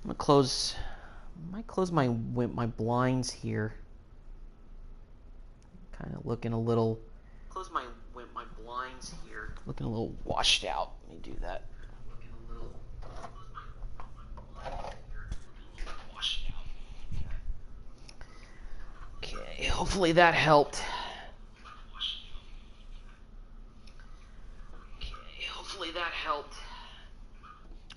I'm gonna close. Might close my blinds here. Kind of looking a little. Close my blinds here. Looking a little washed out. Let me do that. Looking a little. Washed out. Okay. Hopefully that helped. Okay. Hopefully that helped.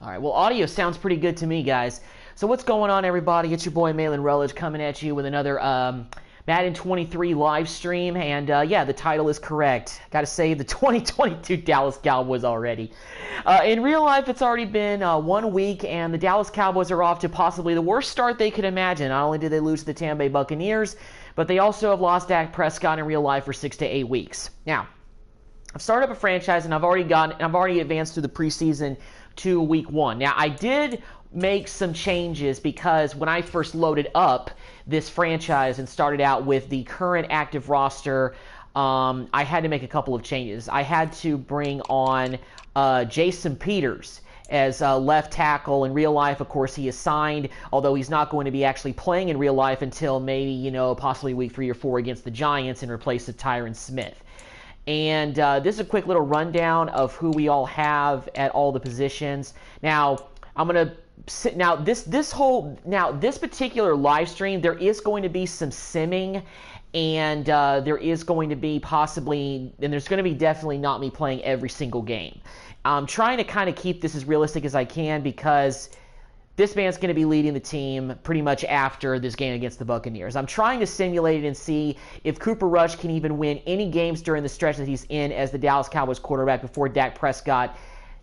All right. Well, audio sounds pretty good to me, guys. So what's going on, everybody? It's your boy Malin Relish coming at you with another Madden 23 live stream, and yeah, the title is correct. Got to say the 2022 Dallas Cowboys already. In real life, it's already been 1 week, and the Dallas Cowboys are off to possibly the worst start they could imagine. Not only did they lose to the Tampa Bay Buccaneers, but they also have lost Dak Prescott in real life for 6 to 8 weeks. Now, I've started up a franchise, and I've already advanced through the preseason to week 1. Now, I did make some changes because when I first loaded up this franchise and started out with the current active roster, I had to make a couple of changes. I had to bring on Jason Peters as left tackle. In real life, of course, he is signed, although he's not going to be actually playing in real life until maybe, possibly week 3 or 4 against the Giants in replace of Tyron Smith. And this is a quick little rundown of who we all have at all the positions. Now, I'm going to this particular live stream, there is going to be some simming, and there is going to be there's going to be definitely not me playing every single game. I'm trying to kind of keep this as realistic as I can because this man's going to be leading the team pretty much after this game against the Buccaneers. I'm trying to simulate it and see if Cooper Rush can even win any games during the stretch that he's in as the Dallas Cowboys quarterback before Dak Prescott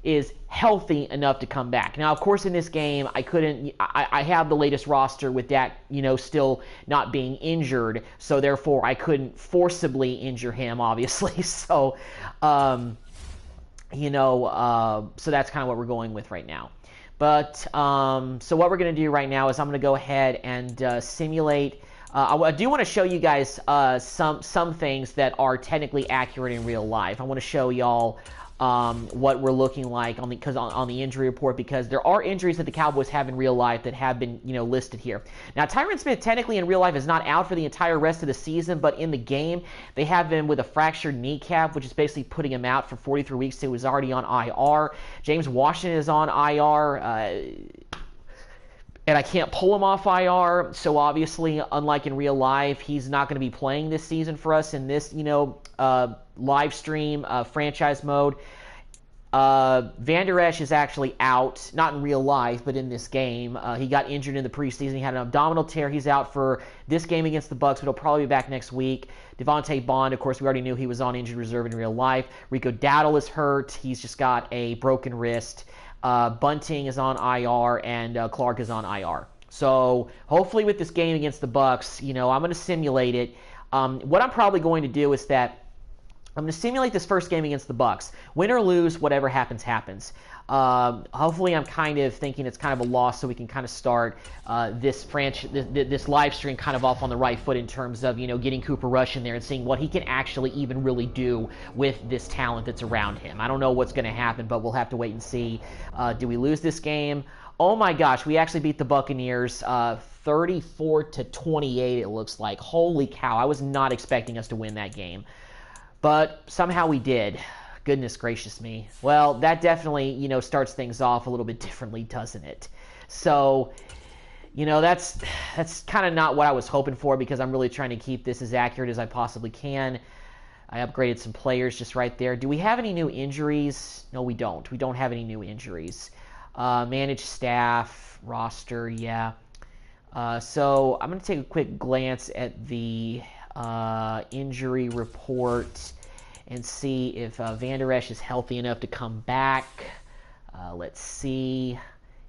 is healthy enough to come back. Now, of course, in this game, I have the latest roster with Dak, still not being injured, so therefore I couldn't forcibly injure him, obviously. So, so that's kind of what we're going with right now. But, so what we're going to do right now is I'm going to go ahead and simulate. I do want to show you guys some things that are technically accurate in real life. I want to show y'all what we're looking like on the injury report, because there are injuries that the Cowboys have in real life that have been listed here. Now, Tyron Smith technically in real life is not out for the entire rest of the season, but in the game they have him with a fractured kneecap, which is basically putting him out for 43 weeks. He was already on IR. James Washington is on IR. And I can't pull him off IR, so obviously, unlike in real life, he's not going to be playing this season for us in this, live stream franchise mode. Van Der Esch is actually out, not in real life, but in this game. He got injured in the preseason. He had an abdominal tear. He's out for this game against the Bucs, but he'll probably be back next week. Devontae Bond, of course, we already knew he was on injured reserve in real life. Rico Dowdle is hurt. He's just got a broken wrist. Bunting is on IR, and Clark is on IR. So hopefully with this game against the Bucs, I'm going to simulate it. What I'm probably going to do is that I'm going to simulate this first game against the Bucs. Win or lose, whatever happens, happens. Hopefully I'm kind of thinking it's kind of a loss, so we can kind of start this live stream kind of off on the right foot in terms of, getting Cooper Rush in there and seeing what he can actually even really do with this talent that's around him. I don't know what's going to happen, but we'll have to wait and see. Do we lose this game? Oh my gosh, we actually beat the Buccaneers 34-28, it looks like. Holy cow, I was not expecting us to win that game. But somehow we did. Goodness gracious me. Well, that definitely, starts things off a little bit differently, doesn't it? So, that's kind of not what I was hoping for, because I'm really trying to keep this as accurate as I possibly can. I upgraded some players just right there. Do we have any new injuries? No, we don't. We don't have any new injuries. Managed staff, roster, yeah. So I'm going to take a quick glance at the injury report and see if Van Der Esch is healthy enough to come back. Let's see.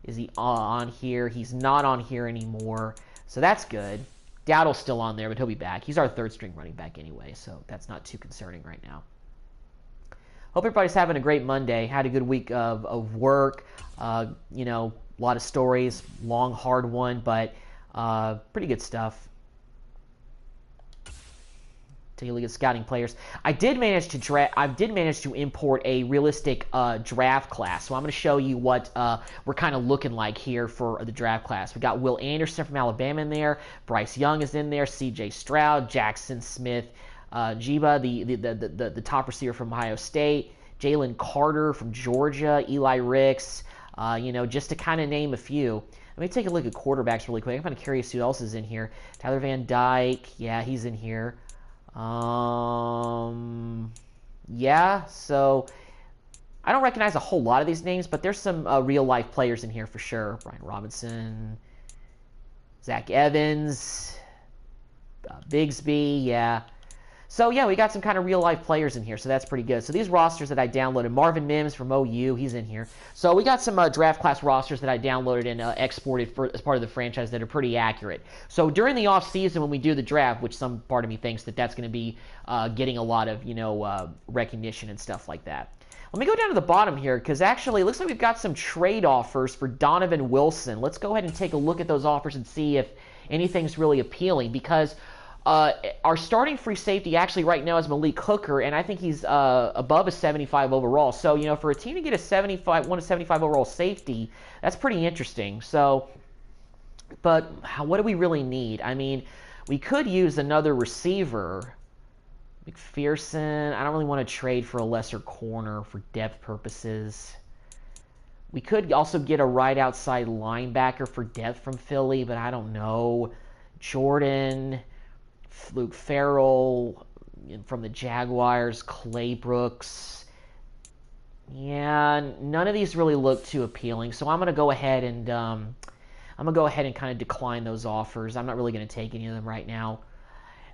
Is he on here? He's not on here anymore, so that's good. Dowdle's still on there, but he'll be back. He's our third string running back anyway, so that's not too concerning right now. Hope everybody's having a great Monday. Had a good week of work. A lot of stories. Long, hard one, but pretty good stuff. Take a look at scouting players. I did manage to import a realistic draft class. So I'm going to show you what we're kind of looking like here for the draft class. We got Will Anderson from Alabama in there. Bryce Young is in there. C.J. Stroud, Jackson Smith, Jiba, the top receiver from Ohio State. Jalen Carter from Georgia. Eli Ricks. Just to kind of name a few. Let me take a look at quarterbacks really quick. I'm kind of curious who else is in here. Tyler Van Dyke. Yeah, he's in here. Yeah, so I don't recognize a whole lot of these names, but there's some real-life players in here for sure. Brian Robinson, Zach Evans, Bigsby, yeah. So, yeah, we got some kind of real-life players in here, so that's pretty good. So these rosters that I downloaded, Marvin Mims from OU, he's in here. So we got some draft class rosters that I downloaded and exported as part of the franchise that are pretty accurate. So during the off-season when we do the draft, which some part of me thinks that's going to be getting a lot of, recognition and stuff like that. Let me go down to the bottom here because actually it looks like we've got some trade offers for Donovan Wilson. Let's go ahead and take a look at those offers and see if anything's really appealing because our starting free safety actually right now is Malik Hooker, and I think he's above a 75 overall. So, for a team to get a 75 overall safety, that's pretty interesting. So, but what do we really need? I mean, we could use another receiver. McPherson, I don't really want to trade for a lesser corner for depth purposes. We could also get a right outside linebacker for depth from Philly, but I don't know. Jordan, Luke Farrell from the Jaguars, Clay Brooks. Yeah, none of these really look too appealing. So I'm going to go ahead and kind of decline those offers. I'm not really going to take any of them right now.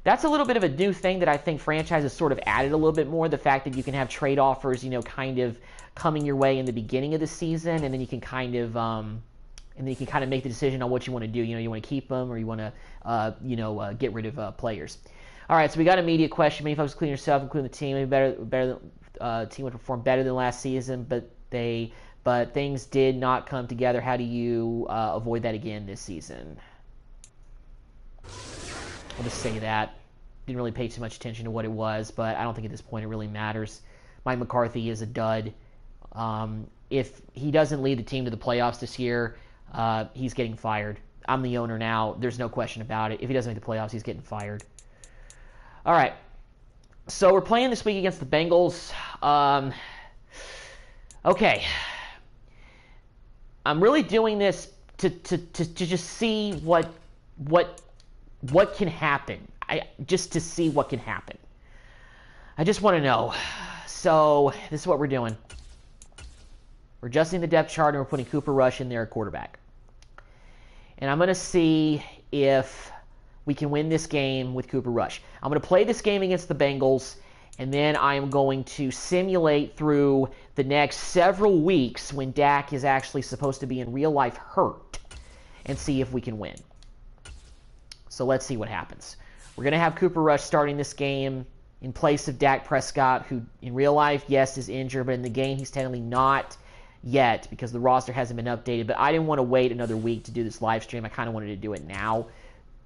That's a little bit of a new thing that I think franchises sort of added a little bit more. The fact that you can have trade offers, kind of coming your way in the beginning of the season, and then you can kind of make the decision on what you want to do. You want to keep them or you want to, get rid of players. All right, so we got a media question. Many folks, including yourself, including the team, team would perform better than last season, but things did not come together. How do you avoid that again this season? I'll just say that. Didn't really pay too much attention to what it was, but I don't think at this point it really matters. Mike McCarthy is a dud. If he doesn't lead the team to the playoffs this year, he's getting fired. I'm the owner now. There's no question about it. If he doesn't make the playoffs, he's getting fired. All right. So we're playing this week against the Bengals. Okay. I'm really doing this to just see what can happen. Just to see what can happen. I just want to know. So this is what we're doing. We're adjusting the depth chart and we're putting Cooper Rush in there at quarterback. And I'm going to see if we can win this game with Cooper Rush. I'm going to play this game against the Bengals, and then I am going to simulate through the next several weeks when Dak is actually supposed to be in real life hurt and see if we can win. So let's see what happens. We're going to have Cooper Rush starting this game in place of Dak Prescott, who in real life, yes, is injured, but in the game he's technically not yet because the roster hasn't been updated. But I didn't want to wait another week to do this live stream. I kind of wanted to do it now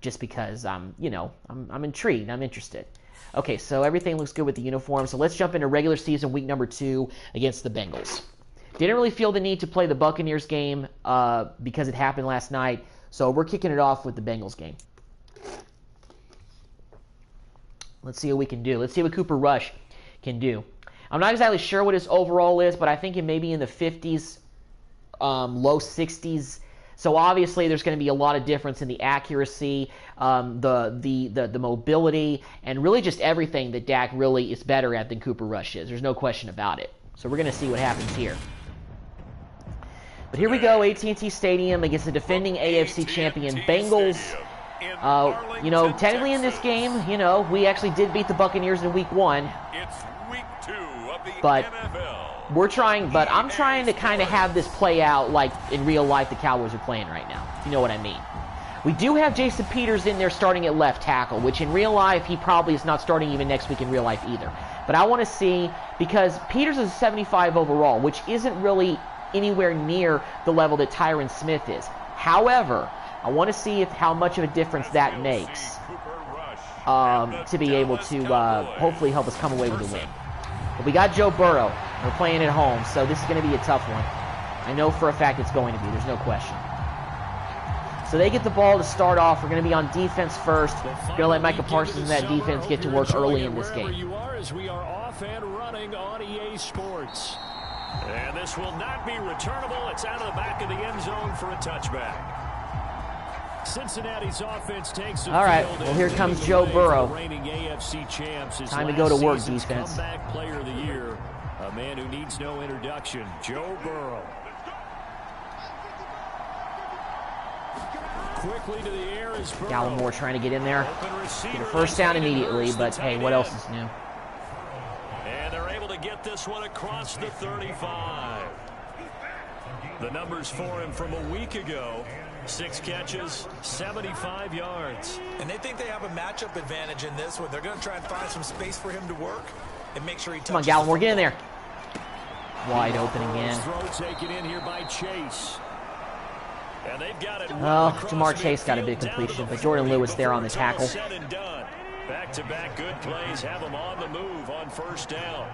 just because I'm intrigued. I'm interested. Okay, so everything looks good with the uniform. So let's jump into regular season week number 2 against the Bengals. Didn't really feel the need to play the Buccaneers game because it happened last night. So we're kicking it off with the Bengals game. Let's see what we can do. Let's see what Cooper Rush can do. I'm not exactly sure what his overall is, but I think it may be in the 50s, low 60s. So obviously there's going to be a lot of difference in the accuracy, the mobility, and really just everything that Dak really is better at than Cooper Rush is. There's no question about it. So we're going to see what happens here. But here we go, AT&T Stadium against the defending AFC champion Bengals. Technically in this game, we actually did beat the Buccaneers in week 1. It's week 2 of the but NFL. I'm trying to kind of have this play out like in real life the Cowboys are playing right now. You know what I mean? We do have Jason Peters in there starting at left tackle, which in real life he probably is not starting even next week in real life either. But I want to see, because Peters is a 75 overall, which isn't really anywhere near the level that Tyron Smith is. However, I want to see how much of a difference that makes. to be able to hopefully help us come away with a win. But we got Joe Burrow. We're playing at home, so this is going to be a tough one. I know for a fact it's going to be. There's no question. So they get the ball to start off. We're going to be on defense first. We're going to let Micah Parsons and that defense get to work early in this game. You are, as we are off and running on EA Sports. And this will not be returnable. It's out of the back of the end zone for a touchback. Cincinnati's offense takes the All right, field, well, here comes Joe Burrow. AFC champs. Time to go to work, defense. Comeback player of the year, a man who needs no introduction, Joe Burrow. Quickly to the air is Burrow. Gallimore trying to get in there. Get a first down immediately, but hey, what else is new? And they're able to get this one across the 35. The numbers for him from a week ago. 6 catches, 75 yards. And they think they have a matchup advantage in this one. They're going to try and find some space for him to work and make sure he touches. Come on, Gallimore, get in there. Wide open again. Throw taken in here by Chase. And they've got it. Well, Jamar Chase got a big completion, but Jordan Lewis there on the tackle. Back-to-back good plays have him on the move on first down.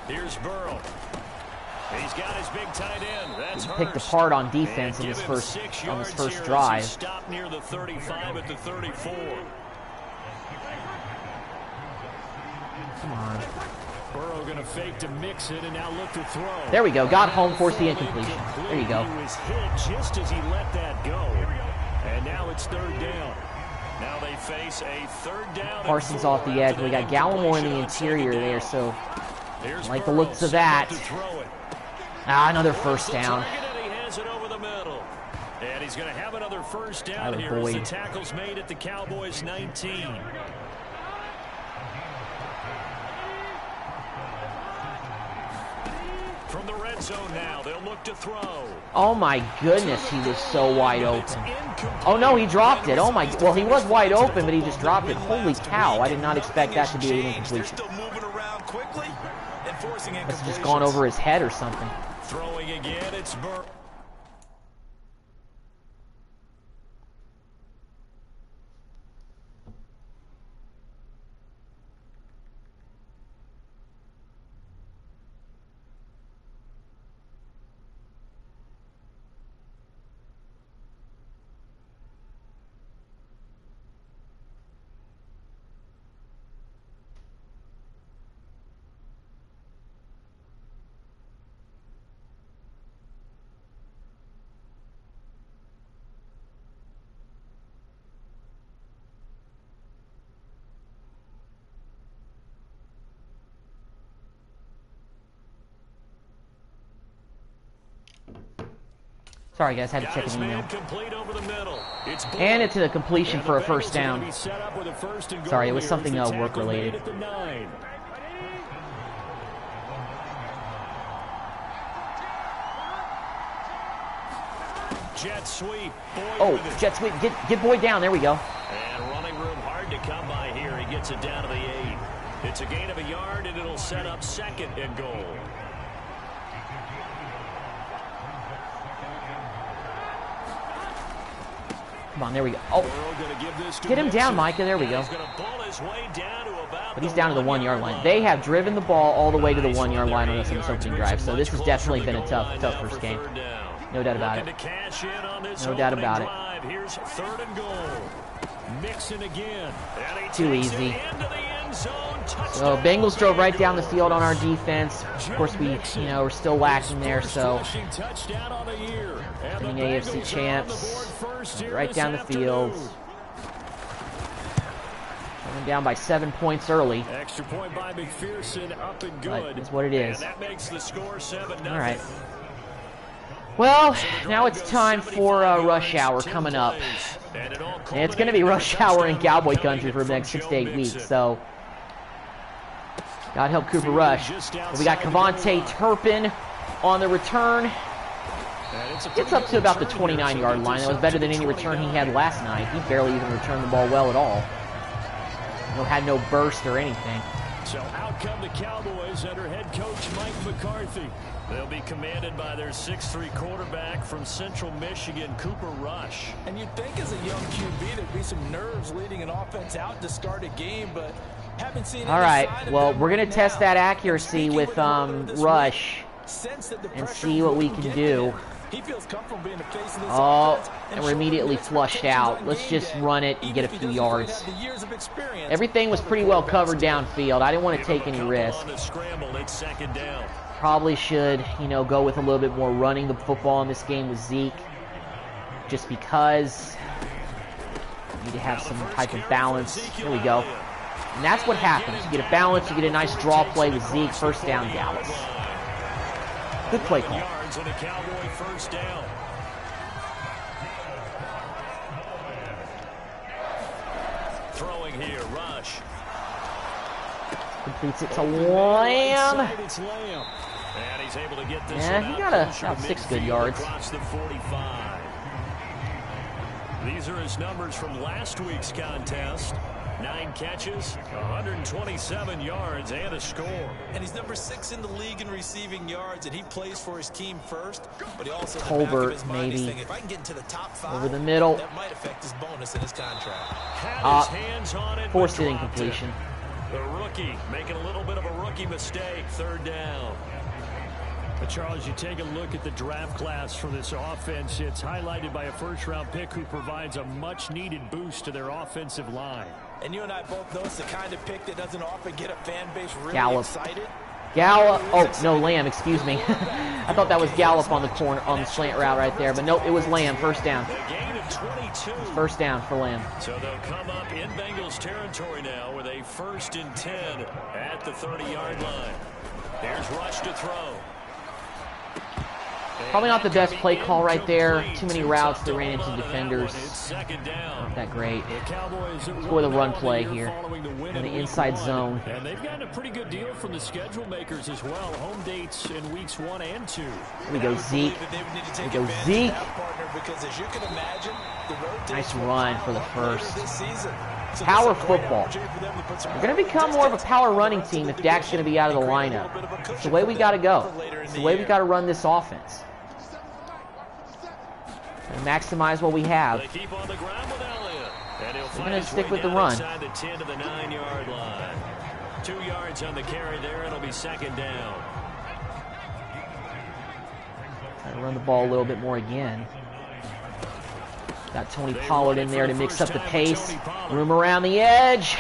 Here's Burrow. He's got his big tight end. That's picked apart on defense in his first drive. Stopped near the 35 at the 34. Come on. Burrow going to fake to mix it and now look to throw. There we go. Got home, forced the incompletion. There you go. He was hit just as he let that go. And now it's third down. Now they face a third down. Parsons off the edge. We got Gallimore in the interior there, so I like the looks of that. Another first down. He has it over the middle. And he's going to have another first down here as the tackle's made at the Cowboys 19. From the red zone now, they'll look to throw. Oh my goodness, he was so wide open. Oh no, he dropped it. Oh my, well, he was wide open, but he just dropped it. Holy cow, I did not expect that to be an incompletion. It's just gone over his head or something. Throwing again, it's Burrow. Sorry, guys, had to check an email. And it's a completion for a first down. Sorry, it was something work-related. Jet sweep. Oh, jet sweep. Get Boyd down. There we go. And running room hard to come by here. He gets it down to the 8. It's a gain of a yard, and it'll set up second and goal. Come on, there we go. Oh, get him down, Micah. There we go. But he's down to the 1 yard line. They have driven the ball all the way to the 1 yard line on us in this opening drive, so this has definitely been a tough first game. No doubt about it. No doubt about it. Here's third and goal. Mixing again. Too easy. So Bengals drove right down the field on our defense. Of course, we're still lacking there. So, being AFC champs, right down the field. Coming down by 7 points early. Extra point by McPherson, up and good. But it's what it is. And that makes the score 7-0. All right. Well, now it's time for rush hour coming up. And it's going to be rush hour in Cowboy country for the next 6 to 8 weeks. So, God help Cooper Rush. But we got Kevontae Turpin on the return. Gets up to about the 29-yard line. That was better than any return he had last night. He barely even returned the ball well at all. Had no burst or anything. So out come the Cowboys under head coach Mike McCarthy. They'll be commanded by their 6'3" quarterback from Central Michigan, Cooper Rush. And you'd think as a young QB there'd be some nerves leading an offense out to start a game, but haven't seen. All right, well, we're going to test that accuracy with Rush and see what we can do. He feels comfortable being the face of this offense, and we're immediately flushed out. Let's just run it and get a few yards. Everything was pretty well covered downfield. I didn't want to take any risk. Probably should, you know, go with a little bit more running the football in this game with Zeke, just because you need to have some type of balance. Here we go. And that's what happens. You get a balance, you get a nice draw play with Zeke. First down, Dallas. Good play call. On a Cowboy first down. Throwing here, Rush. Completes it to Lamb. It's Lamb. And he's able to get this he got about 6 good yards. Across the 45. These are his numbers from last week's contest. 9 catches, 127 yards, and a score. And he's number 6 in the league in receiving yards, and he plays for his team first. But he also Tolbert, maybe thinking, if I can get into the top 5, over the middle. That might affect his bonus in his contract. Had his hands on it, forced it incompletion. The rookie making a little bit of a rookie mistake. Third down. But Charles, you take a look at the draft class for this offense. It's highlighted by a first-round pick who provides a much-needed boost to their offensive line. And you and I both know it's the kind of pick that doesn't often get a fan base really Gallup. excited. Gallup. Oh, no, Lamb, excuse me. I thought that was Gallup on the corner, on the slant route right there. But nope, it was Lamb. First down. A gain of 22. First down for Lamb. So they'll come up in Bengals territory now with a 1st and 10 at the 30-yard line. There's Rush to throw. Probably not the best play call right there. Too many routes that ran into defenders. Not that great. Let's go with a run play here in the inside zone. And they've gotten a pretty good deal from the schedule makers as well. Home dates in weeks 1 and 2. Here we go, Zeke. Here we go, Zeke. Nice run for the first. Power football. We're going to become more of a power running team if Dak's going to be out of the lineup. It's the way we got to go. It's the way we got to run this offense. And maximize what we have. We're going to stick with the run. 10 to the 9-yard line. 2 yards on the carry there. It'll be 2nd down. Try to run the ball a little bit more again. Got Tony Pollard in there to mix up the pace. Room around the edge.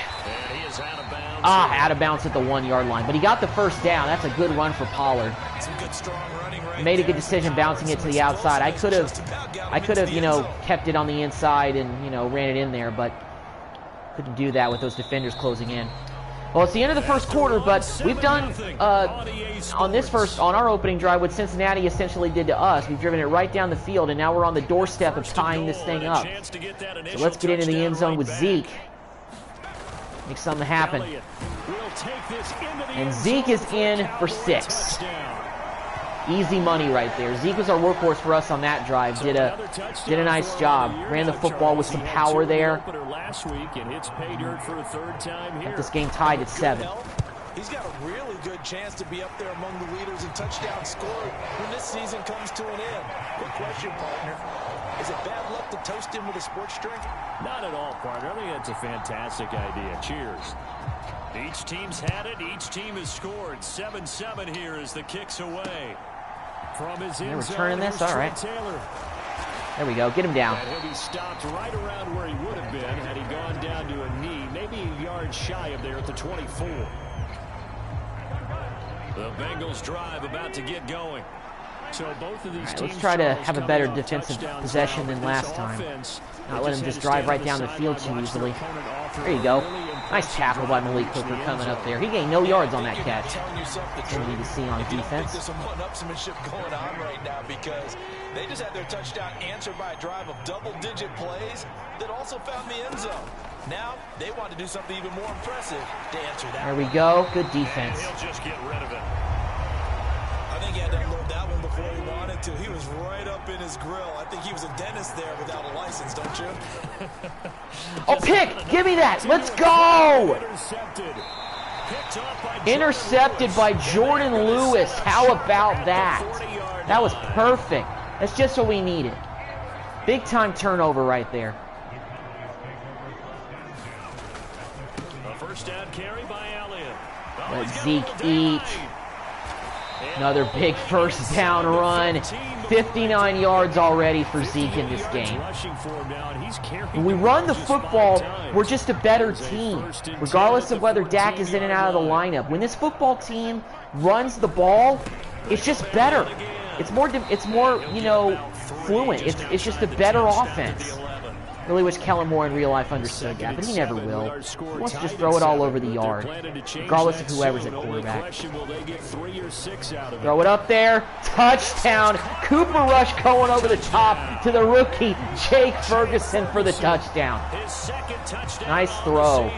Out of bounds at the 1-yard line. But he got the first down. That's a good run for Pollard. Made a good decision bouncing it to the outside. I could have, you know, kept it on the inside and, you know, ran it in there, but couldn't do that with those defenders closing in. Well, it's the end of the first quarter, but we've done on our opening drive what Cincinnati essentially did to us. We've driven it right down the field, and now we're on the doorstep of tying this thing up. So let's get into the end zone with Zeke. Make something happen. And Zeke is in for 6. Easy money right there. Zeke was our workhorse for us on that drive. Did a nice job. Ran the football with some power there. Got this game tied at 7. He's got a really good chance to be up there among the leaders in touchdowns scored when this season comes to an end. Good question, partner. Is it bad luck to toast him with a sports drink? Not at all, partner. I think that's a fantastic idea. Cheers. Each team's had it. Each team has scored. 7-7 here as the kick's away. From his They're returning this? All right. Taylor. There we go. Get him down. And he'll be stopped right around where he would have been had he gone down to a knee, maybe a yard shy of there at the 24. The Bengals drive about to get going. So both of these teams, let's try to have a better defensive possession than last time. Not let him just drive right down the field too easily. There you go. Nice tackle by Malik Hooker coming up there. He gained no yards on that catch. That's what we need to see on defense. There's some one-upsmanship going on right now because they just had their touchdown answered by a drive of double-digit plays that also found the end zone. Now they want to do something even more impressive to answer that. There we go. Good defense. He'll just get rid of it. I think he had to unload that one before he wanted to. He was right up in his grill. I think he was a dentist there without a license, don't you? Oh, pick! Give me that! Let's go! Picked off by Intercepted by Jordan Lewis. How about that? That was perfect. That's just what we needed. Big time turnover right there. A first down carry by Elliott. Let Zeke eat. Another big first down run. 59 yards already for Zeke in this game. When we run the football, we're just a better team, regardless of whether Dak is in and out of the lineup. When this football team runs the ball, it's just better. It's more, you know, fluent. It's just a better offense. Really wish Kellen Moore in real life understood that, but he never will. He wants to just throw it all over the yard, regardless of whoever's at quarterback. Throw it up there. Touchdown. Cooper Rush going over the top to the rookie, Jake Ferguson, for the touchdown. Nice throw.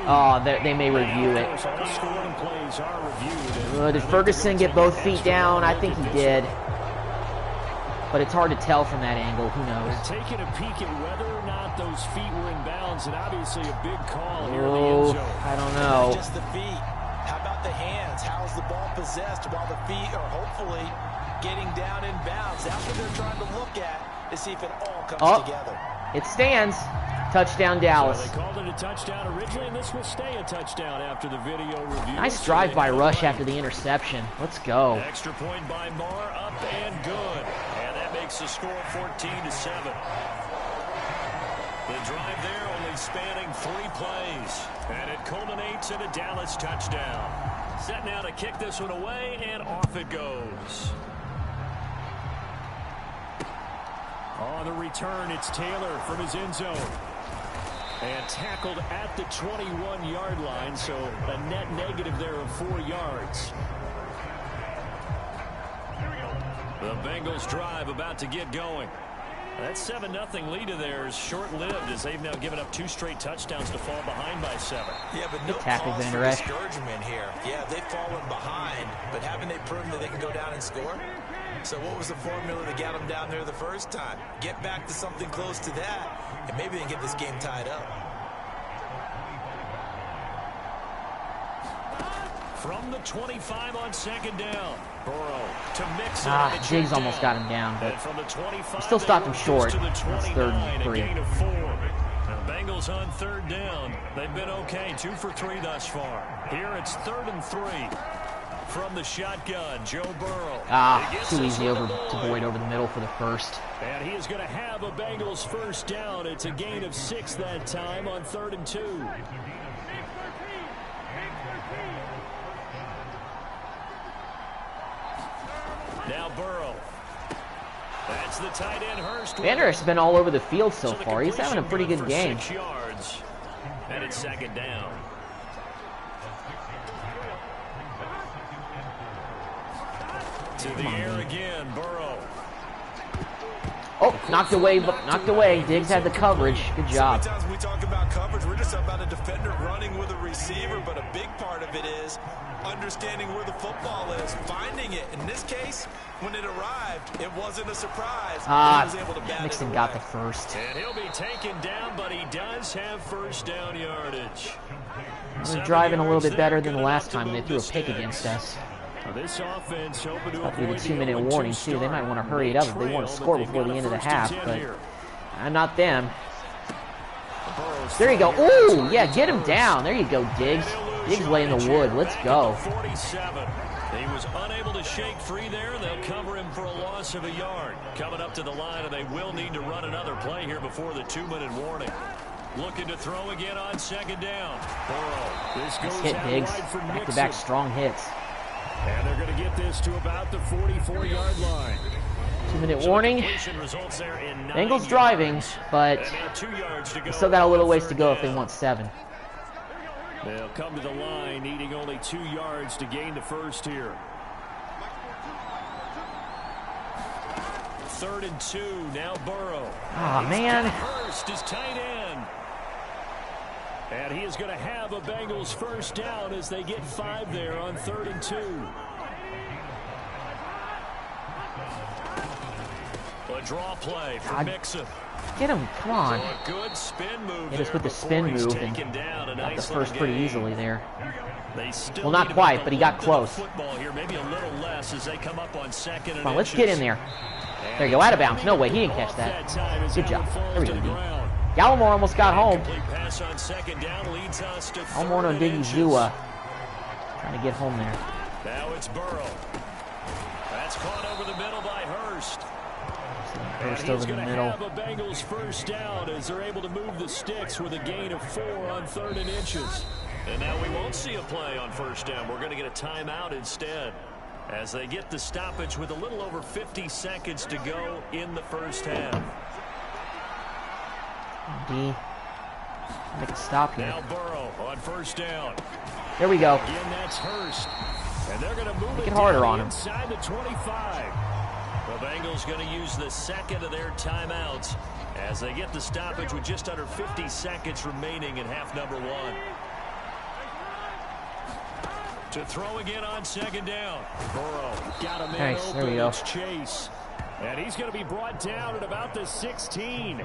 Oh, they may review it. Did Ferguson get both feet down? I think he did. But it's hard to tell from that angle. Who knows? They're taking a peek at whether or not those feet were in bounds, and obviously a big call here in the end zone. I don't know. Just the feet. How about the hands? How's the ball possessed while the feet are hopefully getting down in bounds? That's what they're trying to look at to see if it all comes together. It stands. Touchdown, Dallas. So they called it a touchdown originally, and this will stay a touchdown after the video review. Nice drive by Rush after the interception. Let's go. Extra point by Moore, up and good. And that makes the score 14-7. The drive there only spanning 3 plays. And it culminates in a Dallas touchdown. Set now to kick this one away, and off it goes. On the return, it's Taylor from his end zone. And tackled at the 21-yard line, so a net negative there of 4 yards. The Bengals drive about to get going. That 7-0 lead of theirs short-lived as they've now given up 2 straight touchdowns to fall behind by 7. Yeah, but no cause for discouragement here. Yeah, they've fallen behind, but haven't they proven that they can go down and score? So what was the formula that got them down there the first time? Get back to something close to that, and maybe they can get this game tied up. From the 25 on second down. Burrow to mix it. Diggs almost got him down, but from the 25, still stopped him short. It's 3rd and 3. Gain of 4. Now, Bengals on 3rd down. They've been okay, 2 for 3 thus far. Here it's 3rd and 3. From the shotgun, Joe Burrow. Too easy to Boyd over the middle for the first. And he is going to have a Bengals first down. It's a gain of 6 that time on 3rd and 2. Now Burrow. That's the tight end Hurst. Vander Esch's been all over the field so far. He's having a pretty good game. 6 yards. And it's 2nd down. To the air again, Burrow. Oh, knocked away. Diggs had the coverage. Good job. Sometimes when we talk about coverage, we're just about a defender running with a receiver, but a big part of it is understanding where the football is, finding it. In this case, when it arrived, it wasn't a surprise. He was able to bat Mixon got the first. And he'll be taken down, but he does have first down yardage. We're driving a little bit better than the last time they threw a pick against us. This offense hoping to avoid a 2-minute warning too. They might want to hurry it up if they want to score before the end of the half, but not them. There you go. Ooh, yeah, get him down. There you go, Diggs. Diggs laying the wood. Let's go. 47. He was unable to shake free there. They'll cover him for a loss of a yard. Coming up to the line, and they will need to run another play here before the 2-minute warning. Looking to throw again on 2nd down. Burrow. This goes hit, Diggs. Back-to-back strong hits. And they're going to get this to about the 44-yard line. 2-minute warning. Bengals driving, but still got a little ways to go if they want 7. They'll come to the line needing only 2 yards to gain the first here. 3rd and 2. Now Burrow. Man. Hurst is tight end. And he is going to have a Bengals first down as they get 5 there on 3rd and 2. A draw play for Mixon. Get him. Come on. So a good spin move Hit us with the spin move and got the first pretty easily there. Well, not quite, but he got close. Here, maybe a little less as they come up on second. Come on, let's get in there. There you go, out of bounds. No way, he didn't catch that. Good job. There we go, D. Gallimore almost got home. Gallimore on Diggy Zua. Trying to get home there. Now it's Burrow. That's caught over the middle by Hurst. Hurst over the middle. Have a Bengals first down as they're able to move the sticks with a gain of 4 on 3rd and inches. And now we won't see a play on first down. We're going to get a timeout instead as they get the stoppage with a little over 50 seconds to go in the first half. D. Make a stop here. Now Burrow on first down. There we go. Again, that's Hurst. And they're going to move it harder on him. Inside the 25. The Bengals going to use the second of their timeouts as they get the stoppage with just under 50 seconds remaining in half number 1. To throw again on second down. Burrow got a man open. There we go. It's Chase. And he's going to be brought down at about the 16.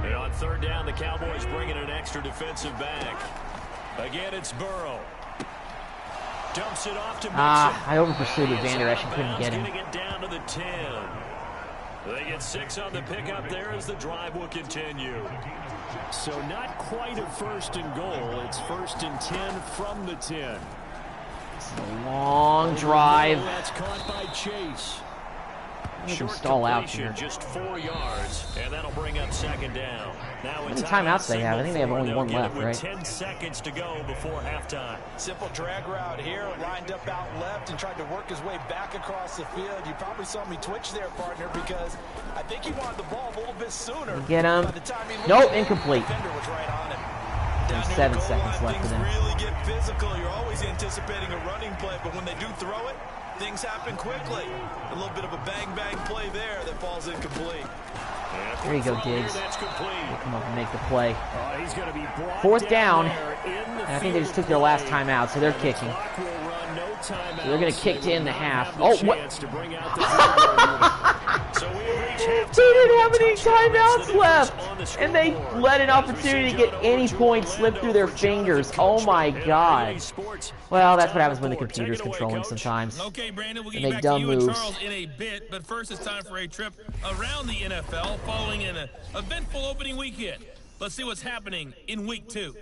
And on third down, the Cowboys bring in an extra defensive back. Again, it's Burrow. Dumps it off to Mixon. I over-pursued with Vander Esch and couldn't get him. Getting it down to the 10. They get 6 on the pickup there as the drive will continue. So not quite a 1st and goal. It's 1st and 10 from the 10. It's a long drive. That's caught by Chase. Make him stall out here. Just 4 yards, and that'll bring up second down. Now how many timeouts they have? I think they have only 1 left, right? 10 seconds to go before halftime. Simple drag route here, lined up out left and tried to work his way back across the field. You probably saw me twitch there, partner, because I think he wanted the ball a little bit sooner. Get him. Nope, incomplete. The defender was right on him. There's 7 seconds left for them. Really get physical. You're always anticipating a running play, but when they do throw it, things happen quickly. A little bit of a bang-bang play there that falls incomplete. There you go, Diggs. We'll come up and make the play. He's going to be 4th down, and I think they just took their last timeout, so they're kicking. So they're going to kick to end the half. Oh, what? They didn't have any timeouts left, and they let an opportunity to get any point slip through their fingers. Oh, my God. Well, that's what happens when the computer's controlling sometimes. Okay, Brandon, we'll They get make back dumb to you moves. and Charles in a bit, but first it's time for a trip around the NFL following an eventful opening weekend. Let's see what's happening in Week 2.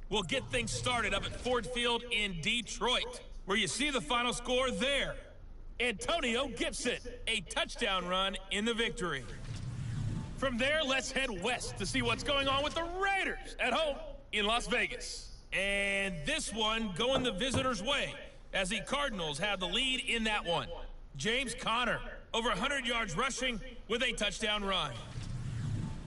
We'll get things started up at Ford Field in Detroit, where you see the final score there. Antonio Gibson, a touchdown run in the victory. From there, let's head west to see what's going on with the Raiders at home in Las Vegas. And this one going the visitors' way, as the Cardinals have the lead in that one. James Conner, over 100 yards rushing with a touchdown run.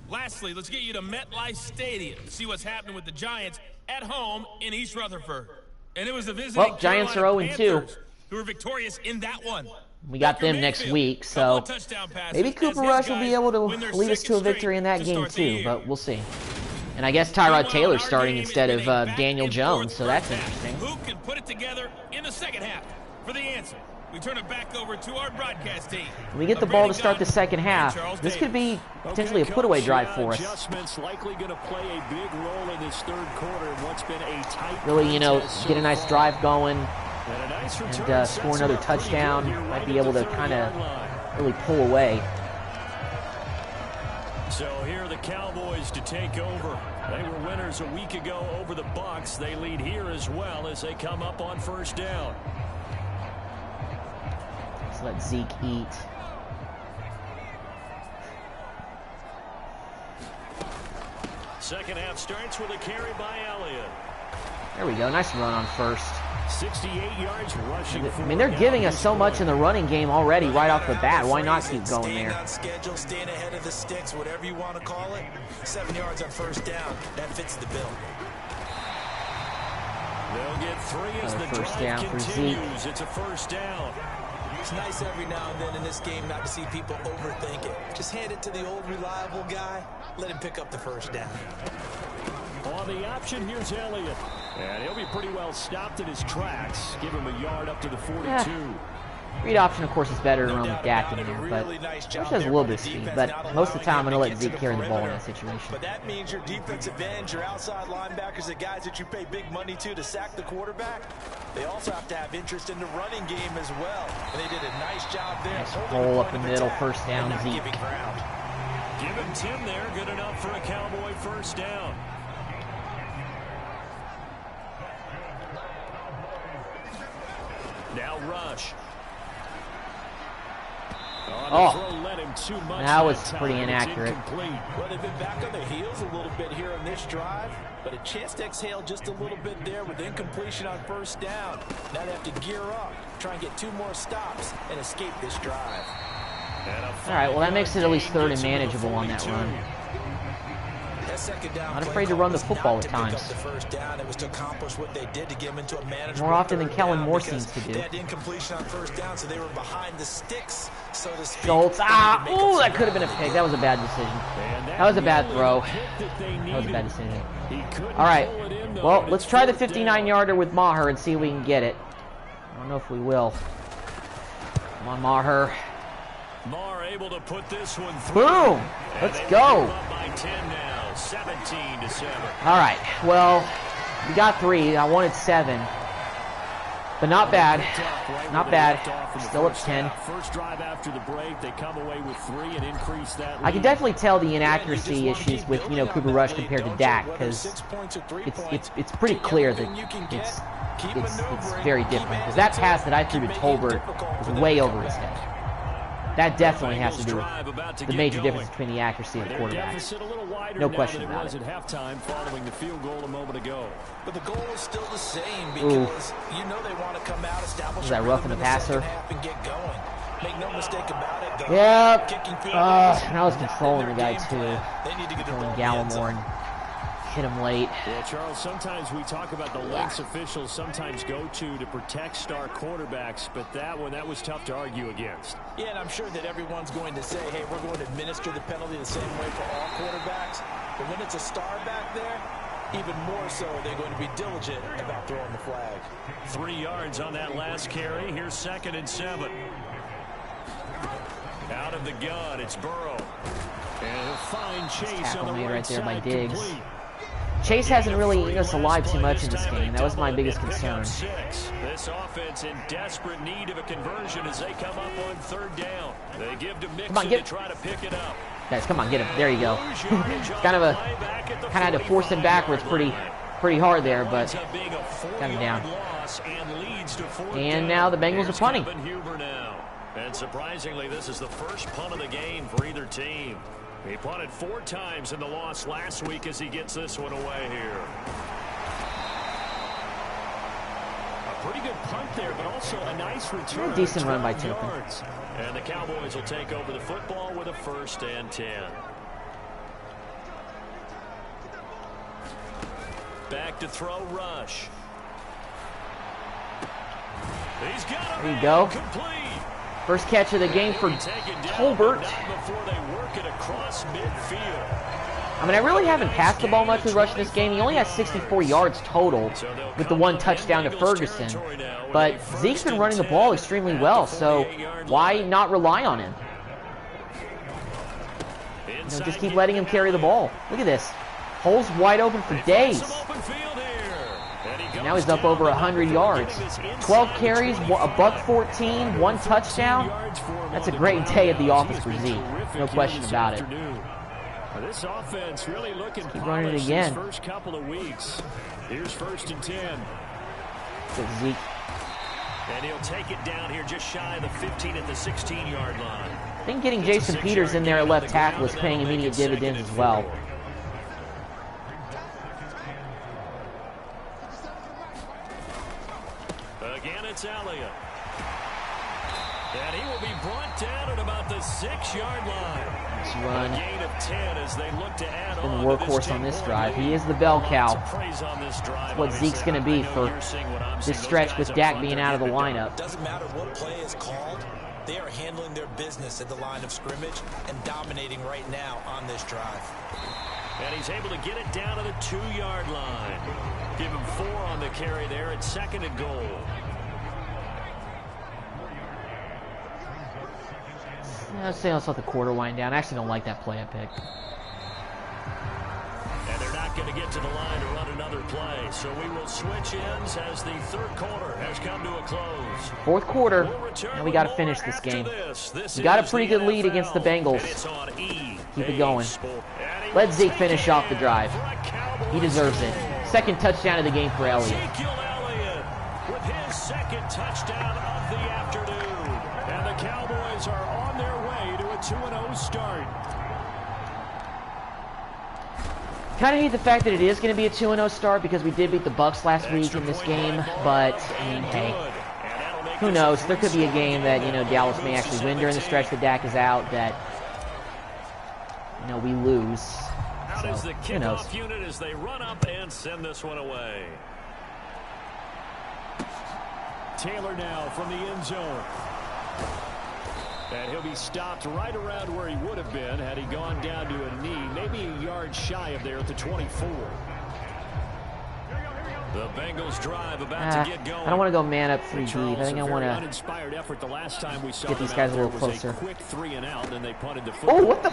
Lastly, let's get you to MetLife Stadium to see what's happening with the Giants at home in East Rutherford. And it was the visiting Giants are Carolina 0-2. Panthers who were victorious in that one. We got them next week, so maybe Cooper Rush will be able to lead us to a victory in that game too, but we'll see. And I guess Tyrod Taylor's starting instead of Daniel Jones, so that's interesting. Who can put it together in the second half? For the answer, we turn it back over to our broadcast team. We get the ball to start the second half. This could be potentially a put-away drive for us. Adjustments likely going to play a big role in this 3rd quarter in what's been a tight Really, you know, get a nice drive going and and score another touchdown. Might be able to kind of really pull away. So here are the Cowboys to take over. They were winners a week ago over the Bucs. They lead here as well as they come up on first down. Let's let Zeke eat. Second half starts with a carry by Elliott. There we go. Nice run on first. 68 yards rushing. I mean, they're giving us so much in the running game already right off the bat. Why not keep going there? Staying on schedule, staying ahead of the sticks, whatever you want to call it. 7 yards on first down. That fits the bill. They'll get 3 as Another the first drive down for continues. Zeke. It's a first down. It's nice every now and then in this game not to see people overthink it. Just hand it to the old reliable guy. Let him pick up the first down. On the option, here's Elliott. And he'll be pretty well stopped in his tracks. Give him a yard up to the 42. Read option, of course, is better to run with Dak in there, but Rush has a little bit of speed. But most of the time, I'm going to let Zeke carry the ball in that situation. But that means your defensive ends, your outside linebackers, the guys that you pay big money to sack the quarterback, they also have to have interest in the running game as well. And they did a nice job there. Nice hole up the middle, first down, Zeke. Give him 10 there, good enough for a Cowboy first down. Now Rush. That was pretty inaccurate. Well, they've been back on their heels a little bit here on this drive, but a chance to exhale just a little bit there with incompletion on first down. Now they have to gear up, try and get 2 more stops, and escape this drive. All right, well, that makes it at least third and manageable on that run. Not afraid to run the football at times. More often than Kellen Moore seems to do. Schultz, ooh, that could have been a pick. That was a bad decision. That was a bad throw. That was a bad decision. All right, well, let's try the 59-yarder with Maher and see if we can get it. I don't know if we will. Come on, Maher. Maher able to put this one through. Boom! Let's go. 17-7. All right. Well, we got 3. I wanted 7, but not bad. Not bad. Still up 10. First drive after the break, they come away with 3 and increase that lead. I can definitely tell the inaccuracy issues with Cooper Rush compared to Dak, because it's pretty clear that it's very different. Because that pass that I threw to Tolbert was way over his head. That definitely has to do with the major difference between the accuracy of the quarterback. No question about it. Following the field goal a moment ago. But the goal is still the same because you know they want to come out, establish was that roughing the passer? And get going. Make no mistake about it. Yep. And I was controlling the guy too. Controlling Gallimore and hit him late. Well, Charles, sometimes we talk about the lengths officials sometimes go to protect star quarterbacks, but that was tough to argue against. Yeah, and I'm sure that everyone's going to say, hey, we're going to administer the penalty the same way for all quarterbacks. But when it's a star back there, even more so, they're going to be diligent about throwing the flag. 3 yards on that last carry. Here's 2nd and 7. Out of the gun, it's Burrow. And a fine chase on the right there by Diggs. Complete. Chase hasn't really eaten us alive too much in this game. That was my biggest concern. This offense in desperate need of a conversion as they come up on 3rd down. They give to Mixon to try to pick it up. Guys, come on, get him. There you go. kind of had to force him backwards pretty hard there, but got him down. And now the Bengals are punting. And surprisingly, this is the first punt of the game for either team. He punted 4 times in the loss last week as he gets this one away here. A pretty good punt there, but also a nice return. A decent run by Timpton. And the Cowboys will take over the football with a 1st and 10. Back to throw Rush. He's got there you go. Complete. First catch of the game for Tolbert. I mean, I really haven't passed the ball much with Rush in this game. He only has 64 yards total with the 1 touchdown to Ferguson. But Zeke's been running the ball extremely well, so why not rely on him? Just keep letting him carry the ball. Look at this. Holes wide open for days. And now he's up over 100 yards. 12 carries, $114, 1 touchdown. That's a great day at the office for Zeke. No question about it. This offense really looking keep running it again. First couple of weeks. Here's 1st and 10. Zeke. And he'll take it down here just shy of the 15 at the 16-yard line. I think getting Jason Peters in there at left tackle is paying immediate dividends as well. Again, it's Elliott. And he will be brought down at about the 6-yard line. Nice run. A gain of 10 as they look to add on. The workhorse on this drive. He is the bell cow. That's what Zeke's going to be for this stretch with Dak being out of the lineup. Doesn't matter what play is called. They are handling their business at the line of scrimmage and dominating right now on this drive. And he's able to get it down to the 2-yard line. Give him 4 on the carry there at 2nd and goal. Let's say let's let the quarter wind down. I actually don't like that play I picked. And they're not going to get to the line to run another play. So we will switch ends as the third quarter has come to a close. Fourth quarter, and we got to finish this game. We got a pretty good lead against the Bengals. Keep it going. Let Zeke finish off the drive. He deserves it. Second touchdown of the game for Elliott. With his second touchdown of the afternoon. And the Cowboys are on their way to a 2-0 start. Kind of hate the fact that it is going to be a 2-0 start because we did beat the Bucs last week in this game, but, I mean, hey, who knows? There could be a game that, you know, Dallas may actually win during the stretch that Dak is out, that, you know, we lose. Out is the kickoff unit as they run up and send this one away. Taylor now from the end zone. And he'll be stopped right around where he would have been had he gone down to a knee, maybe a yard shy of there at the 24. The Bengals drive about to get going. I don't want to go man up 3 deep. I think I want to get these guys a little closer. Oh, what the?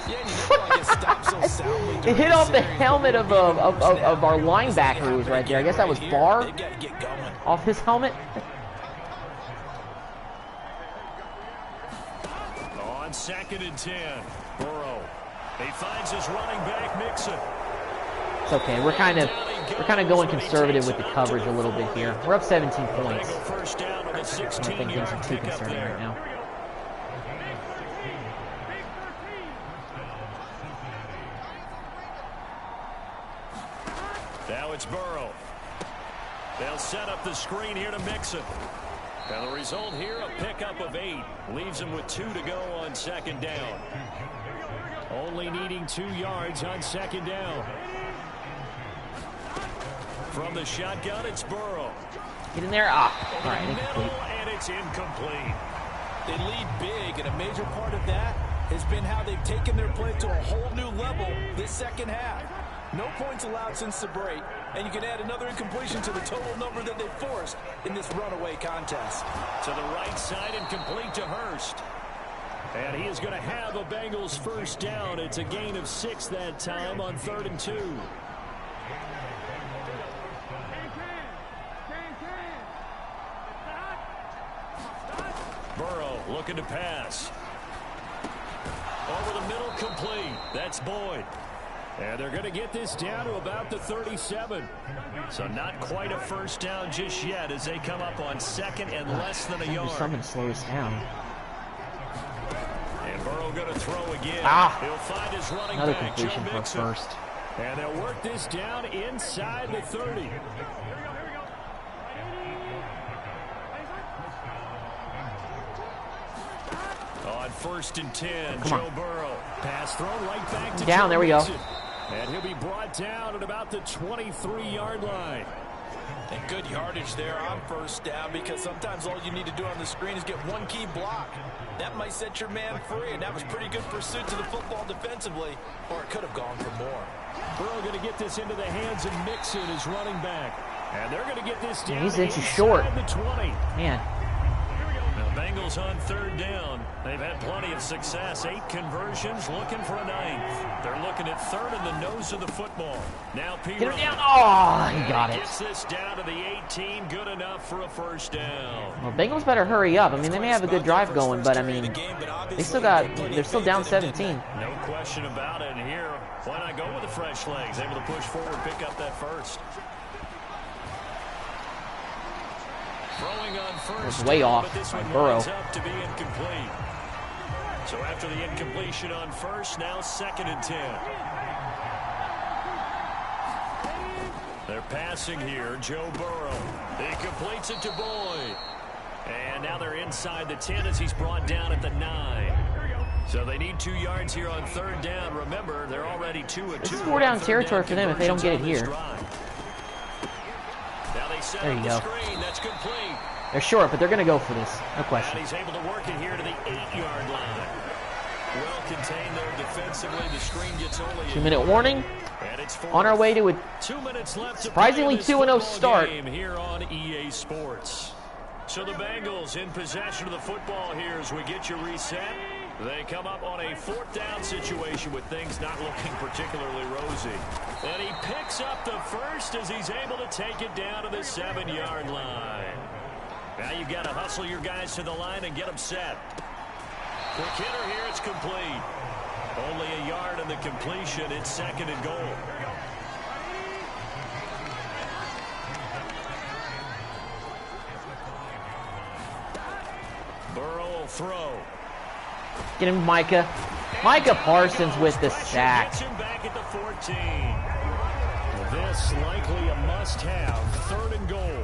It hit off the helmet of our linebacker who was right there. I guess that was Barr off his helmet. On 2nd and 10, Burrow. He finds his running back, Mixon. It's okay. We're kind of going conservative with the coverage a little bit here. We're up 17 points. I don't think things are too concerning right now. Now it's Burrow. They'll set up the screen here to Mixon. And the result here, a pickup of 8. Leaves him with 2 to go on 2nd down. Only needing 2 yards on 2nd down. From the shotgun, it's Burrow. Get in there. Ah, all right, incomplete. And it's incomplete. They lead big, and a major part of that has been how they've taken their play to a whole new level this second half. No points allowed since the break, and you can add another incompletion to the total number that they forced in this runaway contest. To the right side and complete to Hurst. And he is going to have a Bengals first down. It's a gain of 6 that time on 3rd and 2. Burrow looking to pass. Over the middle, complete. That's Boyd. And they're going to get this down to about the 37. So not quite a first down just yet as they come up on 2nd and less than a yard. Something to slow us down. And Burrow going to throw again. He'll find his running Another back, completion Joe for Mixon. first. And they'll work this down inside the 30. On 1st and 10, Joe Burrow. Pass thrown right back to down. There we go. And he'll be brought down at about the 23-yard line. And good yardage there on first down, because sometimes all you need to do on the screen is get one key block. That might set your man free, and that was pretty good pursuit to the football defensively, or it could have gone for more. Burrow going to get this into the hands of Mixon, his running back. And they're going to get this down. He's inches short. The 20. Man. The Bengals on 3rd down. They've had plenty of success. 8 conversions, looking for a 9th. They're looking at 3rd in the nose of the football. Now P. Get him down. Oh, he got it. Gets this down to the 18. Good enough for a first down. Well, Bengals better hurry up. I mean, they may have a good drive going, but I mean, they're still down 17. No question about it. And here, why not go with the fresh legs? Able to push forward, pick up that first. Throwing on first. It's way off but this by one Burrow. winds up to be incomplete. So after the incompletion on first, now 2nd and 10. They're passing here. Joe Burrow. He completes it to Boyd. And now they're inside the 10 as he's brought down at the 9. So they need 2 yards here on 3rd down. Remember, they're already 2-2. This is 4-down territory for them if they don't get it here. Now they set there you go. Screen. That's complete. They're short, but they're going to go for this. No question. And he's able to work it here to the 8-yard line. Well contained there defensively. The screen gets only 2-minute warning. And it's on our way to a 2 minutes left surprisingly 2-0 start here on EA Sports. So the Bengals in possession of the football here as we get you reset. They come up on a 4th down situation with things not looking particularly rosy. And he picks up the first as he's able to take it down to the 7-yard line. Now you've got to hustle your guys to the line and get them set. Quick hitter here, it's complete. Only a yard in the completion. It's 2nd and goal. Burrow will throw. Get him, Micah. Micah Parsons with the sack. Gets him back at the 14. This likely a must-have. 3rd and goal.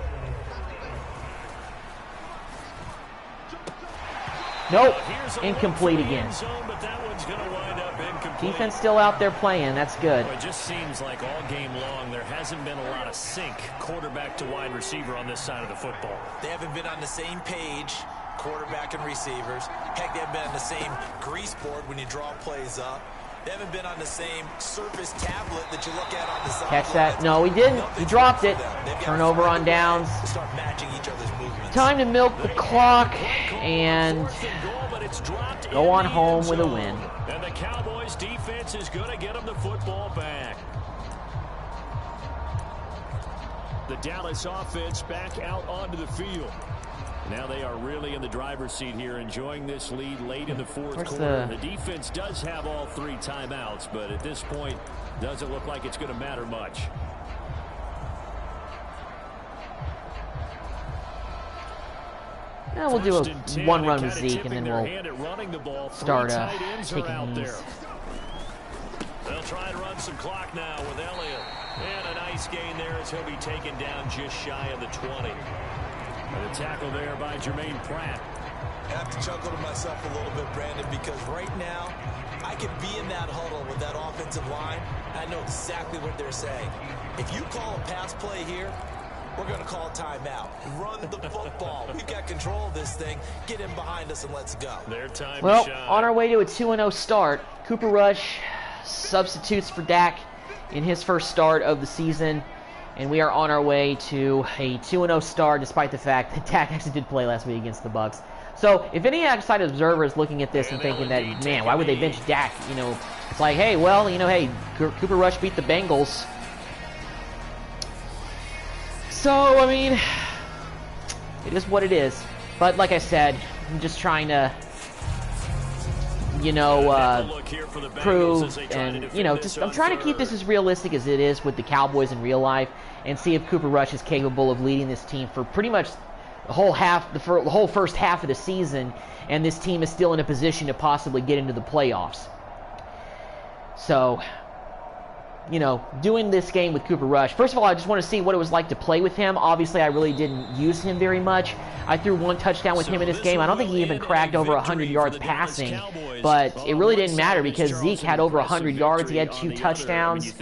Nope. Incomplete again. Zone, but that one's going to wind up incomplete. Defense still out there playing. That's good. Well, it just seems like all game long there hasn't been a lot of sync quarterback to wide receiver on this side of the football. They haven't been on the same page, quarterback and receivers. Heck, they haven't been on the same grease board when you draw plays up. They haven't been on the same surface tablet that you look at on the side. Catch that. No, he didn't. He dropped it. Turnover on downs. Start matching each other's movements. Time to milk the clock and go on home with a win. And the Cowboys defense is going to get them the football back. The Dallas offense back out onto the field. Now they are really in the driver's seat here, enjoying this lead late in the 4th quarter. The defense does have all 3 timeouts, but at this point, doesn't look like it's going to matter much. Yeah, we'll do a 1-run with Zeke, and then we'll start taking these. They'll try to run some clock now with Elliott. And a nice gain there as he'll be taken down just shy of the 20. And a tackle there by Jermaine Pratt. I have to chuckle to myself a little bit, Brandon, because right now I could be in that huddle with that offensive line. I know exactly what they're saying. If you call a pass play here, we're going to call a timeout. Run the football. We've got control of this thing. Get in behind us and let's go. Their time well, to shine. On our way to a 2-0 start. Cooper Rush substitutes for Dak in his first start of the season. And we are on our way to a 2-0 start, despite the fact that Dak actually did play last week against the Bucs. So, if any outside observer is looking at this and thinking that, man, why would they bench Dak? You know, it's like, hey, well, you know, hey, Cooper Rush beat the Bengals. So, I mean, it is what it is. But like I said, I'm just trying to, you know, prove and, you know, I'm trying to keep this as realistic as it is with the Cowboys in real life and see if Cooper Rush is capable of leading this team for pretty much the whole first half of the season, and this team is still in a position to possibly get into the playoffs. So, you know, doing this game with Cooper Rush, first of all, I just want to see what it was like to play with him. Obviously, I really didn't use him very much. I threw 1 touchdown with him in this game. I don't think he even cracked over 100 yards passing, but it really didn't matter because Zeke had over 100 yards. He had 2 touchdowns.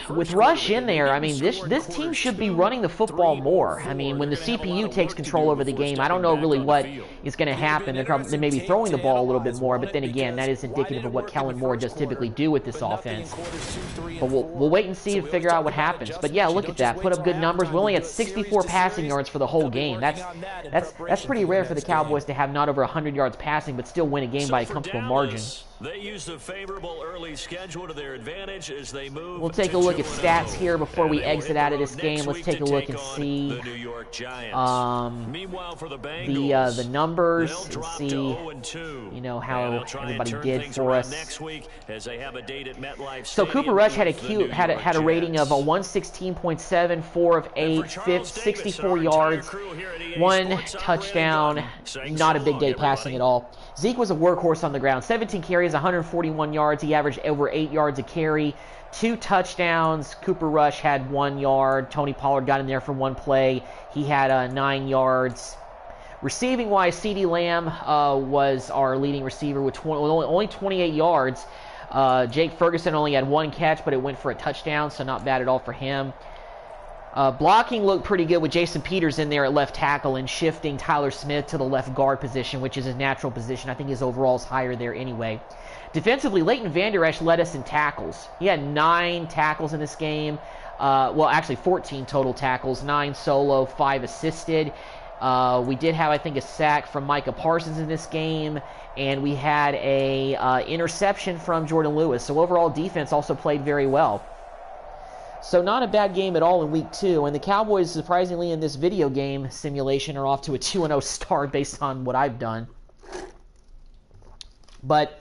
With Rush in there, I mean, this team should be running the football more. I mean, when the CPU takes control over the game, I don't know really what is going to happen. They may be throwing the ball a little bit more, but then again, that is indicative of what Kellen Moore does typically do with this offense. But we'll wait and see and figure out what happens. But yeah, look at that. Put up good numbers. We only had 64 passing yards for the whole game. That's pretty rare for the Cowboys to have not over 100 yards passing, but still win a game by a comfortable margin. They use the favorable early schedule to their advantage as they move. We'll take a look at stats here before we exit out of this game. Let's take a look and see the numbers and see, you know, how everybody did for us. So Cooper Rush had a rating of a 116.7, 4 of 8, 64 yards, 1 touchdown. Not a big day passing at all. Zeke was a workhorse on the ground. 17 carries, 141 yards. He averaged over 8 yards a carry. 2 touchdowns. Cooper Rush had 1 yard. Tony Pollard got in there for 1 play. He had 9 yards. Receiving-wise, CeeDee Lamb was our leading receiver with only 28 yards. Jake Ferguson only had 1 catch, but it went for a touchdown, so not bad at all for him. Blocking looked pretty good with Jason Peters in there at left tackle and shifting Tyler Smith to the left guard position, which is his natural position. I think his overall is higher there anyway. Defensively, Leighton Vander Esch led us in tackles. He had 9 tackles in this game. Well, actually 14 total tackles, 9 solo, 5 assisted. We did have, I think, a sack from Micah Parsons in this game, and we had a interception from Jordan Lewis. So overall defense also played very well. So not a bad game at all in Week 2, and the Cowboys, surprisingly, in this video game simulation are off to a 2-0 start based on what I've done. But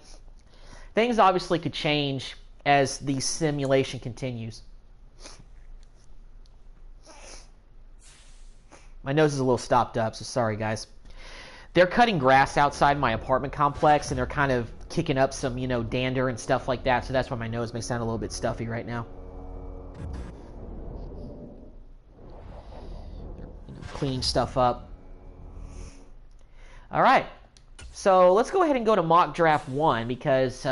things obviously could change as the simulation continues. My nose is a little stopped up, so sorry, guys. They're cutting grass outside my apartment complex, and they're kind of kicking up some, dander and stuff like that, so that's why my nose may sound a little bit stuffy right now. Cleaning stuff up. All right, so let's go ahead and go to mock draft 1 because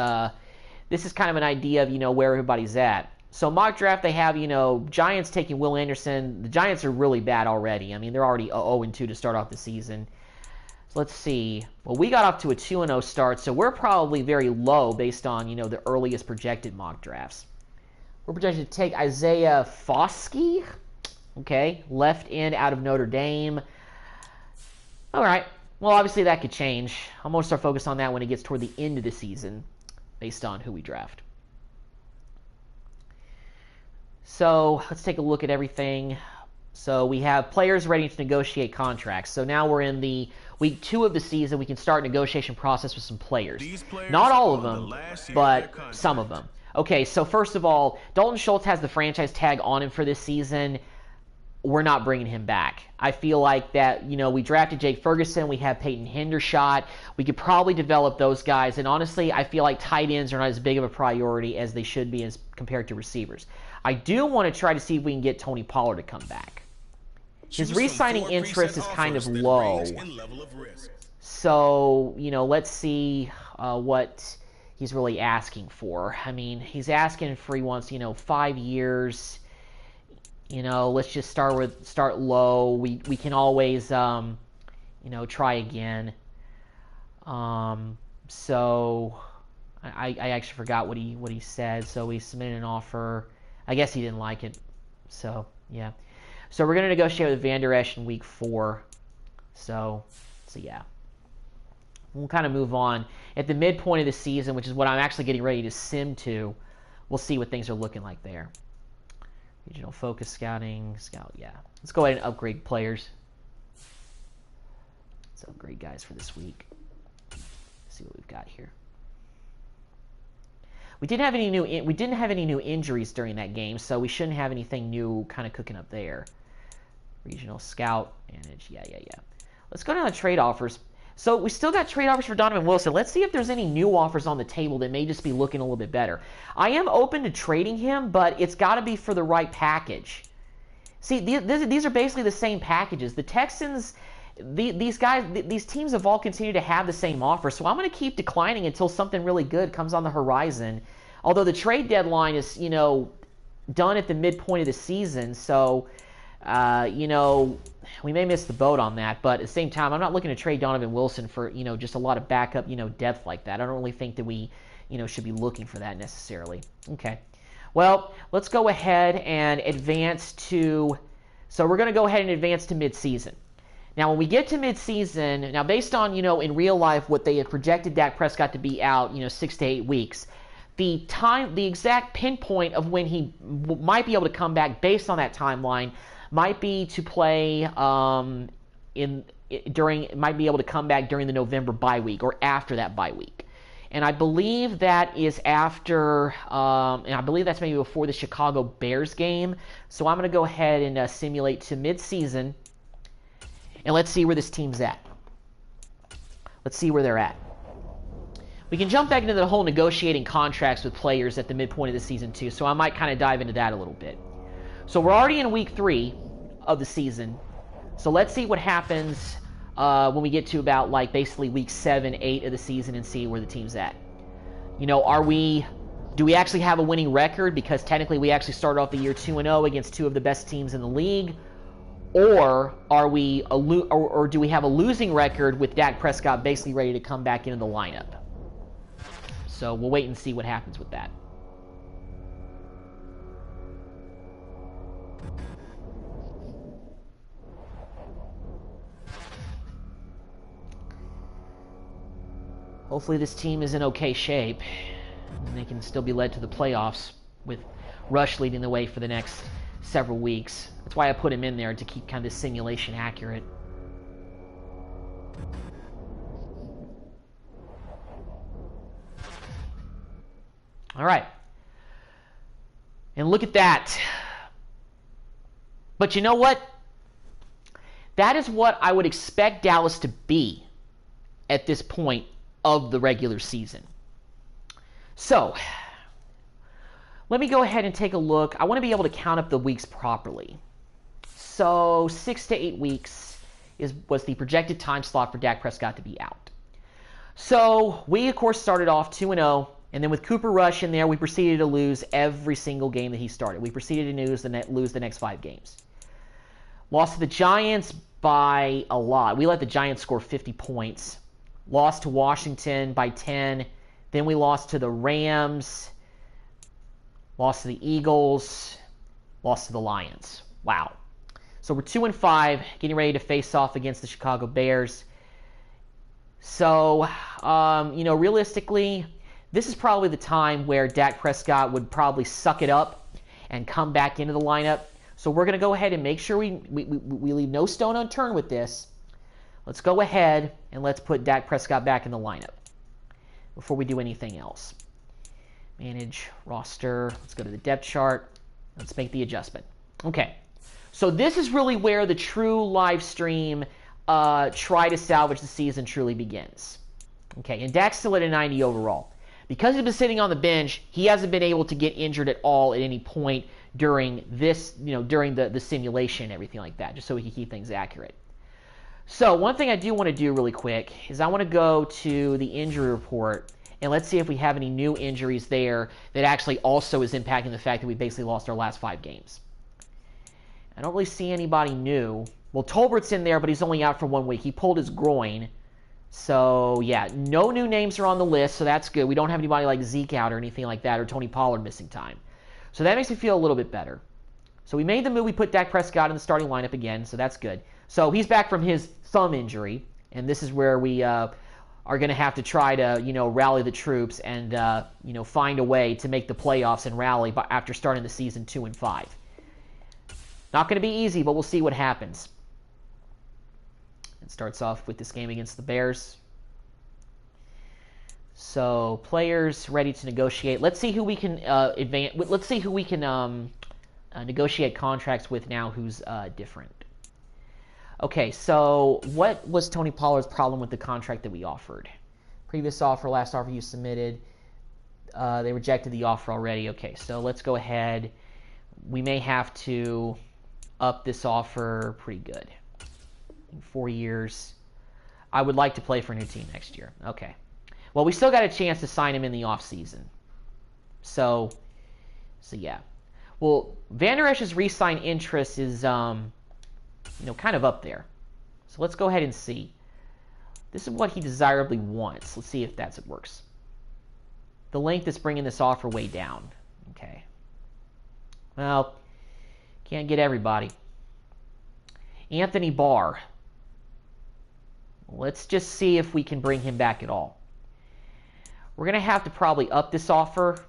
this is kind of an idea of where everybody's at. So mock draft, they have Giants taking Will Anderson. The Giants are really bad already. I mean, they're already 0-2 to start off the season. So let's see. Well, we got off to a 2-0 start, so we're probably very low based on the earliest projected mock drafts. We're projected to take Isaiah Foskey. Okay, left end out of Notre Dame. All right. Well, obviously that could change. I'm going to start focused on that when it gets toward the end of the season based on who we draft. So let's take a look at everything. So we have players ready to negotiate contracts. So now we're in the Week 2 of the season. We can start negotiation process with some players. Not all of them, but some of them. Okay, so first of all, Dalton Schultz has the franchise tag on him for this season. We're not bringing him back. I feel like that, we drafted Jake Ferguson. We have Peyton Hendershot. We could probably develop those guys. And honestly, I feel like tight ends are not as big of a priority as they should be as compared to receivers. I do want to try to see if we can get Tony Pollard to come back. His re-signing interest is kind of low. So, let's see what he's really asking for. I mean, he's asking for, he wants, 5 years. Let's just start low. We can always, try again. So I actually forgot what he said. So we submitted an offer. I guess he didn't like it. So yeah. So we're gonna negotiate with Van Der Esch in Week 4. So yeah. We'll kind of move on at the midpoint of the season, which is what I'm actually getting ready to sim to. We'll see what things are looking like there. Regional focus scouting, yeah. Let's go ahead and upgrade players. Let's upgrade guys for this week. Let's see what we've got here. We didn't have any new injuries during that game, so we shouldn't have anything new kind of cooking up there. Regional scout manage, yeah. Let's go down to trade offers. So we still got trade offers for Donovan Wilson. Let's see if there's any new offers on the table that may just be looking a little bit better. I am open to trading him, but it's got to be for the right package. See, these are basically the same packages. The Texans, these teams have all continued to have the same offer, so I'm going to keep declining until something really good comes on the horizon. Although the trade deadline is, done at the midpoint of the season, so we may miss the boat on that, but at the same time, I'm not looking to trade Donovan Wilson for, just a lot of backup, depth like that. I don't really think that we, should be looking for that necessarily. Okay. Well, let's go ahead and advance to, so we're going to go ahead and advance to midseason. Now, when we get to midseason, now based on, in real life, what they had projected Dak Prescott to be out, 6 to 8 weeks, the exact pinpoint of when he might be able to come back based on that timeline might be to play might be able to come back during the November bye week or after that bye week. And I believe that is after, and I believe that's maybe before the Chicago Bears game. So I'm going to go ahead and simulate to midseason, and let's see where this team's at. Let's see where they're at. We can jump back into the whole negotiating contracts with players at the midpoint of the season too, so I might kind of dive into that a little bit. So we're already in Week 3 of the season, so let's see what happens when we get to about basically Week 7, 8 of the season and see where the team's at. Do we actually have a winning record? Because technically we actually started off the year 2-0 against two of the best teams in the league. Or or do we have a losing record with Dak Prescott basically ready to come back into the lineup? So we'll wait and see what happens with that. Hopefully this team is in okay shape, and they can still be led to the playoffs with Rush leading the way for the next several weeks. That's why I put him in there, to keep kind of this simulation accurate. All right. And look at that. But you know what? That is what I would expect Dallas to be at this point of the regular season. So, let me go ahead and take a look. I want to be able to count up the weeks properly. So 6 to 8 weeks was the projected time slot for Dak Prescott to be out. So we, of course, started off 2-0, and then with Cooper Rush in there, we proceeded to lose every single game that he started. We proceeded to lose the next 5 games. Lost to the Giants by a lot. We let the Giants score 50 points. Lost to Washington by 10. Then we lost to the Rams. Lost to the Eagles. Lost to the Lions. Wow. So we're 2-5, getting ready to face off against the Chicago Bears. So, realistically, this is probably the time where Dak Prescott would probably suck it up and come back into the lineup. So we're going to go ahead and make sure we leave no stone unturned with this. Let's go ahead and let's put Dak Prescott back in the lineup before we do anything else. Manage roster. Let's go to the depth chart. Let's make the adjustment. Okay. So this is really where the true live stream try to salvage the season truly begins. Okay, and Dak's still at a 90 overall. Because he's been sitting on the bench, he hasn't been able to get injured at all at any point during this, during the simulation and everything like that, just so we can keep things accurate. So one thing I do want to do really quick is I want to go to the injury report, and let's see if we have any new injuries there that actually also is impacting the fact that we basically lost our last 5 games. I don't really see anybody new. Well, Tolbert's in there, but he's only out for 1 week. He pulled his groin. So, yeah, no new names are on the list, so that's good. We don't have anybody like Zeke out or anything like that, or Tony Pollard missing time. So that makes me feel a little bit better. So we made the move. We put Dak Prescott in the starting lineup again, so that's good. So he's back from his thumb injury, and this is where we are going to have to try to, rally the troops and, find a way to make the playoffs and rally after starting the season 2-5. Not going to be easy, but we'll see what happens. It starts off with this game against the Bears. So players ready to negotiate. Let's see who we can Let's see who we can negotiate contracts with now. Who's different? Okay, so what was Tony Pollard's problem with the contract that we offered? Previous offer, last offer you submitted. They rejected the offer already. Okay, so let's go ahead. We may have to up this offer pretty good. In 4 years. I would like to play for a new team next year. Okay. Well, we still got a chance to sign him in the offseason. So yeah. Well, Van Der Esch's re-sign interest is, kind of up there. So let's go ahead and see. This is what he desirably wants. Let's see if it works. The length is bringing this offer way down. Okay. Well, can't get everybody. Anthony Barr. Let's just see if we can bring him back at all. We're going to have to probably up this offer.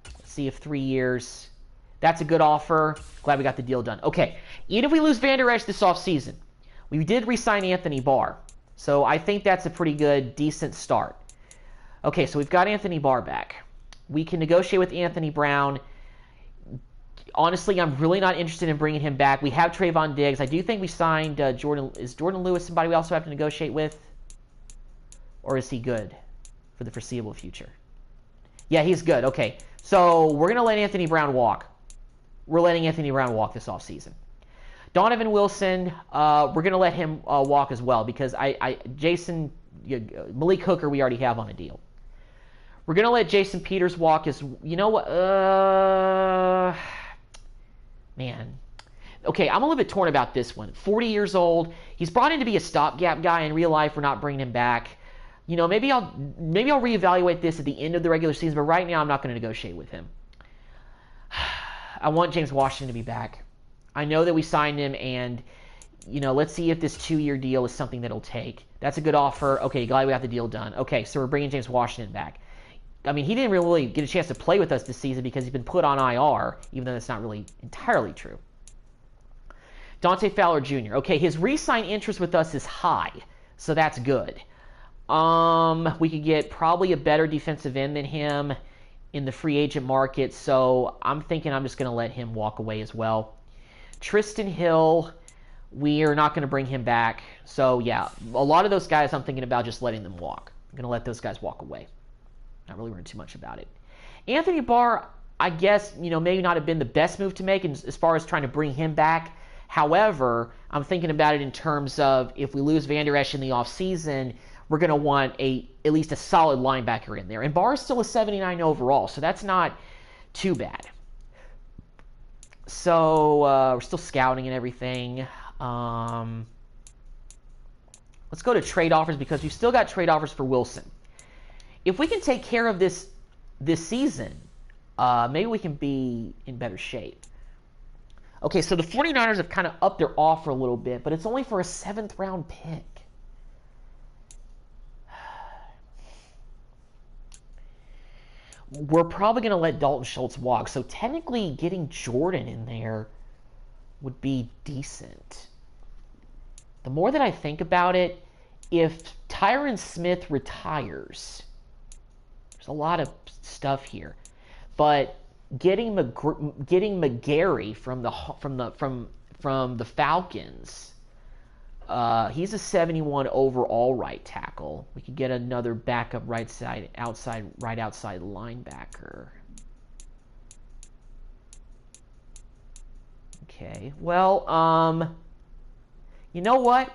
Let's see if 3 years. That's a good offer. Glad we got the deal done. Okay, even if we lose Van Der Esch this offseason, we did re-sign Anthony Barr. So I think that's a pretty good, decent start. Okay, so we've got Anthony Barr back. We can negotiate with Anthony Brown. Honestly, I'm really not interested in bringing him back. We have Trayvon Diggs. I do think we signed Jordan. Is Jordan Lewis somebody we also have to negotiate with? Or is he good for the foreseeable future? Yeah, he's good. Okay, so we're going to let Anthony Brown walk. We're letting Anthony Brown walk this offseason. Donovan Wilson, we're going to let him walk as well because Malik Hooker we already have on a deal. We're going to let Jason Peters walk as, man. Okay, I'm a little bit torn about this one. 40 years old. He's brought in to be a stopgap guy. In real life, we're not bringing him back. Maybe I'll reevaluate this at the end of the regular season, but right now I'm not going to negotiate with him. I want James Washington to be back. I know that we signed him, and let's see if this 2-year deal is something that he'll take. That's a good offer. Okay, glad we got the deal done. Okay, so we're bringing James Washington back. I mean, he didn't really get a chance to play with us this season because he's been put on IR, even though that's not really entirely true. Dante Fowler Jr. Okay, his re-sign interest with us is high, so that's good. We could get probably a better defensive end than him in the free agent market, so I'm thinking I'm just going to let him walk away as well. Tristan Hill, we are not going to bring him back. So, yeah, a lot of those guys I'm thinking about just letting them walk. I'm going to let those guys walk away. Not really worrying too much about it. Anthony Barr, I guess, maybe not have been the best move to make as far as trying to bring him back. However, I'm thinking about it in terms of if we lose Van Der Esch in the offseason, we're going to want at least a solid linebacker in there. And Barr is still a 79 overall, so that's not too bad. So we're still scouting and everything. Let's go to trade offers because we've still got trade offers for Wilson. If we can take care of this season, maybe we can be in better shape. Okay, so the 49ers have kind of upped their offer a little bit, but it's only for a 7th-round pick. We're probably going to let Dalton Schultz walk, so technically getting Jordan in there would be decent. The more that I think about it, if Tyron Smith retires, there's a lot of stuff here, but getting McGarry from the Falcons, he's a 71 overall right tackle. We could get another backup right outside linebacker. Okay, well, you know what?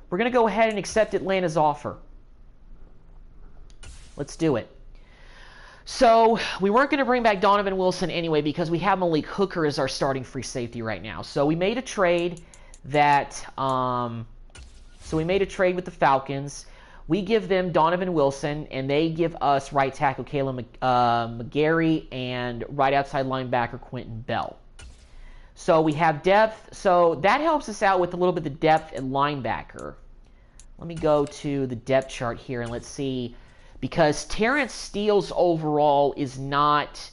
We're going to go ahead and accept Atlanta's offer. Let's do it. So, we weren't going to bring back Donovan Wilson anyway because we have Malik Hooker as our starting free safety right now. So, we made a trade with the Falcons. We give them Donovan Wilson, and they give us right tackle Caleb McGarry and right outside linebacker Quentin Bell. So we have depth. So that helps us out with a little bit of depth at linebacker. Let me go to the depth chart here, and let's see. Because Terrence Steele's overall is not...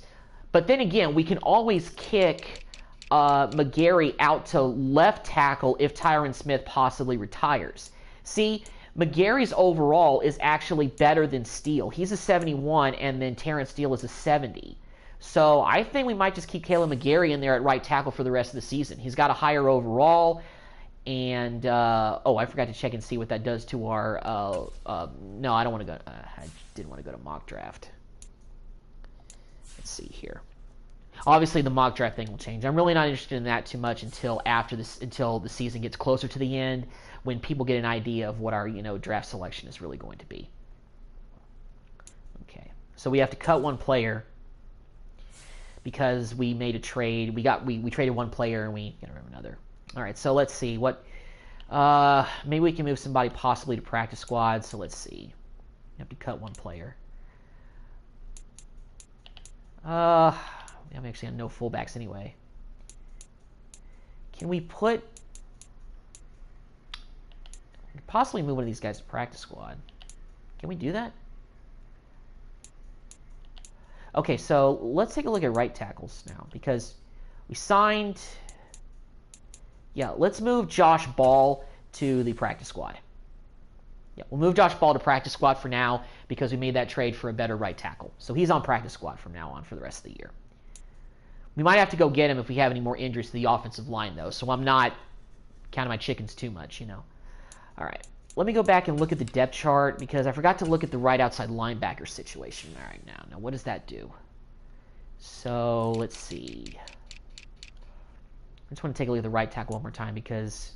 But then again, we can always kick McGarry out to left tackle if Tyron Smith possibly retires. See, McGarry's overall is actually better than Steele. He's a 71, and then Terrence Steele is a 70. So I think we might just keep Caleb McGarry in there at right tackle for the rest of the season. He's got a higher overall, and I forgot to check and see what that does to our. No, I don't want to go. I didn't want to go to mock draft. Let's see here. Obviously, the mock draft thing will change. I'm really not interested in that too much until the season gets closer to the end, when people get an idea of what our draft selection is really going to be. Okay, so we have to cut one player because we made a trade. We traded one player and we got rid of another. All right, so let's see what. Maybe we can move somebody possibly to practice squad. So let's see. We have to cut one player. I'm actually on no fullbacks anyway. Can we possibly move one of these guys to practice squad? Can we do that? Okay, so let's take a look at right tackles now because we signed. Yeah, let's move Josh Ball to the practice squad. Yeah, we'll move Josh Ball to practice squad for now because we made that trade for a better right tackle. So he's on practice squad from now on for the rest of the year. We might have to go get him if we have any more injuries to the offensive line, though, so I'm not counting my chickens too much, All right, let me go back and look at the depth chart because I forgot to look at the right outside linebacker situation right now. Now, what does that do? So, let's see. I just want to take a look at the right tackle one more time because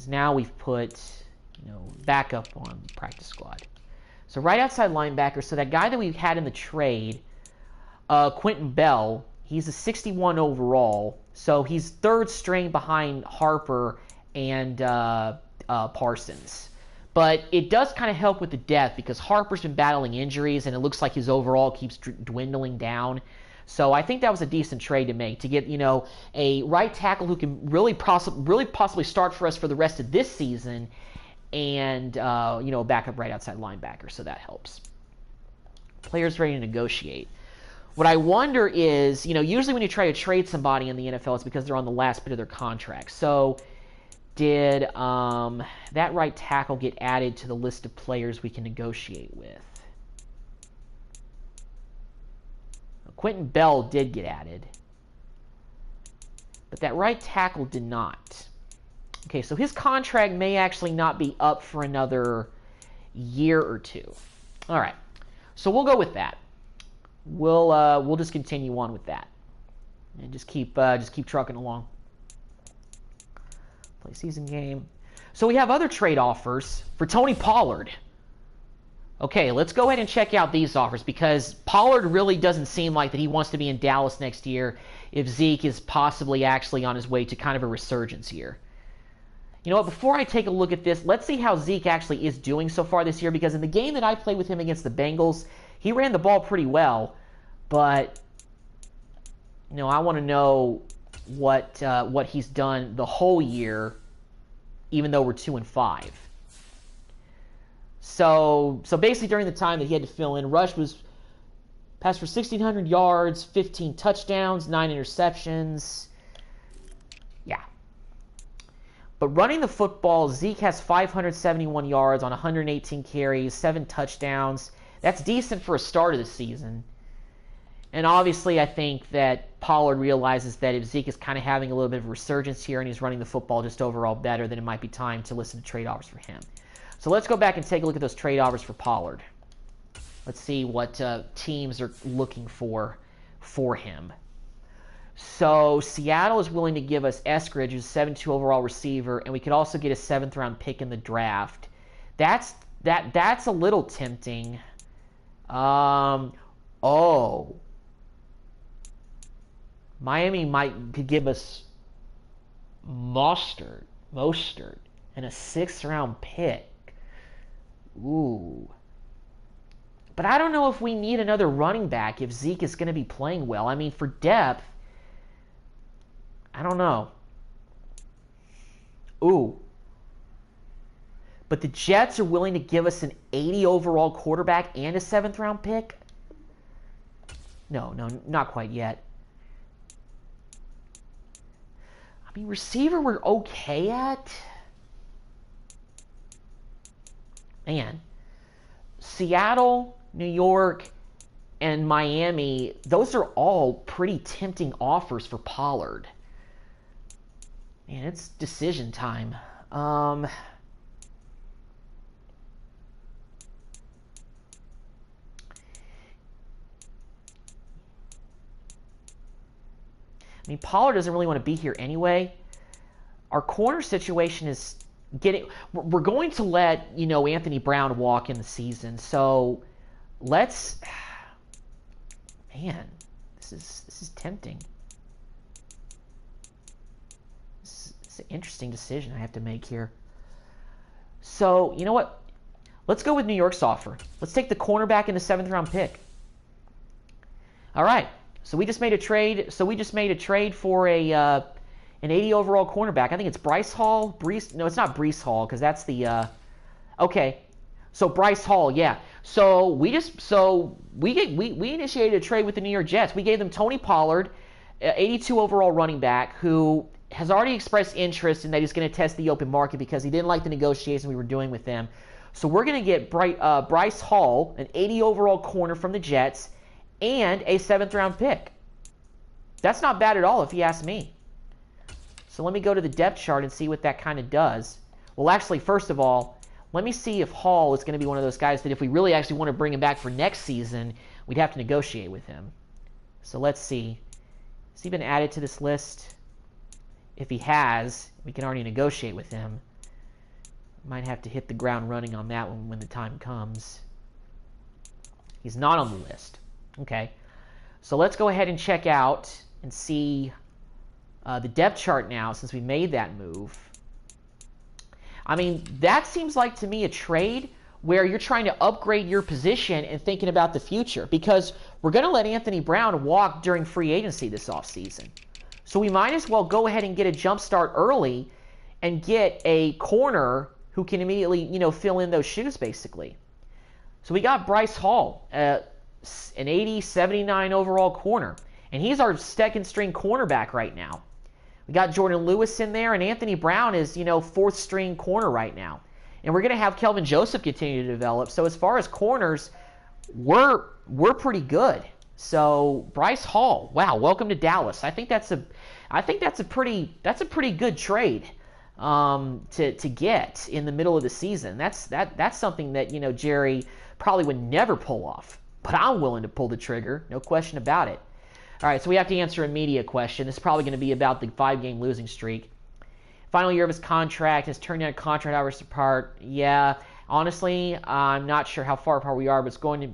now we've put, backup on practice squad. So, right outside linebacker, so that guy that we had in the trade, Quentin Bell, he's a 61 overall, so he's third string behind Harper and Parsons. But it does kind of help with the depth because Harper's been battling injuries, and it looks like his overall keeps dwindling down. So I think that was a decent trade to make, to get, you know, a right tackle who can really possibly start for us for the rest of this season, and, you know, a backup right outside linebacker, so that helps. Players ready to negotiate. What I wonder is, you know, usually when you try to trade somebody in the NFL, it's because they're on the last bit of their contract. So did that right tackle get added to the list of players we can negotiate with? Quentin Bell did get added, but that right tackle did not. Okay, so his contract may actually not be up for another year or two. All right, so we'll go with that. We'll just continue on with that, and just keep trucking along. Play season game. So we have other trade offers for Tony Pollard. Okay, let's go ahead and check out these offers, because Pollard really doesn't seem like that he wants to be in Dallas next year if Zeke is possibly actually on his way to kind of a resurgence here. You know what, before I take a look at this, let's see how Zeke actually is doing so far this year, because in the game that I played with him against the Bengals, he ran the ball pretty well, but, you know, I want to know what he's done the whole year, even though we're 2-5. So basically during the time that he had to fill in, Rush was passed for 1,600 yards, 15 touchdowns, 9 interceptions. Yeah. But running the football, Zeke has 571 yards on 118 carries, 7 touchdowns. That's decent for a start of the season. And obviously I think that Pollard realizes that if Zeke is kind of having a little bit of a resurgence here and he's running the football just overall better, then it might be time to listen to trade offers for him. So let's go back and take a look at those trade offers for Pollard. Let's see what teams are looking for him. So Seattle is willing to give us Eskridge, who's a 7-2 overall receiver, and we could also get a 7th round pick in the draft. That's a little tempting. Miami could give us Mostert and a 6th round pick. Ooh. But I don't know if we need another running back if Zeke is going to be playing well. I mean, for depth, I don't know. Ooh. But the Jets are willing to give us an 80 overall quarterback and a 7th round pick? No, not quite yet. I mean, receiver we're okay at. Man, Seattle, New York, and Miami, those are all pretty tempting offers for Pollard. Man, it's decision time. I mean, Pollard doesn't really want to be here anyway. Our corner situation is we're going to let, you know, Anthony Brown walk in the season. So let's, man, this is tempting. This is an interesting decision I have to make here. So, you know what? Let's go with New York's offer. Let's take the cornerback and the 7th round pick. All right. So we just made a trade. For an 80 overall cornerback. I think it's Bryce Hall. No, it's not Breece Hall, because that's the okay. So Bryce Hall, yeah. So we initiated a trade with the New York Jets. We gave them Tony Pollard, 82 overall running back, who has already expressed interest in that he's going to test the open market because he didn't like the negotiation we were doing with them. So we're going to get Bryce Hall, an 80 overall corner from the Jets, and a 7th round pick. That's not bad at all if you ask me. So let me go to the depth chart and see what that kind of does. Well, actually, first of all, let me see if Hall is going to be one of those guys that if we really actually want to bring him back for next season, we'd have to negotiate with him. So let's see. Has he been added to this list? If he has, we can already negotiate with him. Might have to hit the ground running on that one when the time comes. He's not on the list. Okay. So let's go ahead and check out and see the depth chart now since we made that move. I mean, that seems like to me a trade where you're trying to upgrade your position and thinking about the future, because we're going to let Anthony Brown walk during free agency this offseason. So we might as well go ahead and get a jump start early and get a corner who can immediately, fill in those shoes, basically. So we got Bryce Hall, an 80, 79 overall corner, and he's our second-string cornerback right now. We got Jordan Lewis in there, and Anthony Brown is, fourth-string corner right now. And we're going to have Kelvin Joseph continue to develop. So as far as corners, we're pretty good. So Bryce Hall, wow, welcome to Dallas. I think that's a pretty good trade to get in the middle of the season. That's something that Jerry probably would never pull off. But I'm willing to pull the trigger, no question about it. All right, so we have to answer a media question. This is probably going to be about the 5-game losing streak. Final year of his contract, has turned down contract hours apart. Yeah, honestly, I'm not sure how far apart we are, but it's going to.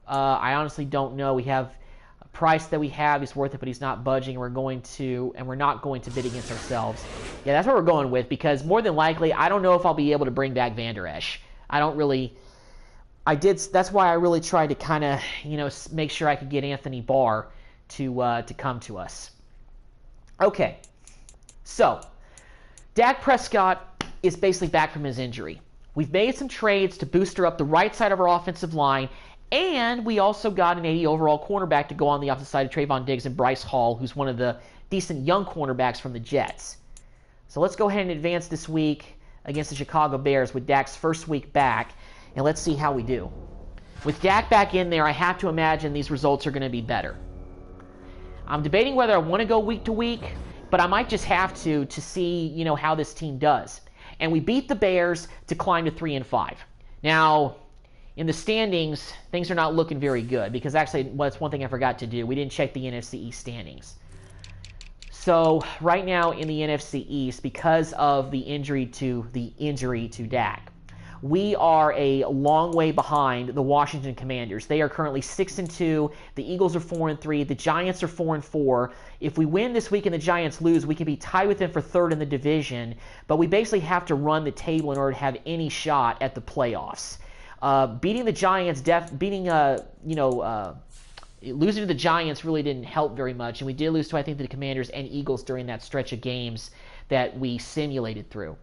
I honestly don't know. We have a price that we have. He's worth it, but he's not budging. We're not going to bid against ourselves. Yeah, that's what we're going with, because more than likely, I don't know if I'll be able to bring back Van Der Esch. That's why I really tried to kind of, make sure I could get Anthony Barr to come to us. Okay, so Dak Prescott is basically back from his injury. We've made some trades to booster up the right side of our offensive line, and we also got an 80 overall cornerback to go on the opposite side of Trayvon Diggs and Bryce Hall, who's one of the decent young cornerbacks from the Jets. So let's go ahead and advance this week against the Chicago Bears with Dak's first week back, and let's see how we do. With Dak back in there, I have to imagine these results are going to be better. I'm debating whether I want to go week to week, but I might just have to see, how this team does. And we beat the Bears to climb to 3-5. Now, in the standings, things are not looking very good, because actually, that's one thing I forgot to do. We didn't check the NFC East standings. So right now in the NFC East, because of the injury to Dak, we are a long way behind the Washington Commanders. They are currently 6-2. The Eagles are 4-3. The Giants are 4-4. If we win this week and the Giants lose, we can be tied with them for third in the division. But we basically have to run the table in order to have any shot at the playoffs. Beating the Giants, losing to the Giants really didn't help very much, and we did lose to, I think, the Commanders and Eagles during that stretch of games that we simulated through.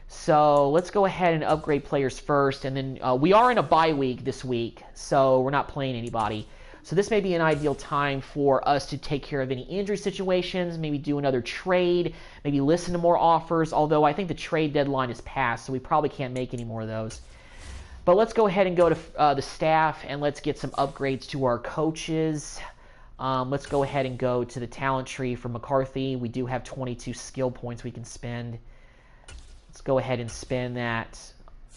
So let's go ahead and upgrade players first, and then we are in a bye week this week, so we're not playing anybody. So this may be an ideal time for us to take care of any injury situations, maybe do another trade, maybe listen to more offers, although I think the trade deadline is past, so we probably can't make any more of those. But let's go ahead and go to the staff, and let's get some upgrades to our coaches. Let's go ahead and go to the talent tree for McCarthy. We do have 22 skill points we can spend. Let's go ahead and spend that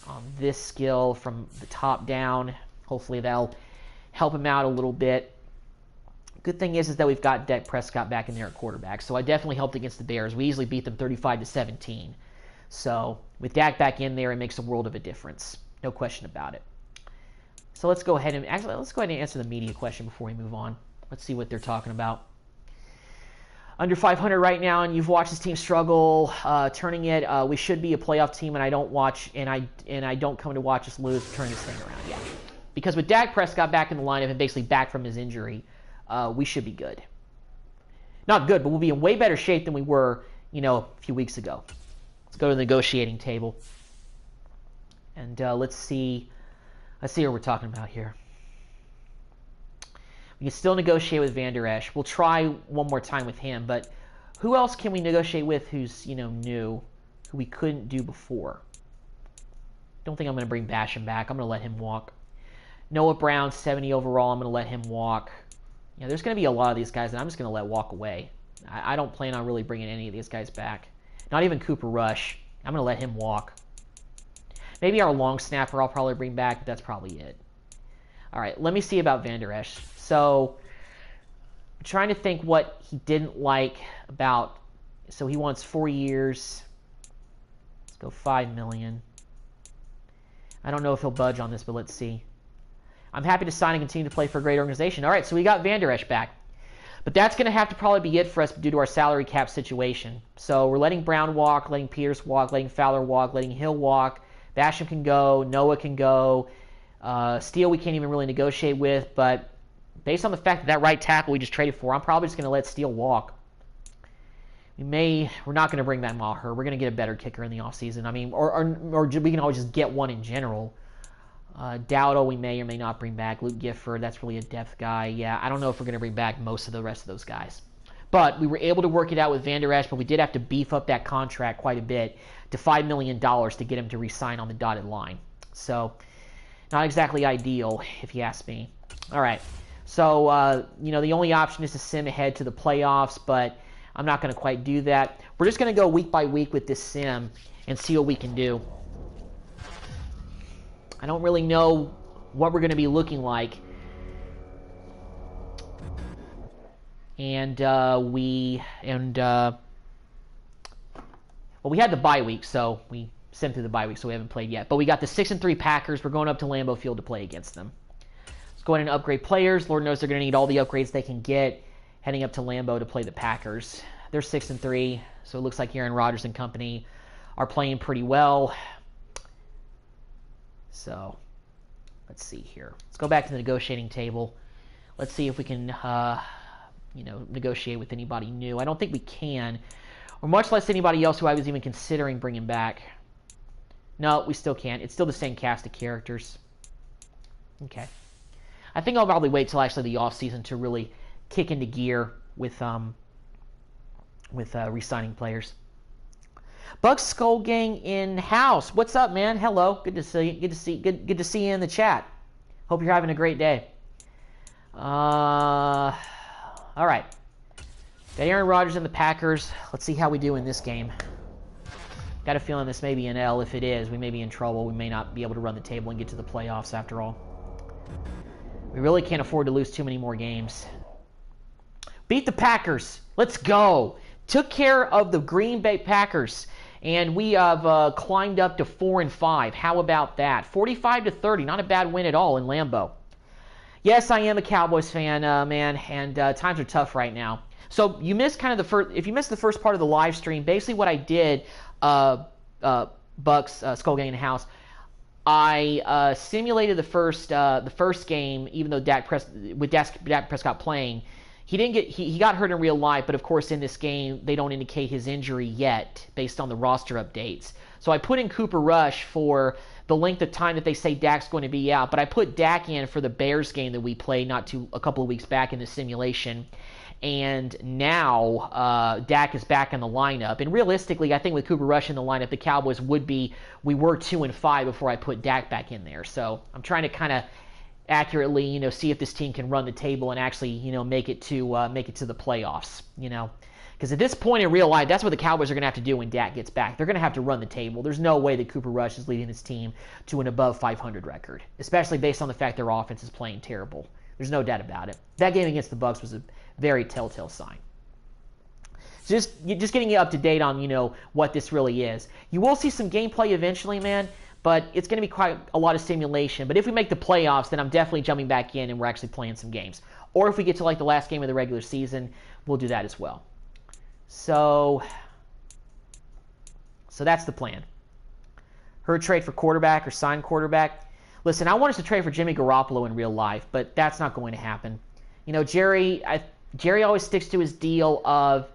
on this skill from the top down. Hopefully that'll help him out a little bit. Good thing is that we've got Dak Prescott back in there at quarterback, so I definitely helped against the Bears. We easily beat them 35-17. So with Dak back in there, it makes a world of a difference. No question about it. So let's go ahead and answer the media question before we move on. Let's see what they're talking about. Under 500 right now, and you've watched this team struggle, turning it. We should be a playoff team, and I don't come to watch us lose, turn this thing around. Yeah, because with Dak Prescott back in the lineup and basically back from his injury, we should be good. Not good, but we'll be in way better shape than we were, a few weeks ago. Let's go to the negotiating table, and let's see what we're talking about here. We can still negotiate with Van Der Esch. We'll try one more time with him, but who else can we negotiate with who's, new, who we couldn't do before? Don't think I'm going to bring Basham back. I'm going to let him walk. Noah Brown, 70 overall. I'm going to let him walk. There's going to be a lot of these guys that I'm just going to let walk away. I don't plan on really bringing any of these guys back. Not even Cooper Rush. I'm going to let him walk. Maybe our long snapper I'll probably bring back, but that's probably it. All right, let me see about Van Der Esch. So, I'm trying to think what he didn't like about. So he wants 4 years. Let's go $5 million. I don't know if he'll budge on this, but let's see. I'm happy to sign and continue to play for a great organization. All right, so we got Van Der Esch back. But that's going to have to probably be it for us due to our salary cap situation. So we're letting Brown walk, letting Peters walk, letting Fowler walk, letting Hill walk, Basham can go. Noah can go. Steele we can't even really negotiate with. But based on the fact that that right tackle we just traded for, I'm probably just going to let Steele walk. We're not going to bring back Maher. We're going to get a better kicker in the offseason. I mean, or we can always just get one in general. Dowdle we may or may not bring back. Luke Gifford, that's really a depth guy. Yeah, I don't know if we're going to bring back most of the rest of those guys. But we were able to work it out with Van Der Esch, but we did have to beef up that contract quite a bit to $5 million to get him to re-sign on the dotted line. So, not exactly ideal, if you ask me. All right. So, the only option is to sim ahead to the playoffs, but I'm not going to quite do that. We're just going to go week by week with this sim and see what we can do. I don't really know what we're going to be looking like. Well, we had the bye week, so we simmed through the bye week, so we haven't played yet. But we got the 6-3 Packers. We're going up to Lambeau Field to play against them. Let's go ahead and upgrade players. Lord knows they're going to need all the upgrades they can get heading up to Lambeau to play the Packers. They're 6-3, so it looks like Aaron Rodgers and company are playing pretty well. So, let's see here. Let's go back to the negotiating table. Let's see if we can, negotiate with anybody new. I don't think we can, or much less anybody else who I was even considering bringing back. No, we still can't. It's still the same cast of characters. Okay. I think I'll probably wait till actually the off-season to really kick into gear with re-signing players. Buck Skull Gang in house. What's up, man? Hello. Good to see you. Good to see you in the chat. Hope you're having a great day. All right. Got Aaron Rodgers and the Packers. Let's see how we do in this game. Got a feeling this may be an L. If it is, we may be in trouble. We may not be able to run the table and get to the playoffs after all. We really can't afford to lose too many more games. Beat the Packers. Let's go. Took care of the Green Bay Packers. And we have climbed up to 4-5. How about that? 45-30. Not a bad win at all in Lambeau. Yes, I am a Cowboys fan, man, and times are tough right now. So you missed kind of the first. If you missed the first part of the live stream, basically what I did, Bucks Skull Gang in the house, I simulated the first game, even though Dak Prescott playing. He got hurt in real life, but of course in this game they don't indicate his injury yet based on the roster updates. So I put in Cooper Rush for the length of time that they say Dak's going to be out, but I put Dak in for the Bears game that we played a couple of weeks back in the simulation. And now Dak is back in the lineup. And realistically, I think with Cooper Rush in the lineup, the Cowboys we were 2-5 before I put Dak back in there. So I'm trying to kind of accurately, see if this team can run the table and actually, make it to the playoffs, Because at this point in real life, that's what the Cowboys are going to have to do when Dak gets back. They're going to have to run the table. There's no way that Cooper Rush is leading this team to an above 500 record, especially based on the fact their offense is playing terrible. There's no doubt about it. That game against the Bucs was a very telltale sign. So just getting you up to date on, what this really is. You will see some gameplay eventually, man, but it's going to be quite a lot of simulation. But if we make the playoffs, then I'm definitely jumping back in and we're actually playing some games. Or if we get to the last game of the regular season, we'll do that as well. So that's the plan. Her trade for quarterback or sign quarterback. Listen, I want us to trade for Jimmy Garoppolo in real life, but that's not going to happen. Jerry always sticks to his deal of,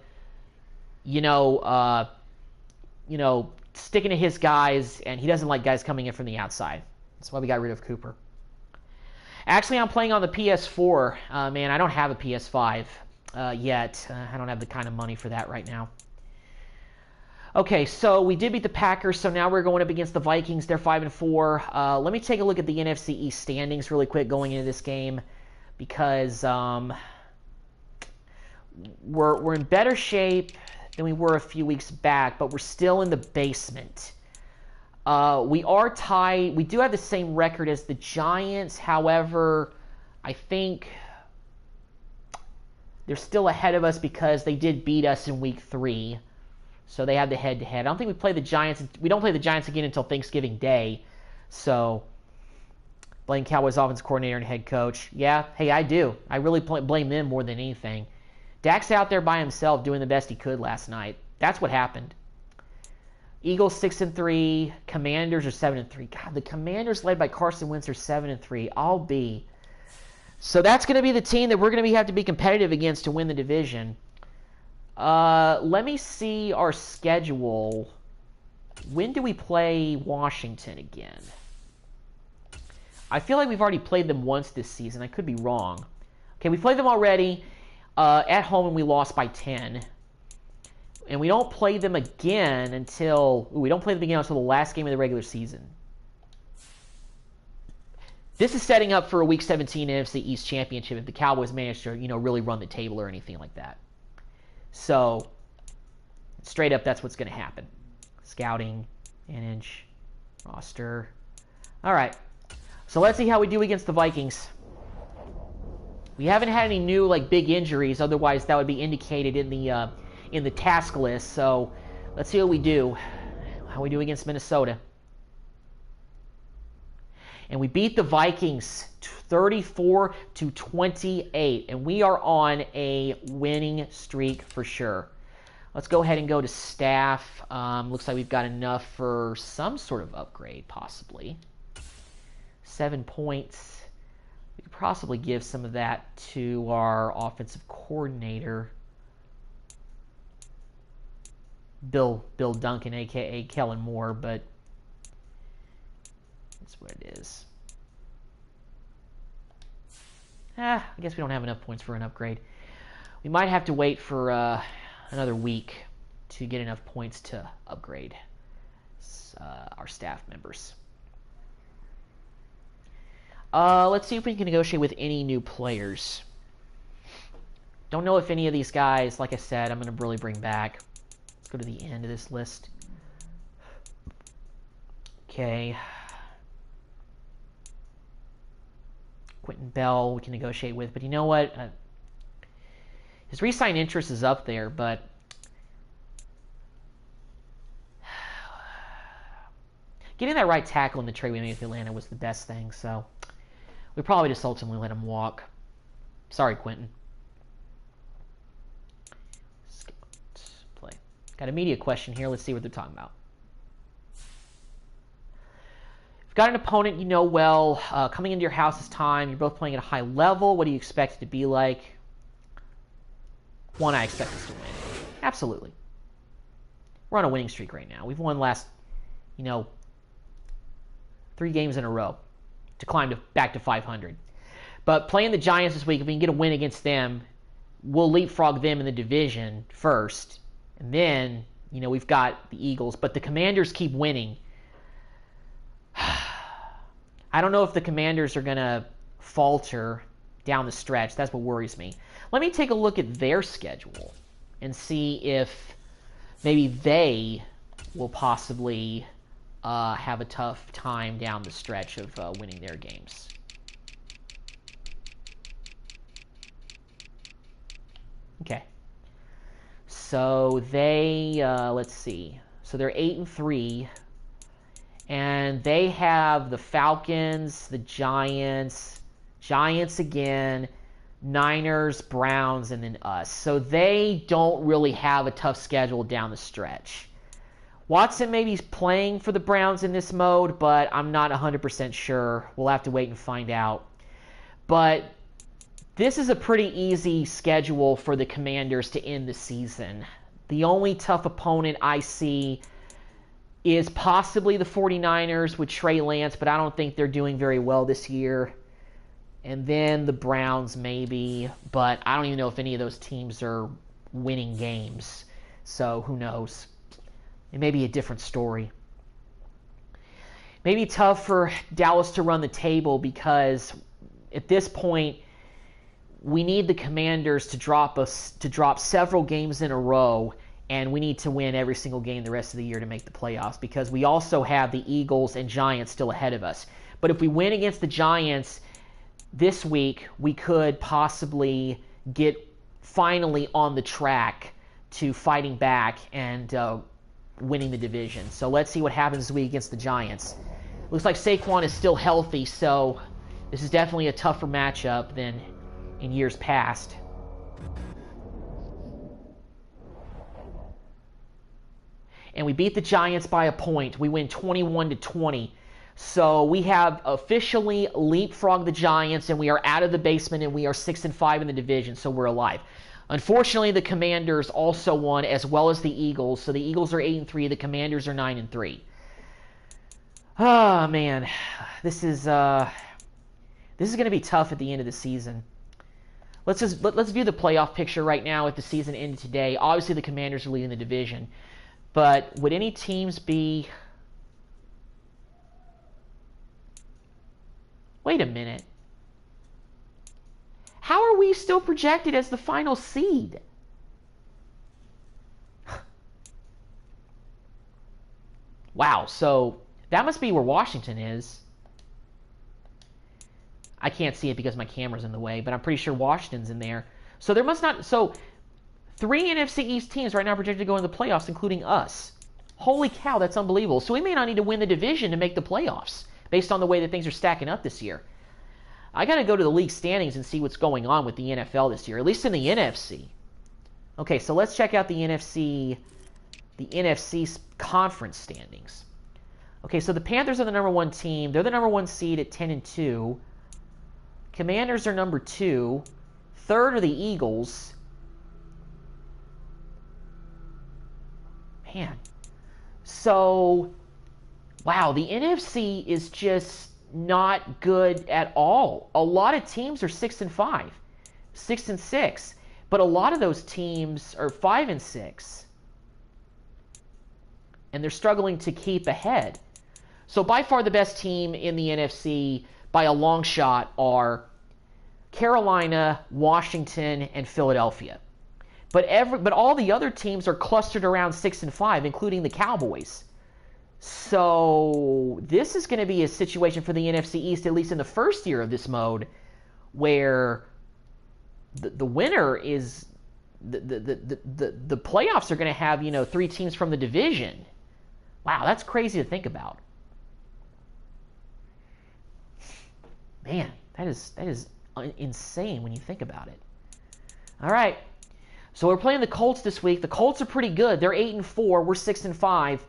sticking to his guys, and he doesn't like guys coming in from the outside. That's why we got rid of Cooper. Actually, I'm playing on the PS4. Man, I don't have a PS5 yet. I don't have the kind of money for that right now. Okay, so we did beat the Packers, so now we're going up against the Vikings. They're 5-4. Let me take a look at the NFC East standings really quick going into this game, because we're in better shape than we were a few weeks back, but we're still in the basement. We are tied. We do have the same record as the Giants. However, I think they're still ahead of us because they did beat us in week 3. So they have the head-to-head. I don't think we play the Giants. We don't play the Giants again until Thanksgiving Day. So blame Cowboys offense coordinator and head coach. Yeah, hey, I do. I really blame them more than anything. Dak's out there by himself doing the best he could last night. That's what happened. Eagles 6-3. Commanders are 7-3. God, the Commanders led by Carson Wentz are 7-3. I'll be. So that's going to be the team that we're going to have to be competitive against to win the division. Let me see our schedule. When do we play Washington again? I feel like we've already played them once this season. I could be wrong. Okay, we played them already at home and we lost by 10. And we don't play them again until the last game of the regular season. This is setting up for a Week 17 NFC East Championship if the Cowboys manage to, really run the table or anything like that. So, straight up, that's what's going to happen. Scouting, manage, roster. All right. So let's see how we do against the Vikings. We haven't had any new big injuries. Otherwise, that would be indicated in the task list. So let's see what we do. How we do against Minnesota. And we beat the Vikings 34-28. And we are on a winning streak for sure. Let's go ahead and go to staff. Looks like we've got enough for some sort of upgrade, possibly. 7 points. We could possibly give some of that to our offensive coordinator, Bill Duncan, a.k.a. Kellen Moore, but that's what it is. I guess we don't have enough points for an upgrade. We might have to wait for another week to get enough points to upgrade our staff members. Let's see if we can negotiate with any new players. Don't know if any of these guys, like I said, I'm going to really bring back. Let's go to the end of this list. Okay. Quentin Bell we can negotiate with, but you know what? His re-sign interest is up there, but getting that right tackle in the trade we made with Atlanta was the best thing, so we probably just ultimately let him walk. Sorry, Quentin. Play. Got a media question here. Let's see what they're talking about. You've got an opponent you know well. Coming into your house this time. You're both playing at a high level. What do you expect it to be like? One, I expect us to win. Absolutely. We're on a winning streak right now. We've won last, 3 games in a row to climb back to 500. But playing the Giants this week, if we can get a win against them, we'll leapfrog them in the division first. And then, we've got the Eagles. But the Commanders keep winning. I don't know if the Commanders are going to falter down the stretch. That's what worries me. Let me take a look at their schedule and see if maybe they will possibly have a tough time down the stretch of winning their games. Okay. So they, let's see. So they're 8-3. And they have the Falcons, the Giants again, Niners, Browns, and then us. So they don't really have a tough schedule down the stretch. Watson maybe is playing for the Browns in this mode, but I'm not 100% sure. We'll have to wait and find out. But this is a pretty easy schedule for the Commanders to end the season. The only tough opponent I see is possibly the 49ers with Trey Lance, but I don't think they're doing very well this year. And then the Browns maybe, but I don't even know if any of those teams are winning games. So who knows? It may be a different story. Maybe tough for Dallas to run the table because at this point we need the Commanders to drop several games in a row, and we need to win every single game the rest of the year to make the playoffs because we also have the Eagles and Giants still ahead of us. But if we win against the Giants this week, we could possibly get finally on the track to fighting back and winning the division. So let's see what happens this week against the Giants. Looks like Saquon is still healthy, so this is definitely a tougher matchup than in years past. and we beat the Giants by a point. We win 21-20. So we have officially leapfrogged the Giants, and we are out of the basement, and we are 6-5 in the division, so we're alive. Unfortunately, the Commanders also won, as well as the Eagles. So the Eagles are 8-3, the Commanders are 9-3. Oh man, this is going to be tough at the end of the season. Let's view the playoff picture right now if the season ended today. Obviously, the Commanders are leading the division, but would any teams be? Wait a minute. How are we still projected as the final seed? Wow, so that must be where Washington is. I can't see it because my camera's in the way, but I'm pretty sure Washington's in there. So there must not... So 3 NFC East teams right now projected to go into the playoffs, including us. Holy cow, that's unbelievable. So we may not need to win the division to make the playoffs, based on the way that things are stacking up this year. I got to go to the league standings and see what's going on with the NFL this year, at least in the NFC. Okay, so let's check out the NFC conference standings. Okay, so the Panthers are the number 1 team. They're the number 1 seed at 10-2. Commanders are number 2. Third are the Eagles. Man. So, wow, the NFC is just not good at all. A lot of teams are 6-5, 6-6, but a lot of those teams are 5-6, and they're struggling to keep ahead. So by far the best team in the NFC by a long shot are Carolina, Washington, and Philadelphia. But all the other teams are clustered around 6-5, including the Cowboys. So this is going to be a situation for the NFC East, at least in the first year of this mode, where the winner is the playoffs are going to have 3 teams from the division. Wow, that's crazy to think about. Man, that is insane when you think about it. All right, so we're playing the Colts this week. The Colts are pretty good. They're 8-4. We're 6-5.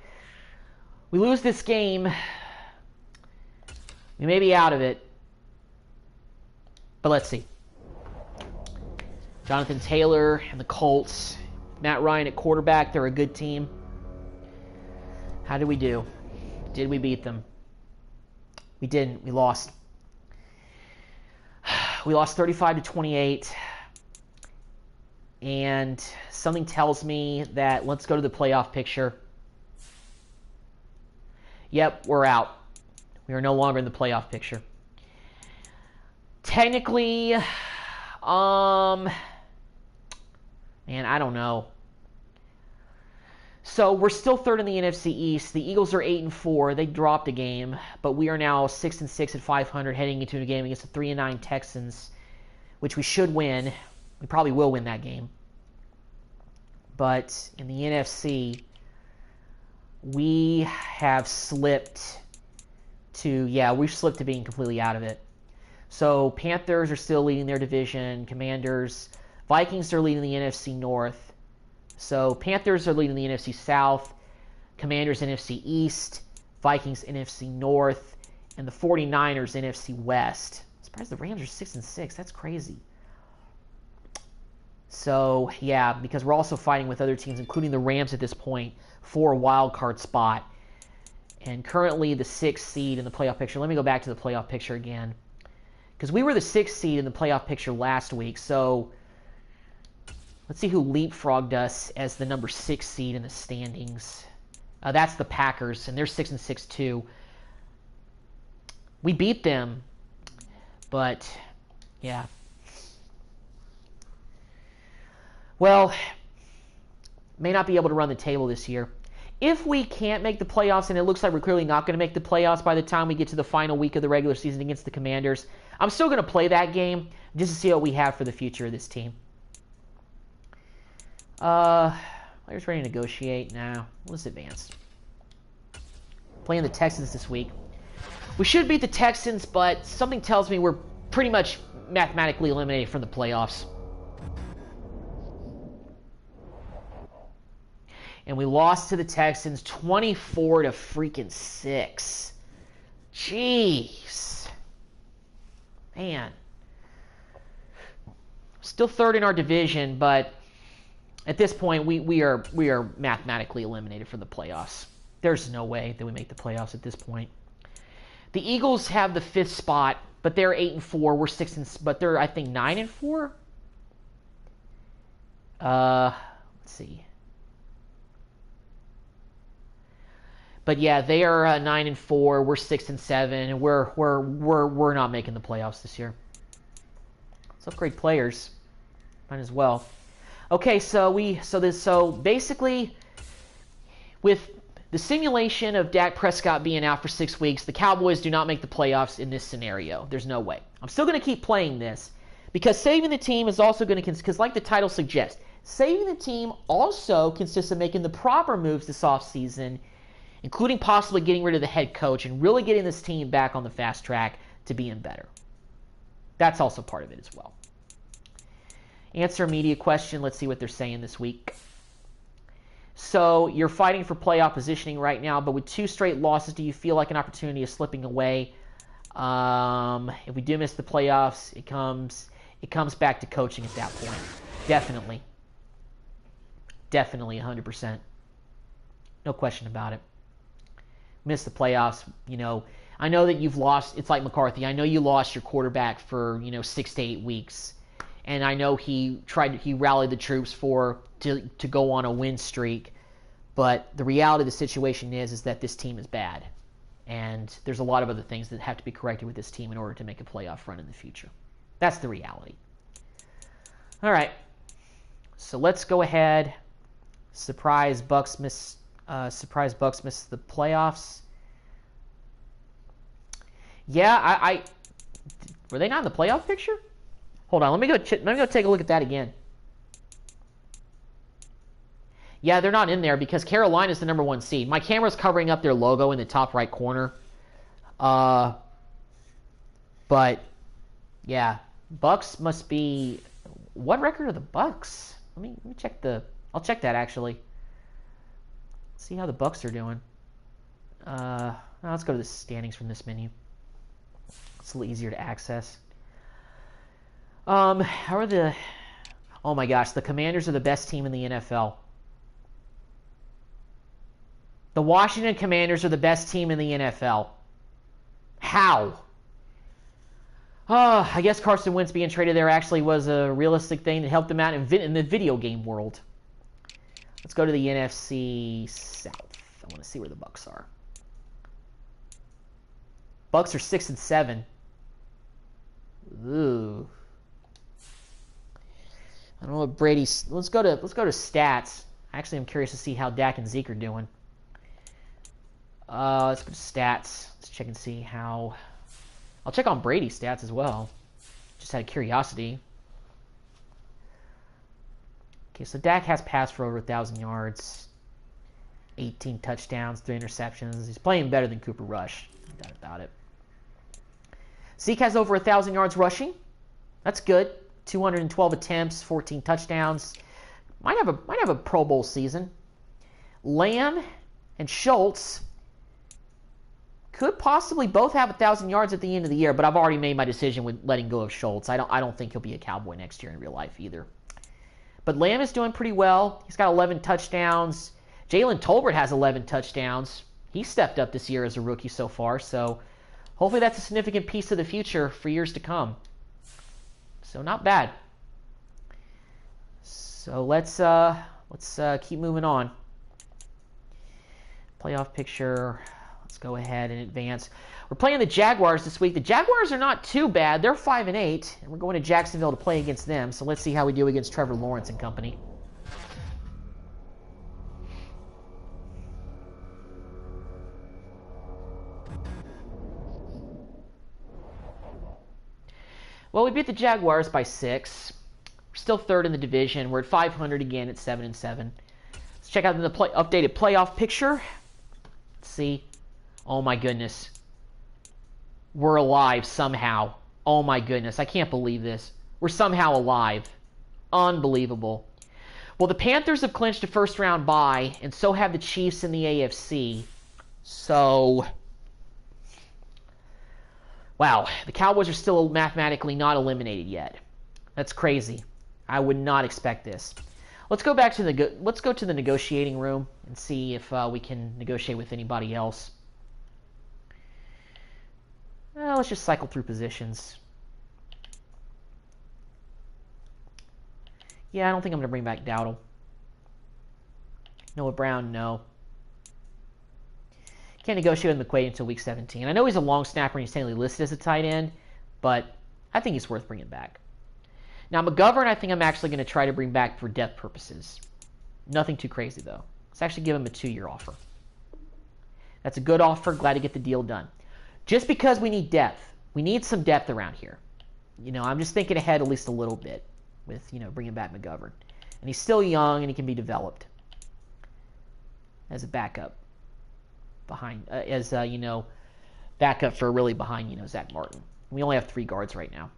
We lose this game, we may be out of it, but let's see. Jonathan Taylor and the Colts, Matt Ryan at quarterback, they're a good team. How did we do? Did we beat them? We didn't. We lost. We lost 35-28, and something tells me that let's go to the playoff picture. Yep, we're out. We are no longer in the playoff picture. Technically, man, I don't know. So we're still third in the NFC East. The Eagles are 8-4. They dropped a game, but we are now 6-6 at 500, heading into a game against the 3-9 Texans, which we should win. We probably will win that game. But in the NFC, we have slipped to, we've slipped to being completely out of it. So Panthers are still leading their division. Commanders, Vikings are leading the NFC North. So Panthers are leading the NFC South. Commanders NFC East. Vikings NFC North. And the 49ers NFC West. I'm surprised the Rams are 6-6. That's crazy. So, yeah, because we're also fighting with other teams, including the Rams at this point, for a wild card spot. And currently the 6th seed in the playoff picture. Let me go back to the playoff picture again. Because we were the 6th seed in the playoff picture last week. So let's see who leapfrogged us as the number 6 seed in the standings. That's the Packers, and they're 6-6 too. We beat them, but yeah. Well, may not be able to run the table this year. If we can't make the playoffs, and it looks like we're clearly not going to make the playoffs by the time we get to the final week of the regular season against the Commanders, I'm still going to play that game just to see what we have for the future of this team. Players ready to negotiate? Nah, let's advance. Playing the Texans this week. We should beat the Texans, but something tells me we're pretty much mathematically eliminated from the playoffs. And we lost to the Texans 24 to freaking 6. Jeez. Man. Still third in our division, but at this point we are mathematically eliminated for the playoffs. There's no way that we make the playoffs at this point. The Eagles have the 5th spot, but they're 8-4. We're 6 but they're, I think, 9-4. Let's see. But yeah, they are 9-4. We're 6-7, and we're not making the playoffs this year. Let's upgrade players. Might as well. Okay, so basically, with the simulation of Dak Prescott being out for 6 weeks, the Cowboys do not make the playoffs in this scenario. There's no way. I'm still going to keep playing this because saving the team is also going to, because like the title suggests, saving the team also consists of making the proper moves this offseason, including possibly getting rid of the head coach and really getting this team back on the fast track to being better. That's also part of it as well. Answer a media question. Let's see what they're saying this week. So you're fighting for playoff positioning right now, but with 2 straight losses, do you feel like an opportunity is slipping away? If we do miss the playoffs, it comes back to coaching at that point. Definitely. Definitely 100%. No question about it. Miss the playoffs, I know that you've lost. It's like McCarthy. I know you lost your quarterback for 6 to 8 weeks, and I know he rallied the troops to go on a win streak. But the reality of the situation is that this team is bad, and there's a lot of other things that have to be corrected with this team in order to make a playoff run in the future. That's the reality. All right, so let's go ahead. Surprise Bucks miss the playoffs. Yeah, were they not in the playoff picture? Hold on, let me go take a look at that again. Yeah, they're not in there because Carolina's the number 1 seed. My camera's covering up their logo in the top right corner. But yeah, Bucks must be. What record are the Bucks? Let me check I'll check that actually. See how the Bucks are doing. Let's go to the standings from this menu. It's a little easier to access. How are the... Oh my gosh, the Commanders are the best team in the NFL. The Washington Commanders are the best team in the NFL. How? I guess Carson Wentz being traded there actually was a realistic thing that helped them out in the video game world. Let's go to the NFC South. I want to see where the Bucks are. Bucks are 6-7. Ooh. I don't know what Brady's. Let's go to stats. Actually, I'm curious to see how Dak and Zeke are doing. Let's go to stats. Let's check and see how. I'll check on Brady's stats as well. Just out of curiosity. Okay, so Dak has passed for over 1,000 yards, 18 touchdowns, 3 interceptions. He's playing better than Cooper Rush. No doubt about it. Zeke has over 1,000 yards rushing. That's good. 212 attempts, 14 touchdowns. Might have a Pro Bowl season. Lamb and Schultz could possibly both have 1,000 yards at the end of the year, but I've already made my decision with letting go of Schultz. I don't think he'll be a Cowboy next year in real life either. But Lamb is doing pretty well. He's got 11 touchdowns. Jalen Tolbert has 11 touchdowns. He stepped up this year as a rookie so far, so hopefully that's a significant piece of the future for years to come. So not bad. So let's keep moving on. Playoff picture. Let's go ahead and advance. We're playing the Jaguars this week. The Jaguars are not too bad. They're 5-8, and we're going to Jacksonville to play against them. So let's see how we do against Trevor Lawrence and company. Well, we beat the Jaguars by 6. We're still third in the division. We're at 500 again at 7-7. Let's check out the updated playoff picture. Let's see. Oh my goodness. We're alive somehow. Oh my goodness. I can't believe this. We're somehow alive. Unbelievable. Well, the Panthers have clinched a first-round bye, and so have the Chiefs in the AFC. So, wow, the Cowboys are still mathematically not eliminated yet. That's crazy. I would not expect this. Let's go back to the negotiating room and see if we can negotiate with anybody else. Let's just cycle through positions. Yeah, I don't think I'm going to bring back Dowdle. Noah Brown, no. Can't negotiate with McQuaid until week 17. I know he's a long snapper and he's technically listed as a tight end, but I think he's worth bringing back. Now, McGovern, I think I'm actually going to try to bring back for depth purposes. Nothing too crazy, though. Let's actually give him a 2-year offer. That's a good offer. Glad to get the deal done. Just because we need depth. We need some depth around here. You know, I'm just thinking ahead at least a little bit with, you know, bringing back McGovern. And he's still young and he can be developed as a backup behind, you know, backup for really behind, you know, Zach Martin. We only have 3 guards right now.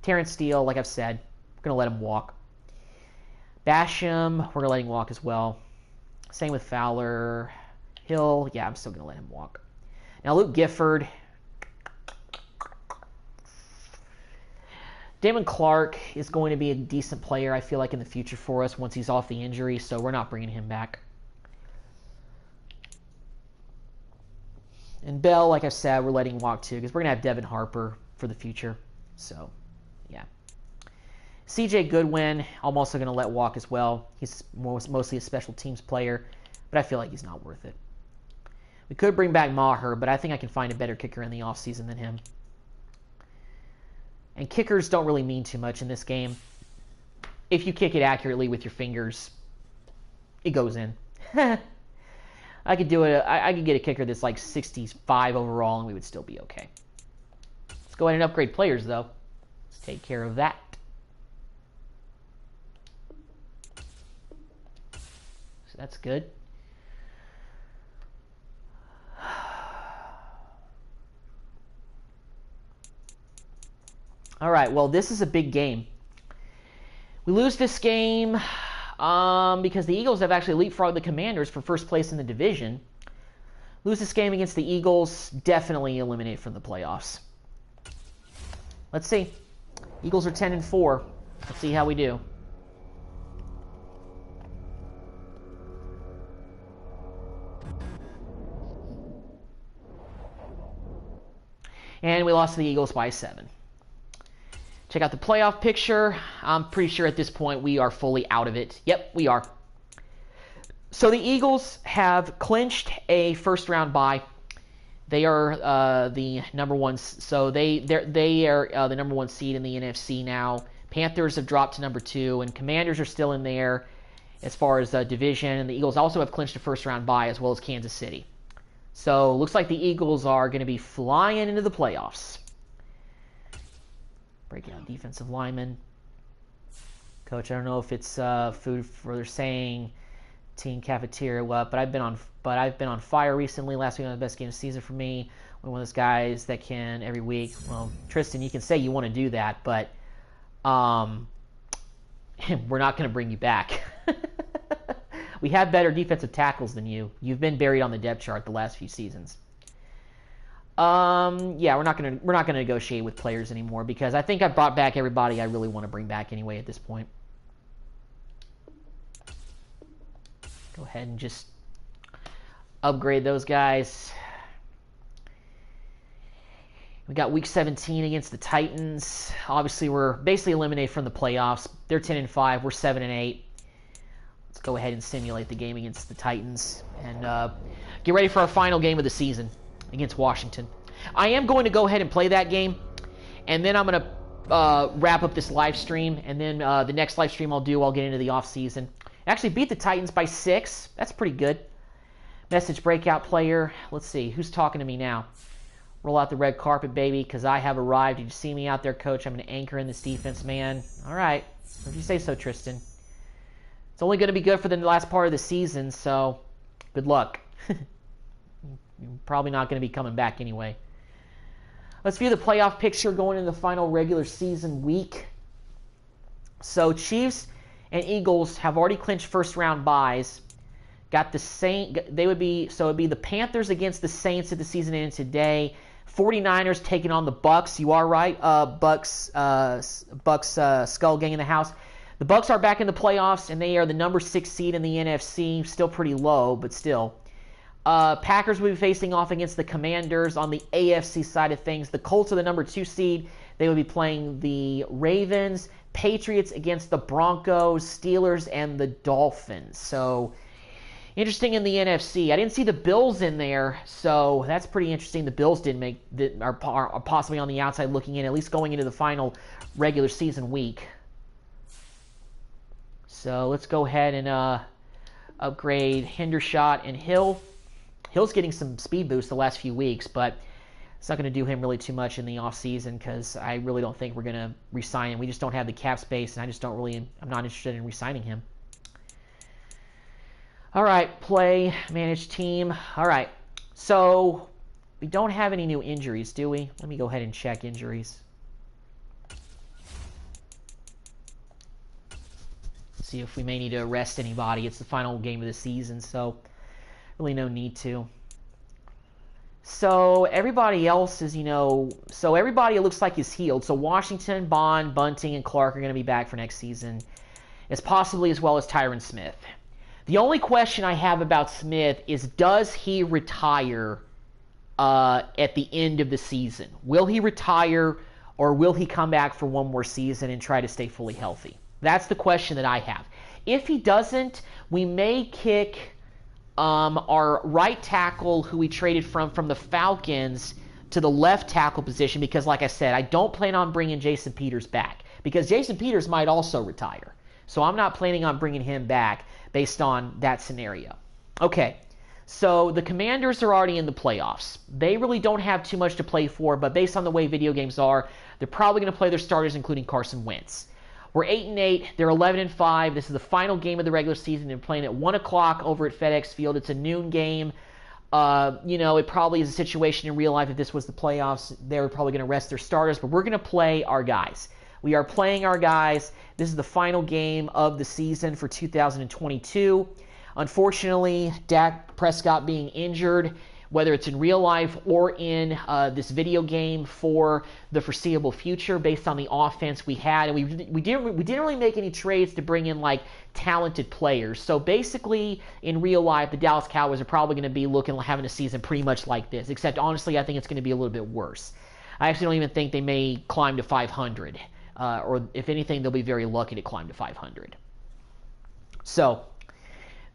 Terrence Steele, like I've said, we're going to let him walk. Basham, we're going to let him walk as well. Same with Fowler. Hill, yeah, I'm still going to let him walk. Now, Luke Gifford. Damon Clark is going to be a decent player, I feel like, in the future for us once he's off the injury, so we're not bringing him back. And Bell, like I said, we're letting him walk too, because we're going to have Devin Harper for the future. So, yeah. CJ Goodwin, I'm also going to let walk as well. He's mostly a special teams player, but I feel like he's not worth it. We could bring back Maher, but I think I can find a better kicker in the offseason than him. And kickers don't really mean too much in this game. If you kick it accurately with your fingers, it goes in. I could do it. I could get a kicker that's like 65 overall, and we would still be okay. Let's go ahead and upgrade players, though. Let's take care of that. So that's good. All right, well, this is a big game. We lose this game because the Eagles have actually leapfrogged the Commanders for first place in the division. Lose this game against the Eagles, definitely eliminate from the playoffs. Let's see. Eagles are 10-4. Let's see how we do. And we lost to the Eagles by 7. Check out the playoff picture. I'm pretty sure at this point we are fully out of it. Yep, we are. So the Eagles have clinched a first-round bye. They are the number one. So they are the number 1 seed in the NFC now. Panthers have dropped to number 2, and Commanders are still in there as far as division. And the Eagles also have clinched a first-round bye as well as Kansas City. So looks like the Eagles are going to be flying into the playoffs. Breaking out defensive linemen. Coach, I don't know if it's food for they're saying team cafeteria what, but I've been on fire recently. Last week was the best game of the season for me. One of those guys that can every week. Well, Tristan, you can say you want to do that, but we're not going to bring you back. We have better defensive tackles than you. You've been buried on the depth chart the last few seasons. Yeah, we're not gonna negotiate with players anymore because I think I brought back everybody I really want to bring back anyway at this point. Go ahead and just upgrade those guys. We got week 17 against the Titans. Obviously, we're basically eliminated from the playoffs. They're 10-5. We're 7-8. Let's go ahead and simulate the game against the Titans and get ready for our final game of the season against Washington. I am going to go ahead and play that game, and then I'm going to wrap up this live stream, and then the next live stream I'll get into the offseason. Actually beat the Titans by 6. That's pretty good. Message breakout player. Let's see. Who's talking to me now? Roll out the red carpet, baby, because I have arrived. Did you see me out there, Coach? I'm an anchor in this defense, man. All right. If you say so, Tristan. It's only going to be good for the last part of the season, so good luck. You're probably not going to be coming back anyway. Let's view the playoff picture going into the final regular season week. So Chiefs and Eagles have already clinched first-round byes. Got the Saints. It'd be the Panthers against the Saints at the season end today. 49ers taking on the Bucks. You are right. Bucks Skull Gang in the house. The Bucks are back in the playoffs, and they are the number 6 seed in the NFC. Still pretty low, but still. Packers will be facing off against the Commanders on the AFC side of things. The Colts are the number 2 seed. They will be playing the Ravens. Patriots against the Broncos, Steelers, and the Dolphins. So, interesting in the NFC. I didn't see the Bills in there, so that's pretty interesting. The Bills are possibly on the outside looking in, at least going into the final regular season week. So let's go ahead and upgrade Hendershot and Hill. Hill's getting some speed boost the last few weeks, but it's not going to do him really too much in the offseason because I really don't think we're going to re-sign him. We just don't have the cap space, and I'm not interested in re-signing him. All right, play, manage team. All right, so we don't have any new injuries, do we? Let me go ahead and check injuries. See if we may need to arrest anybody. It's the final game of the season, so really no need to. So everybody else is, so everybody it looks like is healed. So Washington, Bond, Bunting, and Clark are going to be back for next season, as possibly as well as Tyron Smith. The only question I have about Smith is, does he retire at the end of the season? Will he retire, or will he come back for one more season and try to stay fully healthy? That's the question that I have. If he doesn't, we may kick our right tackle, who we traded from the Falcons, to the left tackle position because, like I said, I don't plan on bringing Jason Peters back because Jason Peters might also retire. So I'm not planning on bringing him back based on that scenario. Okay, so the Commanders are already in the playoffs. They really don't have too much to play for, but based on the way video games are, they're probably going to play their starters, including Carson Wentz. We're 8-8. They're 11-5. This is the final game of the regular season. They're playing at 1 o'clock over at FedEx Field. It's a noon game. It probably is a situation in real life. If this was the playoffs, they're probably going to rest their starters, but we're going to play our guys. We are playing our guys. This is the final game of the season for 2022. Unfortunately, Dak Prescott being injured, whether it's in real life or in this video game, for the foreseeable future based on the offense we had. And we didn't really make any trades to bring in talented players. So basically, in real life, the Dallas Cowboys are probably going to be having a season pretty much like this, except honestly, I think it's going to be a little bit worse. I actually don't even think they may climb to 500. Or if anything, they'll be very lucky to climb to 500. So,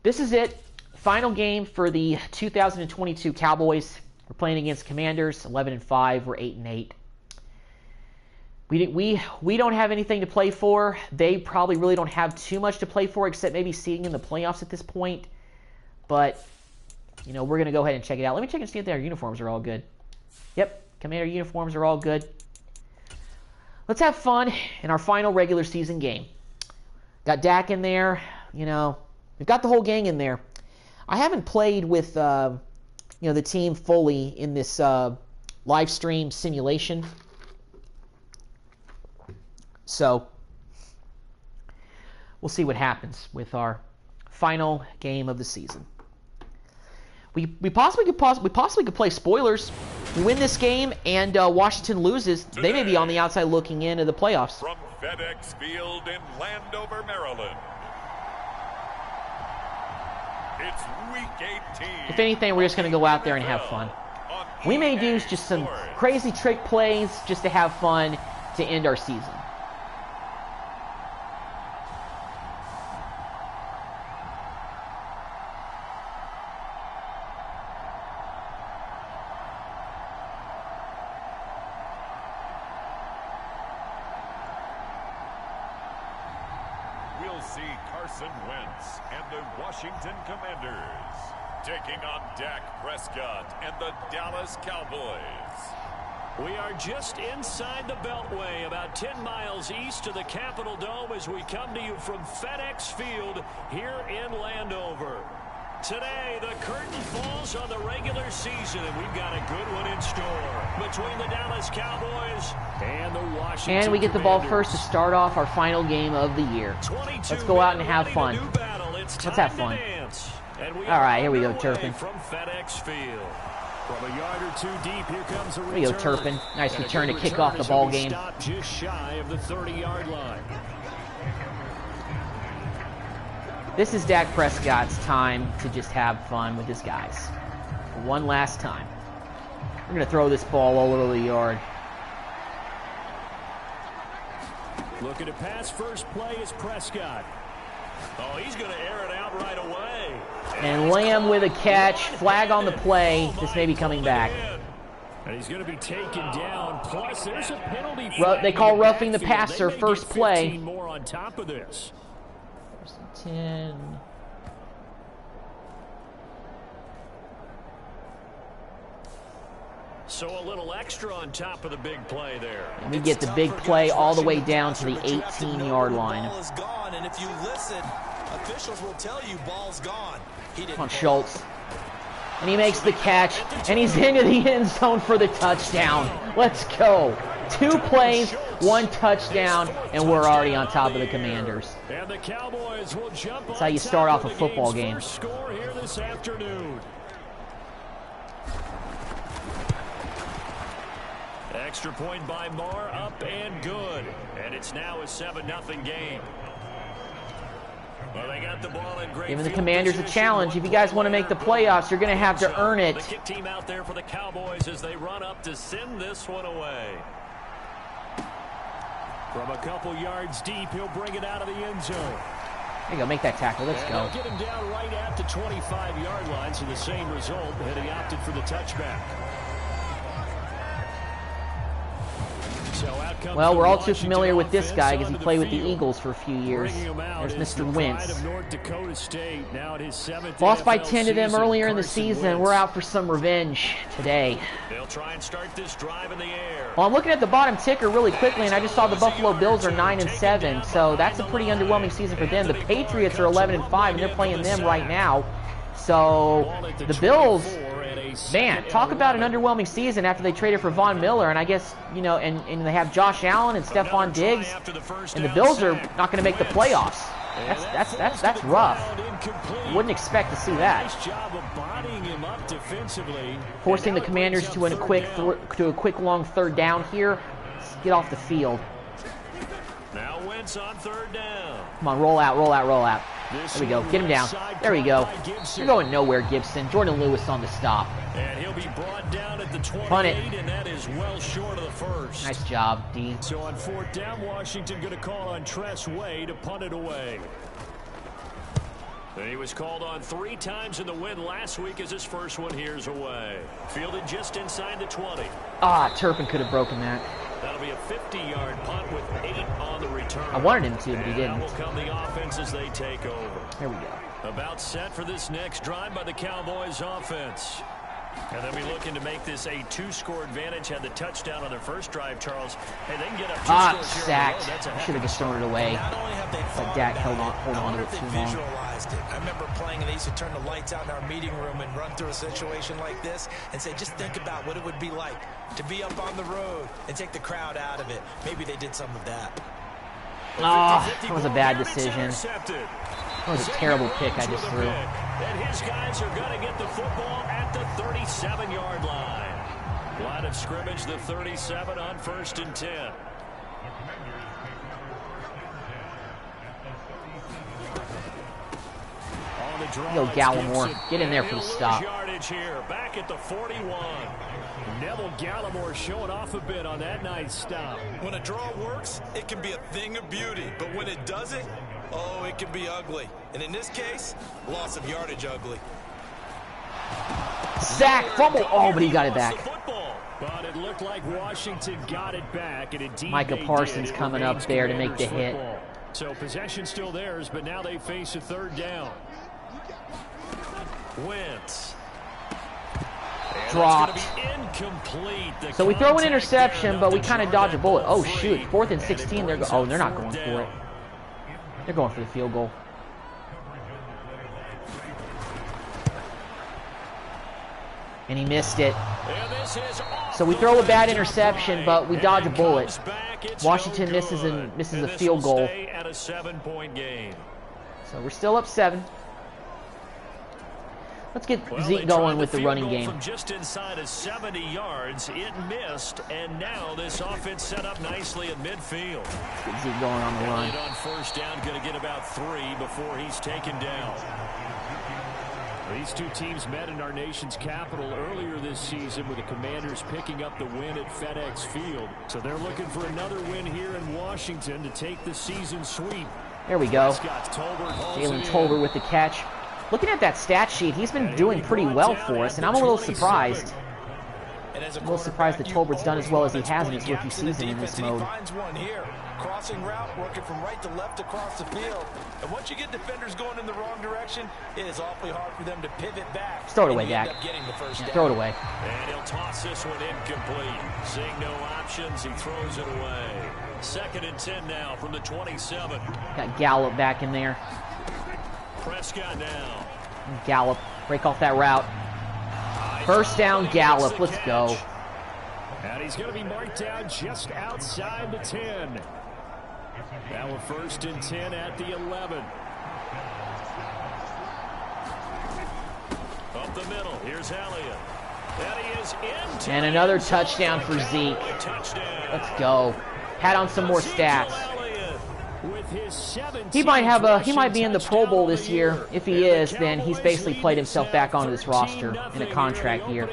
this is it. Final game for the 2022 Cowboys. We're playing against Commanders, 11-5. We're 8-8. We don't have anything to play for. They probably really don't have too much to play for, except maybe seeing in the playoffs at this point. But, we're going to go ahead and check it out. Let me check and see if their uniforms are all good. Yep, Commander uniforms are all good. Let's have fun in our final regular season game. Got Dak in there. We've got the whole gang in there. I haven't played with, the team fully in this live stream simulation. So, we'll see what happens with our final game of the season. We possibly could play spoilers. We win this game and Washington loses. Today, they may be on the outside looking into the playoffs. From FedEx Field in Landover, Maryland. It's week 18. If anything, we're just going to go out there and have fun. We may do just some crazy trick plays just to have fun to end our season. We'll see Carson Wentz and the Washington Commanders taking on Dak Prescott and the Dallas Cowboys. We are just inside the Beltway, about 10 miles east of the Capitol Dome as we come to you from FedEx Field here in Landover. Today, the curtain falls on the regular season, and we've got a good one in store between the Dallas Cowboys and the Washington And we get the ball first to start off our final game of the year. Let's go out and have fun. Let's have fun. All right, here we go, Turpin. From FedEx Field. From a yard or two deep, here comes a return. Here we go, Turpin. Nice return to kick off the ball game. Stop just shy of the 30-yard line. This is Dak Prescott's time to just have fun with his guys. One last time. We're going to throw this ball all over the yard. Looking to pass first play is Prescott. Oh, he's going to air it out right away. And Lamb with a catch. Flag on the play. This may be coming back. And he's going to be taken down. Plus, there's a penalty. They call roughing the passer first play. More on top of this. 10. So a little extra on top of the big play there. And we get the big play all the way down to the 18-yard line. Ball is gone, and if you listen, officials will tell you ball's gone. Come on, Schultz. And he makes the catch, and he's into the end zone for the touchdown. Let's go. 2 plays, 1 touchdown, and we're already on top of the Commanders. And the Cowboys will jump. That's how you start off a football game. Score here this afternoon. Extra point by Marr, up and good. And it's now a 7-0 game. Well, they got the ball in great. Giving the Commanders a challenge. If you guys want to make the playoffs, you're going to have to earn it. The kick team out there for the Cowboys as they run up to send this one away. From a couple yards deep, he'll bring it out of the end zone. There you go, make that tackle. Let's go. Get him down right at the 25-yard line, so the same result, and he opted for the touchback. Well, we're all too familiar with this guy because he played with the Eagles for a few years. There's Mr. Wentz. Lost by 10 to them earlier in the season. We're out for some revenge today. They'll try and start this drive in the air. Well, I'm looking at the bottom ticker really quickly, and I just saw the Buffalo Bills are 9-7, so that's a pretty underwhelming season for them. The Patriots are 11-5, and they're playing them right now. So the Bills, man, talk about an underwhelming season after they traded for Von Miller, and I guess, you know, and they have Josh Allen and Stephon Diggs, and the Bills are not going to make the playoffs. That's rough. Wouldn't expect to see that. Forcing the Commanders to a quick long third down here. Let's get off the field. Now Wentz on third down. Come on, roll out, roll out, roll out. There we go. Get him down. There we go. You're going nowhere, Gibson. Jordan Lewis on the stop. And he'll be brought down at the 28, Punt it. And that is well short of the first. Nice job, D. So on fourth down, Washington going to call on Tress Way to punt it away. And he was called on 3 times in the win last week as his first one here's away. Fielded just inside the 20. Ah, Turpin could have broken that. That'll be a 50-yard punt with 8 on the return. I wanted him to, but he didn't. Now will come the offense as they take over. There we go. About set for this next drive by the Cowboys offense. And they'll be looking to make this a 2-score advantage. Had the touchdown on their first drive, Charles. Hey, they can get up 2 scores here. Sacked. I should have just thrown it away. But Dak hold on to it too long. I remember playing, and they used to turn the lights out in our meeting room and run through a situation like this and say, just think about what it would be like to be up on the road and take the crowd out of it. Maybe they did some of that. Oh, that was a bad decision. That was a terrible pick I just threw. And his guys are going to get the football at the 37-yard line. Line of scrimmage, the 37 on 1st and 10. Go Gallimore. Get in there for the stop. Yardage here, back at the 41. Neville Gallimore showing off a bit on that nice stop. When a draw works, it can be a thing of beauty. But when it doesn't, oh, it can be ugly. And in this case, loss of yardage ugly. Sack, fumble. Oh, but he got it back. But it looked like Washington got it back. And indeed Micah Parsons coming up there to make the hit. So possession still theirs, but now they face a third down. Wentz. Dropped. So we throw an interception, but we kind of dodge a bullet. Oh, shoot. 4th and 16. They're not going for it. They're going for the field goal. And he missed it. So we throw a bad interception, but we dodge a bullet. Washington misses a field goal. At a 7-point game. So we're still up 7. Let's get Zeke going with the running game. From just inside of 70 yards, it missed, and now this offense set up nicely at midfield. Let's get Zeke going on the run. On first down, going to get about 3 before he's taken down. These two teams met in our nation's capital earlier this season with the Commanders picking up the win at FedEx Field. So they're looking for another win here in Washington to take the season sweep. There we go. Jalen Tolbert with the catch. Looking at that stat sheet, he's been doing pretty well for us, and I'm a little surprised. I'm a little surprised that Tolbert's done as well as he has in his rookie season in this mode. Crossing route, working from right to left across the field. And once you get defenders going in the wrong direction, it is awfully hard for them to pivot back. Just throw it away, Dak. Throw it away. And he'll toss this one incomplete. Seeing no options, he throws it away. 2nd and 10 now from the 27. Got Gallup back in there. Prescott now. Gallup, break off that route. First down, Gallup. Let's go. And he's going to be marked down just outside the 10. Now we're 1st and 10 at the 11. Up the middle, here's Elliott. And he is in. And another touchdown for Zeke. Let's go. Had on some more stats. He might be in the Pro Bowl this year. If he is, then he's basically played himself back onto this roster in a contract year.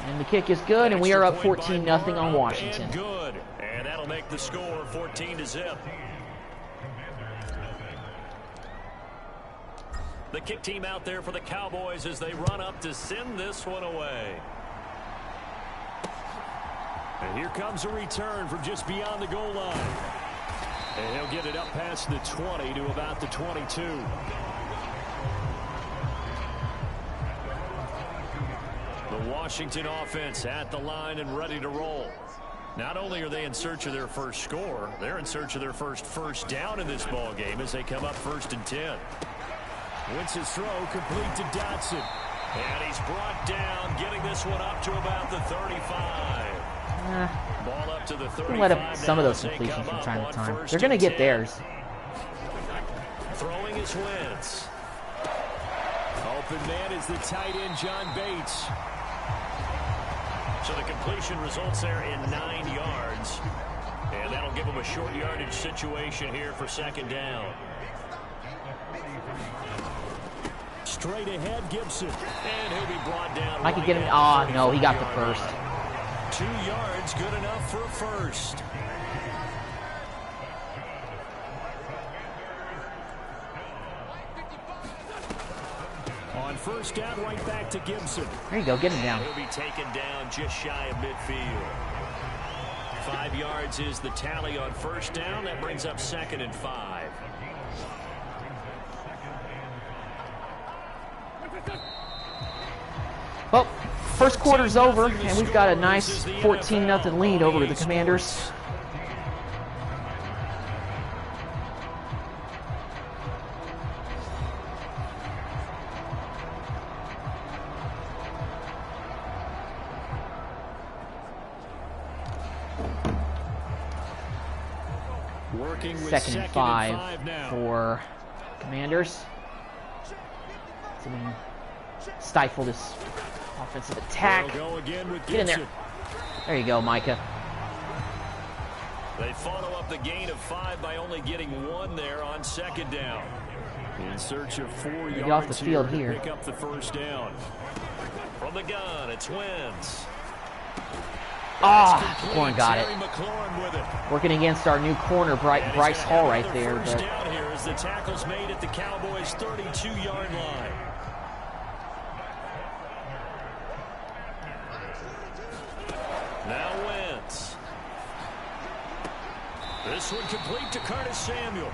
And the kick is good, and we are up 14-0 on Washington. Good, and that'll make the score 14-0. The kick team out there for the Cowboys as they run up to send this one away. And here comes a return from just beyond the goal line. And he'll get it up past the 20 to about the 22. The Washington offense at the line and ready to roll. Not only are they in search of their first score, they're in search of their first down in this ball game as they come up 1st and 10. Wentz's throw complete to Dotson. And he's brought down, getting this one up to about the 35. Ball up to the 35. Let up some of those completions from time to time. They're going to get theirs. Throwing his Wentz. Open man is the tight end, John Bates. So the completion results there in 9 yards. And that'll give him a short yardage situation here for 2nd down. Straight ahead, Gibson. And he'll be brought down. I could get him. Oh, no, he got the first. 2 yards, good enough for a first. On 1st down, right back to Gibson. There you go, get him down. He'll be taken down just shy of midfield. 5 yards is the tally on 1st down. That brings up 2nd and 5. Well, first quarter's over, and we've got a nice 14-0 lead over the Commanders. Second and 5 for Commanders. So we can stifle this offensive attack. Get in there. There you go, Micah. They follow up the gain of 5 by only getting 1 there on 2nd down. In search of 4 yards get off the field here. Pick up the 1st down. From the gun, it's Wentz. Ah, McLaurin got it. Working against our new corner, Bryce Hall, right there. But down here as the tackle's made at the Cowboys' 32-yard line. Now Wentz. This one complete to Curtis Samuel.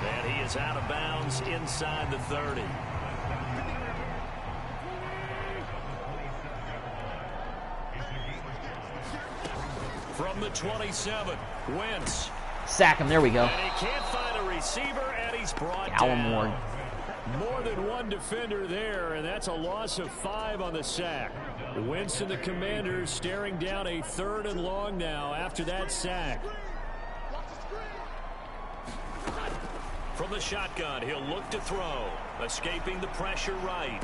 And he is out of bounds inside the 30. From the 27, Wentz. Sack him, there we go. And he can't find a receiver, and he's brought down. More than one defender there, and that's a loss of 5 on the sack. Wentz and the Commanders staring down a 3rd and long now after that sack. From the shotgun, he'll look to throw. Escaping the pressure right.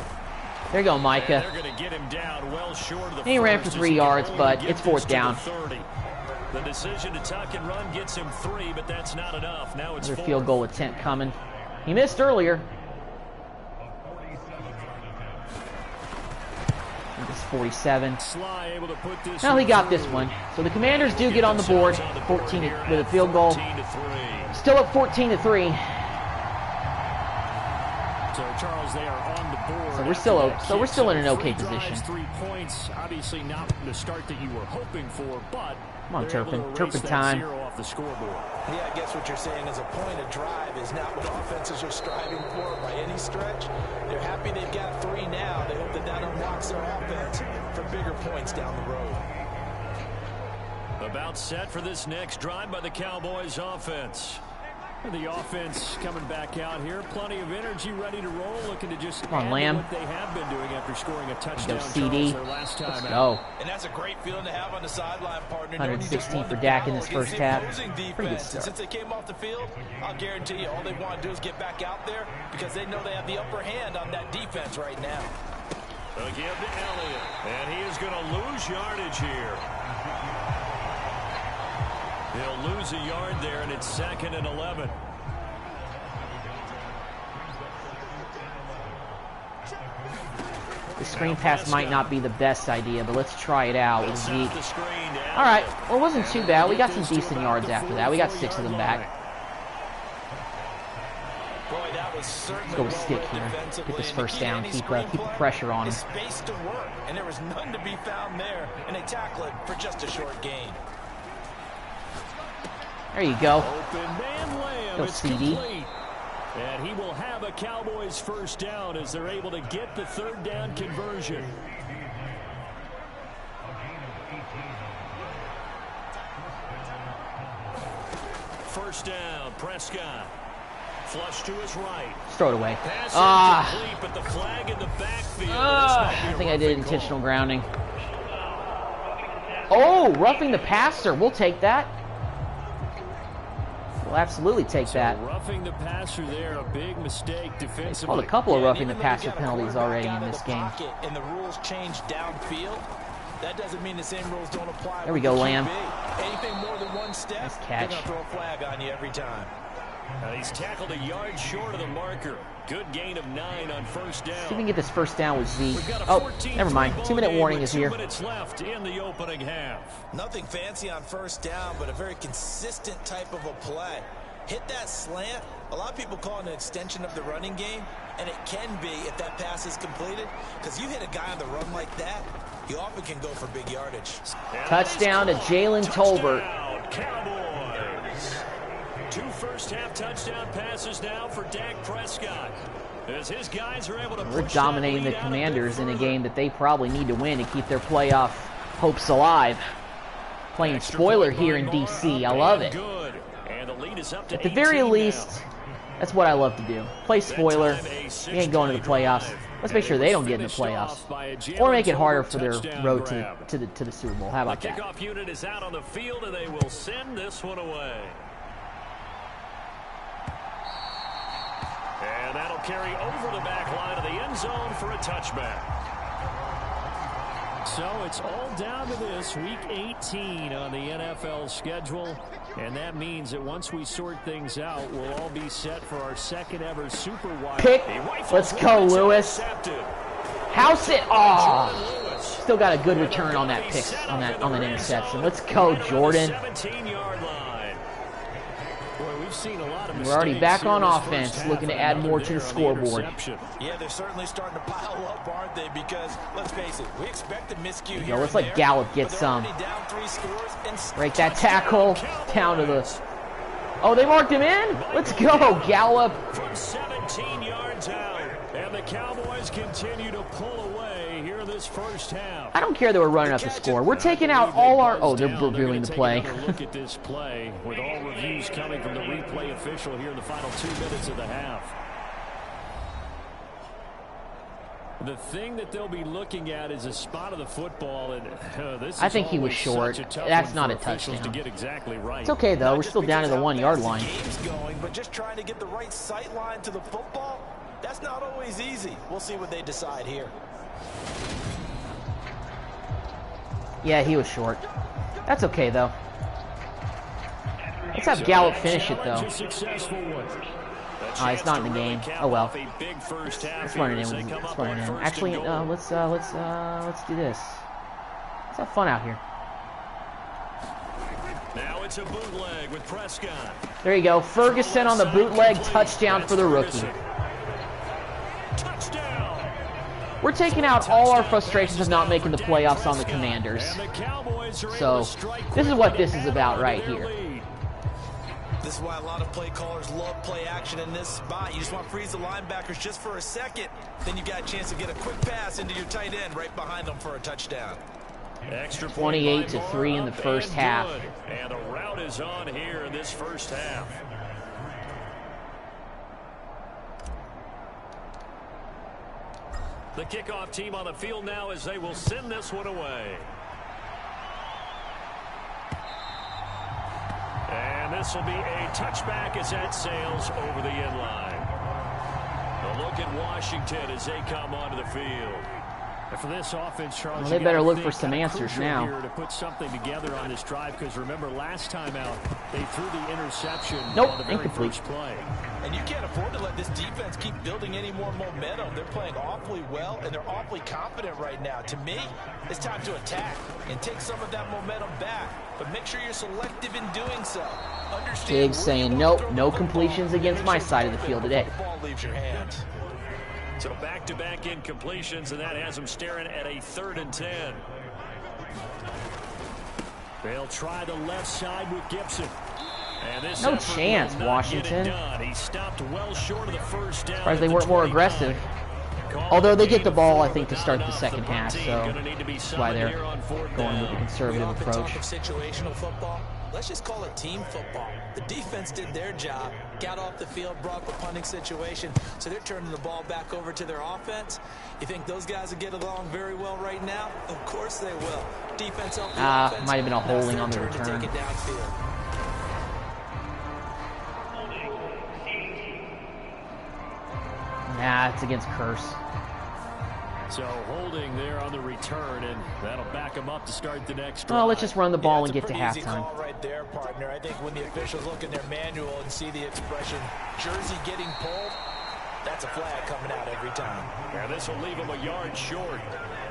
There you go, Micah. And they're going to get him down well short of the He ran for 3 yards, but it's 4th down. The decision to tuck and run gets him 3, but that's not enough. Now it's Another 4. field goal attempt coming. He missed earlier. I think it's 47. Sly able to put this Well, he got this one. So the Commanders do get on the board, 14 with a field goal. Still up 14-3. So Charles, they are on the board. So we're still in an okay position. 3 points, obviously not the start that you were hoping for, but come on, Turpin time. Off the scoreboard. Yeah, I guess what you're saying is a point of drive is not what offenses are striving for by any stretch. They're happy they've got 3 now. They hope that unlocks their offense for bigger points down the road. About set for this next drive by the Cowboys offense. The offense coming back out here. Plenty of energy, ready to roll, looking to just come on, Lamb. What they have been doing after scoring a touchdown. Go CD. Last time Let's go. And that's a great feeling to have on the sideline, partner. 116 for Dak in this first half. Pretty good start. Since they came off the field, I'll guarantee you all they want to do is get back out there because they know they have the upper hand on that defense right now. They'll give to Elliott, and he is going to lose yardage here. He'll lose a yard there, and it's 2nd and 11. The screen pass might not be the best idea, but let's try it out with Zeke. All right, well, it wasn't too bad. We got some decent yards after that. We got 6 of them back. Let's go with stick here. Get this first down. Keep the pressure on him. Space to work, and there was none to be found there, and they tackle it for just a short gain. There you go. Open man Lamb. Go CD. And he will have a Cowboys first down as they're able to get the 3rd down conversion. First down, Prescott. Flush to his right. Just throw it away. But the flag in the backfield. I think I did intentional grounding. Oh, roughing the passer. We'll take that. We'll absolutely take that. Roughing the passer there, a big mistake defensively. Called a couple of roughing the passer penalties already in this game. And the rules change downfield. That doesn't mean the same rules don't apply. There we go, Lamb. Anything more than one step, nice catch. they're gonna throw a flag on you every time. He's tackled a yard short of the marker. Good gain of 9 on first down. See if we can get this first down with Zeke. Oh, never mind. 2-minute warning is here. 2 minutes left in the opening half. Nothing fancy on first down, but a very consistent type of a play. Hit that slant. A lot of people call it an extension of the running game, and it can be if that pass is completed, because you hit a guy on the run like that, you often can go for big yardage. Touchdown to Jalen Tolbert. Cowboys. 2 first-half touchdown passes now for Dak Prescott. As his guys are able to We're dominating the Commanders in a game that they probably need to win to keep their playoff hopes alive. Playing spoiler here in D.C. I love it. At the very least, that's what I love to do. Play spoiler. We ain't going to the playoffs. Let's make sure they don't get in the playoffs. Or make it harder for their road to the Super Bowl. How about that? The kickoff unit is out on the field, and they will send this one away. And that'll carry over the back line of the end zone for a touchback. So it's all down to this, Week 18 on the NFL schedule. And that means that once we sort things out, we'll all be set for our second ever Super Wild. Pick. Let's go, Lewis. House it. Oh, still got a good return on that pick, on that interception. Let's go, Jordan. 17-yard line. We've seen a lot of We're already back on offense, looking to add more to the scoreboard. Yeah, they're certainly starting to pile up, aren't they? Because, let's face it, we expect a miscue here. Let's let Gallup get some. Down 3 scores and break that tackle down to the... Oh, they marked him in? Let's go, Gallup. From 17 yards out, and the Cowboys continue to pull away here this first half. I don't care that we're running up the score. We're taking out all our... Oh, they're reviewing the play. Look at this play with all reviews coming from the replay official here in the final 2 minutes of the half. The thing that they'll be looking at is a spot of the football, and this I think he was short. That's not a touchdown. To get exactly right. It's okay though. We're still down to the 1 yard line. Game's going, but just trying to get the right sight line to the football, that's not always easy. We'll see what they decide here. Yeah, he was short. That's okay though. Let's have Gallup finish it though. It's not in the game. Oh well. Let's run it in. Let's run it in. Actually, let's do this. Let's have fun out here. Now it's a bootleg with Prescott. There you go. Ferguson on the bootleg touchdown for the rookie. Touchdown. We're taking out all our frustrations of not making the playoffs on the Commanders. So this is what this is about right here. This is why a lot of play callers love play action in this spot. You just want to freeze the linebackers just for a second. Then you got a chance to get a quick pass into your tight end right behind them for a touchdown. Extra 28-3 in the first half. And the route is on here in this first half. The kickoff team on the field now as they will send this one away. And this will be a touchback as that sails over the end line. A look at Washington as they come onto the field. And for this offense, Charles, well, they better look for some answers now. Here to put something together on this drive, because remember last time out they threw the interception nope, on the very incomplete. first play. And you can't afford to let this defense keep building any more momentum. They're playing awfully well, and they're awfully confident right now. To me, it's time to attack and take some of that momentum back. But make sure you're selective in doing so. Diggs saying, nope, no completions against my side of the field today. The ball leaves your hands. So back-to-back incompletions, and that has them staring at a 3rd and 10. They'll try the left side with Gibson. And this no chance, Washington. He stopped well short of the first down. Surprised they weren't more aggressive. Although they get the ball, I think, to start the second half, so that's why they're going with the conservative approach. Situational football. Let's just call it team football. The defense did their job, got off the field, brought the punting situation, so they're turning the ball back over to their offense. You think those guys will get along very well right now? Of course they will. Defense helped the offense. Might have been a holding on the return. To take it downfield. Nah, it's against Curse. So holding there on the return, and that'll back them up to start the next drive. Well, let's just run the ball and get to halftime. Easy call right there, partner. I think when the officials look in their manual and see the expression jersey getting pulled, that's a flag coming out every time. Yeah, this will leave them a yard short.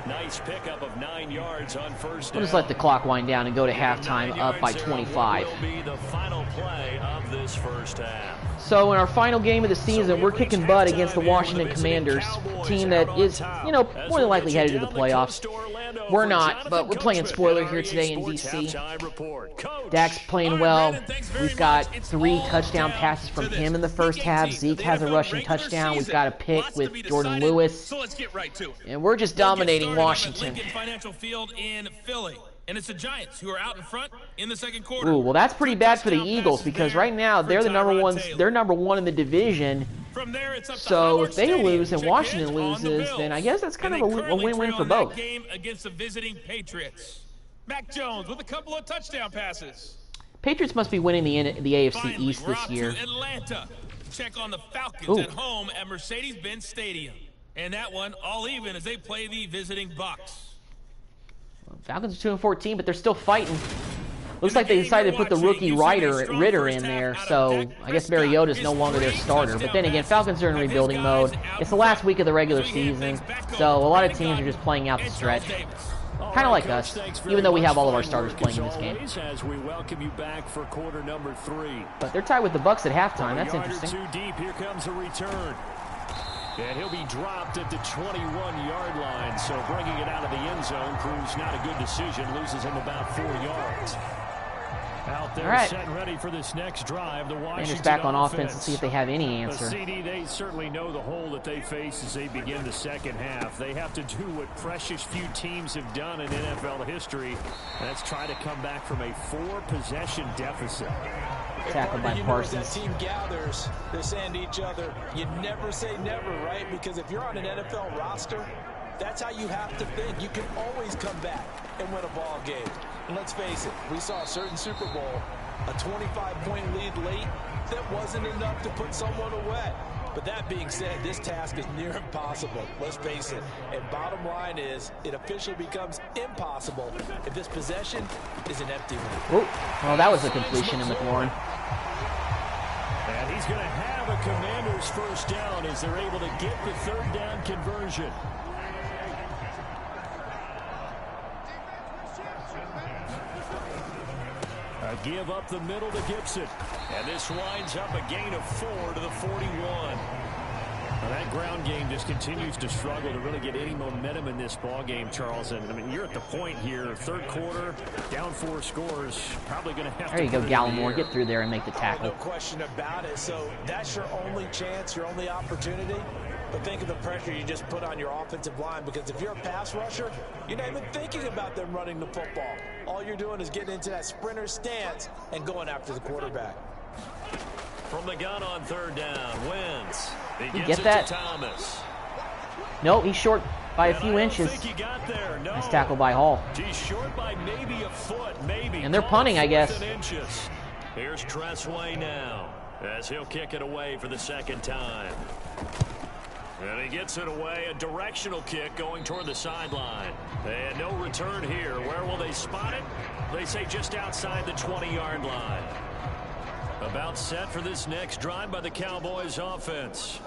Nice pickup of 9 yards on first down. We'll just let the clock wind down and go to halftime up by 25. Will be the final play of this first half. So in our final game of the season, we're kicking butt against the Washington Commanders, team that is, you know, more than likely headed to the playoffs. We're not, but we're playing spoiler here today in DC. Dak's playing well. We've got 3 touchdown passes from him in the first half. Zeke has a rushing touchdown. We've got a pick with Jordan Lewis. And we're just dominating Washington. Financial Field in Philly. And it's the Giants who are out in front in the second quarter. Ooh, well, that's pretty bad for the Eagles because right now they're the number one. They're number 1 in the division. So if they lose and Washington loses, then I guess that's kind of a win-win for both. Game against the visiting Patriots. Mac Jones with a couple of touchdown passes. Patriots must be winning the AFC East this year. Atlanta. Check on the Falcons at home at Mercedes-Benz Stadium. And that one all even as they play the visiting Bucs. Falcons are 2-14, but they're still fighting. Looks like they decided to put the rookie Ritter in there, so I guess Mariota's no longer their starter. But then again, Falcons are in rebuilding mode. It's the last week of the regular season, so a lot of teams are just playing out the stretch. Kind of like us, even though we have all of our starters playing in this game. As we welcome you back for quarter number 3. But they're tied with the Bucs at halftime. That's interesting. Too deep. Here comes a return. And he'll be dropped at the 21-yard line, so bringing it out of the end zone proves not a good decision, loses him about 4 yards. Out there setting ready for this next drive. The Washington back on offense and see if they have any answer. CD, they certainly know the hole that they face as they begin the second half. They have to do what precious few teams have done in NFL history. That's try to come back from a 4-possession deficit. Tackled by Parsons. That team gathers, they're saying to each other, you never say never, right? Because if you're on an NFL roster, that's how you have to think. You can always come back and win a ball game. And let's face it, we saw a certain Super Bowl, a 25-point lead late, that wasn't enough to put someone away. But that being said, this task is near impossible. Let's face it. And bottom line is, it officially becomes impossible if this possession is an empty one. Well, that was a completion to McLaurin. And he's going to have a Commander's first down as they're able to get the third down conversion. A give up the middle to Gibson. And this winds up a gain of 4 to the 41. Now that ground game just continues to struggle to really get any momentum in this ball game, Charles. And I mean, you're at the point here, third quarter, down 4 scores, probably going to have to. There you go, Gallimore. Get through there and make the tackle. No question about it. So that's your only chance, your only opportunity. But think of the pressure you just put on your offensive line, because if you're a pass rusher, you're not even thinking about them running the football. All you're doing is getting into that sprinter stance and going after the quarterback. From the gun on third down, Wentz. You get that? Thomas. No, he's short by a few inches. Think he got there. No. Nice tackle by Hall. He's short by maybe a foot, maybe. And they're punting, I guess. Inches. Here's Tressway now, as he'll kick it away for the second time. And he gets it away, a directional kick going toward the sideline. And no return here. Where will they spot it? They say just outside the 20-yard line. About set for this next drive by the Cowboys offense.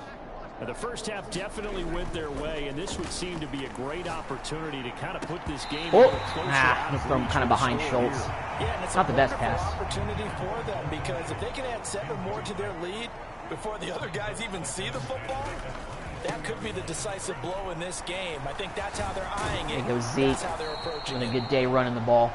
Now, the first half definitely went their way, and this would seem to be a great opportunity to kind of put this game closer he's thrown kind of behind Schultz. Yeah, and it's not the best pass. Opportunity for them, because if they can add 7 more to their lead before the other guys even see the football, that could be the decisive blow in this game. I think that's how they're eyeing it. There goes Zeke. That's how they're approaching it. A good day running the ball.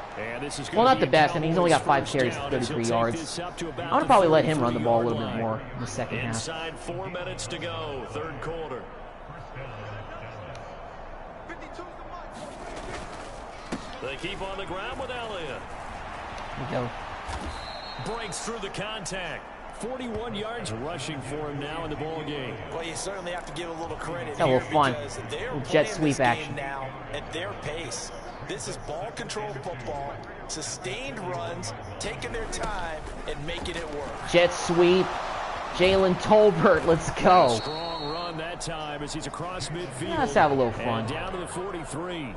Well, not the best. I mean, he's only got 5 carries, 33 yards. I would probably let him run the ball a little bit more in the second half. Inside 4 minutes to go, third quarter. They keep on the ground with Elliott. There we go. Breaks through the contact. 41 yards rushing for him now in the ball game. Well, you certainly have to give a little credit here. A little fun. Little jet sweep action. Now at their pace. This is ball control football, sustained runs, taking their time and making it work. Jet sweep. Jalen Tolbert, let's go. Strong run that time as he's across midfield. Let's have a little fun. And down to the 43.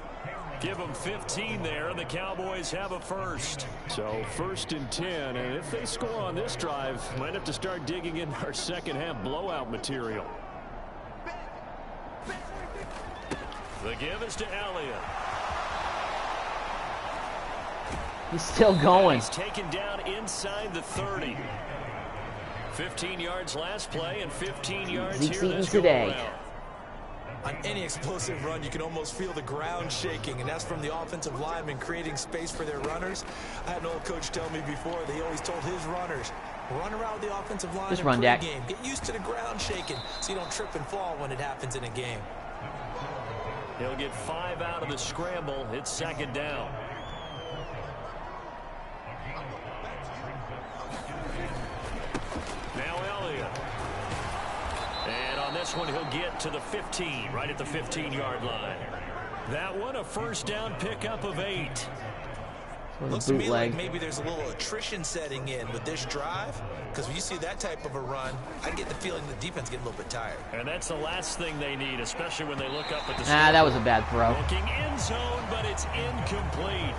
Give them 15 there, and the Cowboys have a first. So 1st and 10, and if they score on this drive, might have to start digging in our second half blowout material. The give is to Elliott. He's still going. He's taken down inside the 30. 15 yards last play and 15 yards Zeke's here this today. On any explosive run, you can almost feel the ground shaking, and that's from the offensive linemen creating space for their runners. I had an old coach tell me before, they always told his runners, run around with the offensive line just run, Dak. Game. Get used to the ground shaking so you don't trip and fall when it happens in a game. He'll get 5 out of the scramble. It's second down. Now Elliott. And on this one, he'll get to the 15, right at the 15-yard line. That one, a first down pickup of 8. Looks to me like maybe there's a little attrition setting in with this drive, because when you see that type of a run, I get the feeling the defense getting a little bit tired. And that's the last thing they need, especially when they look up at the that was a bad throw. Looking end zone, but it's incomplete.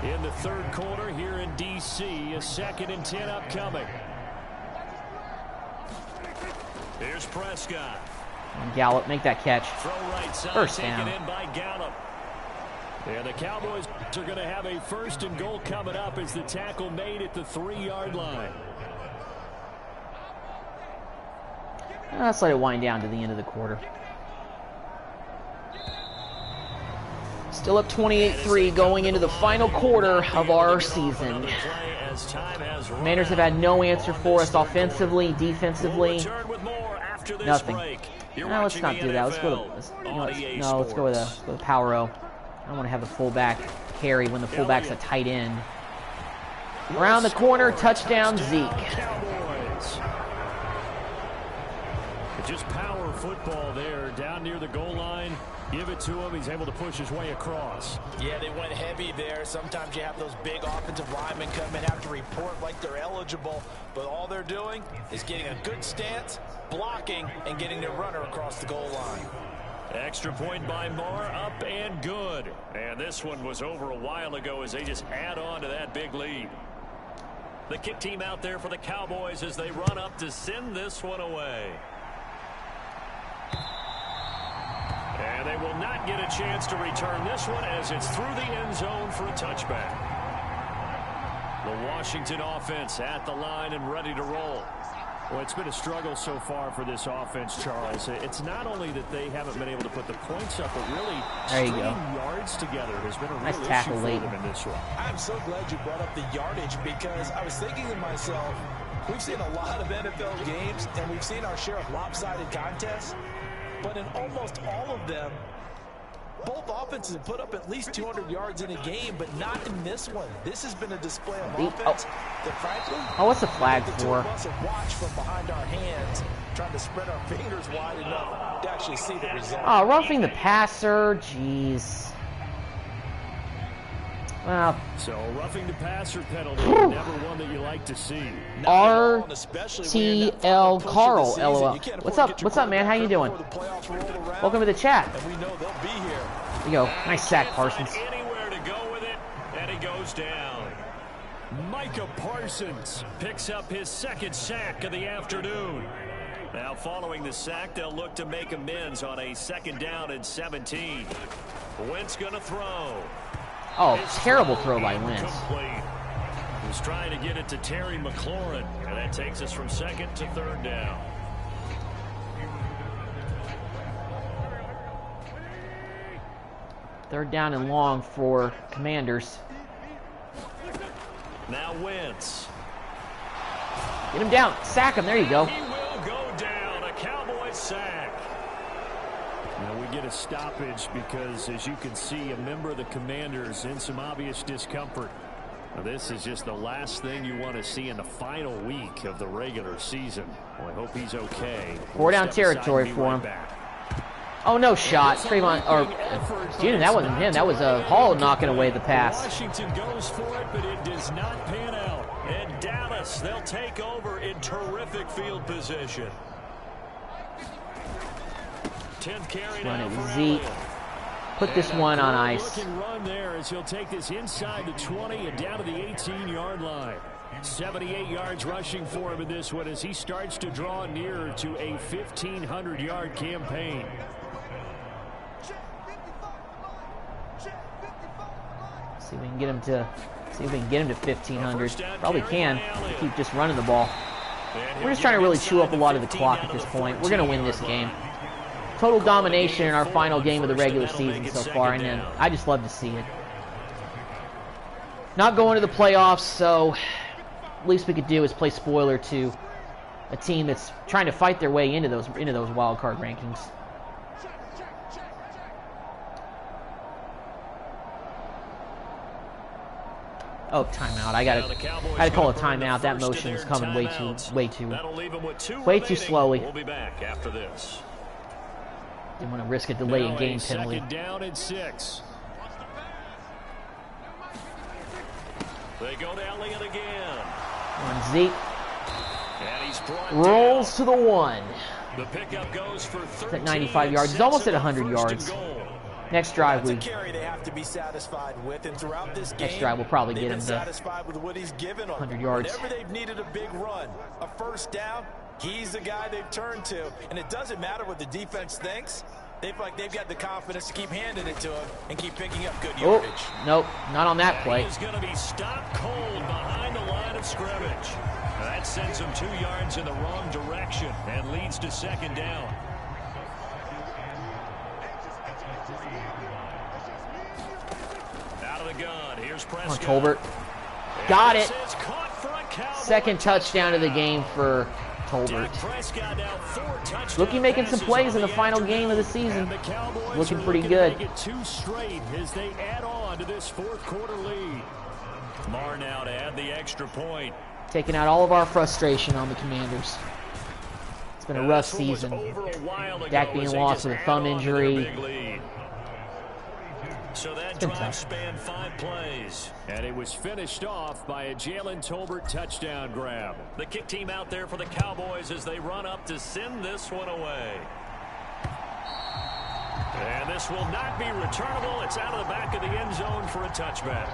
In the third quarter here in D.C., a 2nd and 10 upcoming. Here's Prescott. And Gallup, make that catch. Throw right side, first down. Taken in by Gallup. And the Cowboys are going to have a 1st and goal coming up as the tackle made at the 3-yard line. Let's let it wind down to the end of the quarter. Still up 28-3 going into the final quarter of our season. Commanders have had no answer for us offensively, defensively. Nothing. No, let's not do that. Let's go with a power O. I don't want to have the fullback carry when the fullback's a tight end. Around the corner, touchdown Zeke. Cowboys. Just power football there, down near the goal line. Give it to him. He's able to push his way across. Yeah, they went heavy there. Sometimes you have those big offensive linemen come in, have to report like they're eligible, but all they're doing is getting a good stance, blocking, and getting their runner across the goal line. Extra point by Marr, up and good. And this one was over a while ago as they just add on to that big lead. The kick team out there for the Cowboys as they run up to send this one away. And they will not get a chance to return this one as it's through the end zone for a touchback. The Washington offense at the line and ready to roll. Well, it's been a struggle so far for this offense, Charles. It's not only that they haven't been able to put the points up, but really stringing yards together has been a real issue for them in this one. I'm so glad you brought up the yardage because I was thinking to myself, we've seen a lot of NFL games and we've seen our share of lopsided contests, but in almost all of them, both offenses have put up at least 200 yards in a game, but not in this one. This has been a display of offense that, frankly, what's the flag for? The two of us have watched from behind our hands, trying to spread our fingers wide enough to actually see the result. Oh, roughing the passer. Jeez. Well, so roughing the passer penalty, never one that you like to see. RTL Carl, LOL. What's up? What's up, man? How you doing? Welcome to the chat. And we know they'll be here. There you go. Nice sack, Parsons. Anywhere to go with it, and he goes down. Micah Parsons picks up his second sack of the afternoon. Now, following the sack, they'll look to make amends on a 2nd down and 17. Wentz going to throw. Oh, terrible throw by Wentz. He's trying to get it to Terry McLaurin, and that takes us from 2nd to 3rd down. Third down and long for Commanders. Now Wentz. Get him down. Sack him. There you go. He will go down. A Cowboys sack. Now we get a stoppage because, as you can see, a member of the Commanders in some obvious discomfort. Now, this is just the last thing you want to see in the final week of the regular season. Well, I hope he's okay. 4 down territory for him. Oh, no shot. Trayvon, or, dude, that wasn't him. That was Hall knocking away the pass. Washington goes for it, but it does not pan out. And Dallas, they'll take over in terrific field position. 10th carry Run now it for with Zeke. Elliott. Put this one on ice. Looking run there as he'll take this inside the 20 and down to the 18-yard line. 78 yards rushing for him in this one as he starts to draw nearer to a 1,500-yard campaign. See if we can get him to 1,500. Probably can. Keep just running the ball. We're just trying to really chew up a lot of the clock at this point. We're going to win this game. Total domination in our final game of the regular season so far, and then I just love to see it. Not going to the playoffs, so least we could do is play spoiler to a team that's trying to fight their way into those wild card rankings. Oh, timeout. I gotta call a timeout. That motion is coming way too slowly. We'll be back after this. Didn't want to risk a delay in game penalty. 2nd down and 6. They go to Elliott again. On Zeke. And he's brought rolls to the 1. The pickup goes for 13. At 95 yards. He's almost at 100 yards. Next drive, That's a carry they have to be satisfied with, and throughout this game, next drive will probably get him to satisfied with what he's given 100 yards. Whenever they've needed a big run, a 1st down, he's the guy they've turned to, and it doesn't matter what the defense thinks. They feel like they've got the confidence to keep handing it to him and keep picking up good yardage. Nope, not on that play. He's going to be stopped cold behind the line of scrimmage. That sends him 2 yards in the wrong direction and leads to 2nd down. Out of the gun, here's Prescott. Come on, Tolbert. Got it. 2nd touchdown of the game for Tolbert. Looking making some plays in the final game of the season. Looking pretty good. 2 straight as they add on to this 4th quarter lead. Marr now to add the extra point. Taking out all of our frustration on the Commanders. It's been a rough season. Dak being lost with a thumb injury. So that drive spanned 5 plays. And it was finished off by a Jalen Tolbert touchdown grab. The kick team out there for the Cowboys as they run up to send this one away. And this will not be returnable. It's out of the back of the end zone for a touchback.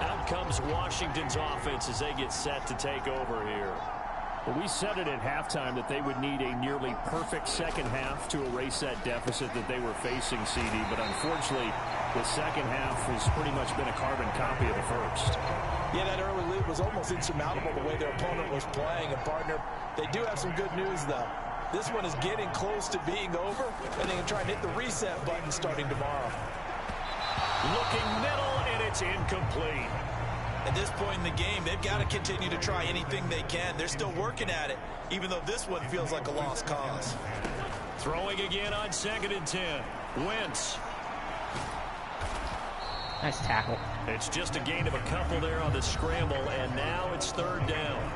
Out comes Washington's offense as they get set to take over here. Well, we said it at halftime that they would need a nearly perfect second half to erase that deficit that they were facing, CD. But unfortunately, the second half has pretty much been a carbon copy of the first. Yeah, that early lead was almost insurmountable the way their opponent was playing. And, partner, they do have some good news, though. This one is getting close to being over, and they can try and hit the reset button starting tomorrow. Looking middle, and it's incomplete. At this point in the game, they've got to continue to try anything they can. They're still working at it, even though this one feels like a lost cause. Throwing again on 2nd and 10. Wentz. Nice tackle. It's just a gain of a couple there on the scramble, and now it's 3rd down.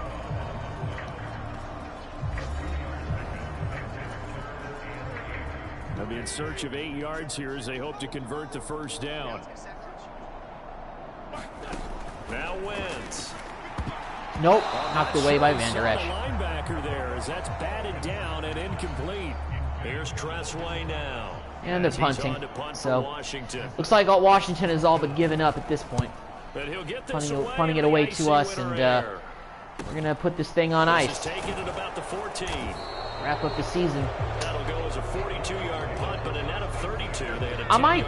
They'll be in search of 8 yards here as they hope to convert the first down. Now Wentz. Nope, knocked away by Van Der Esch. Linebacker there as that's batted down and incomplete. Here's Tressway now. And they're punting. So looks like Washington has all but given up at this point. But he'll get Punting it away to us, and we're gonna put this thing on ice. Taking it about the 14. Wrap up the season. That'll go as a 42-yard punt, but a net of 32. They had a I might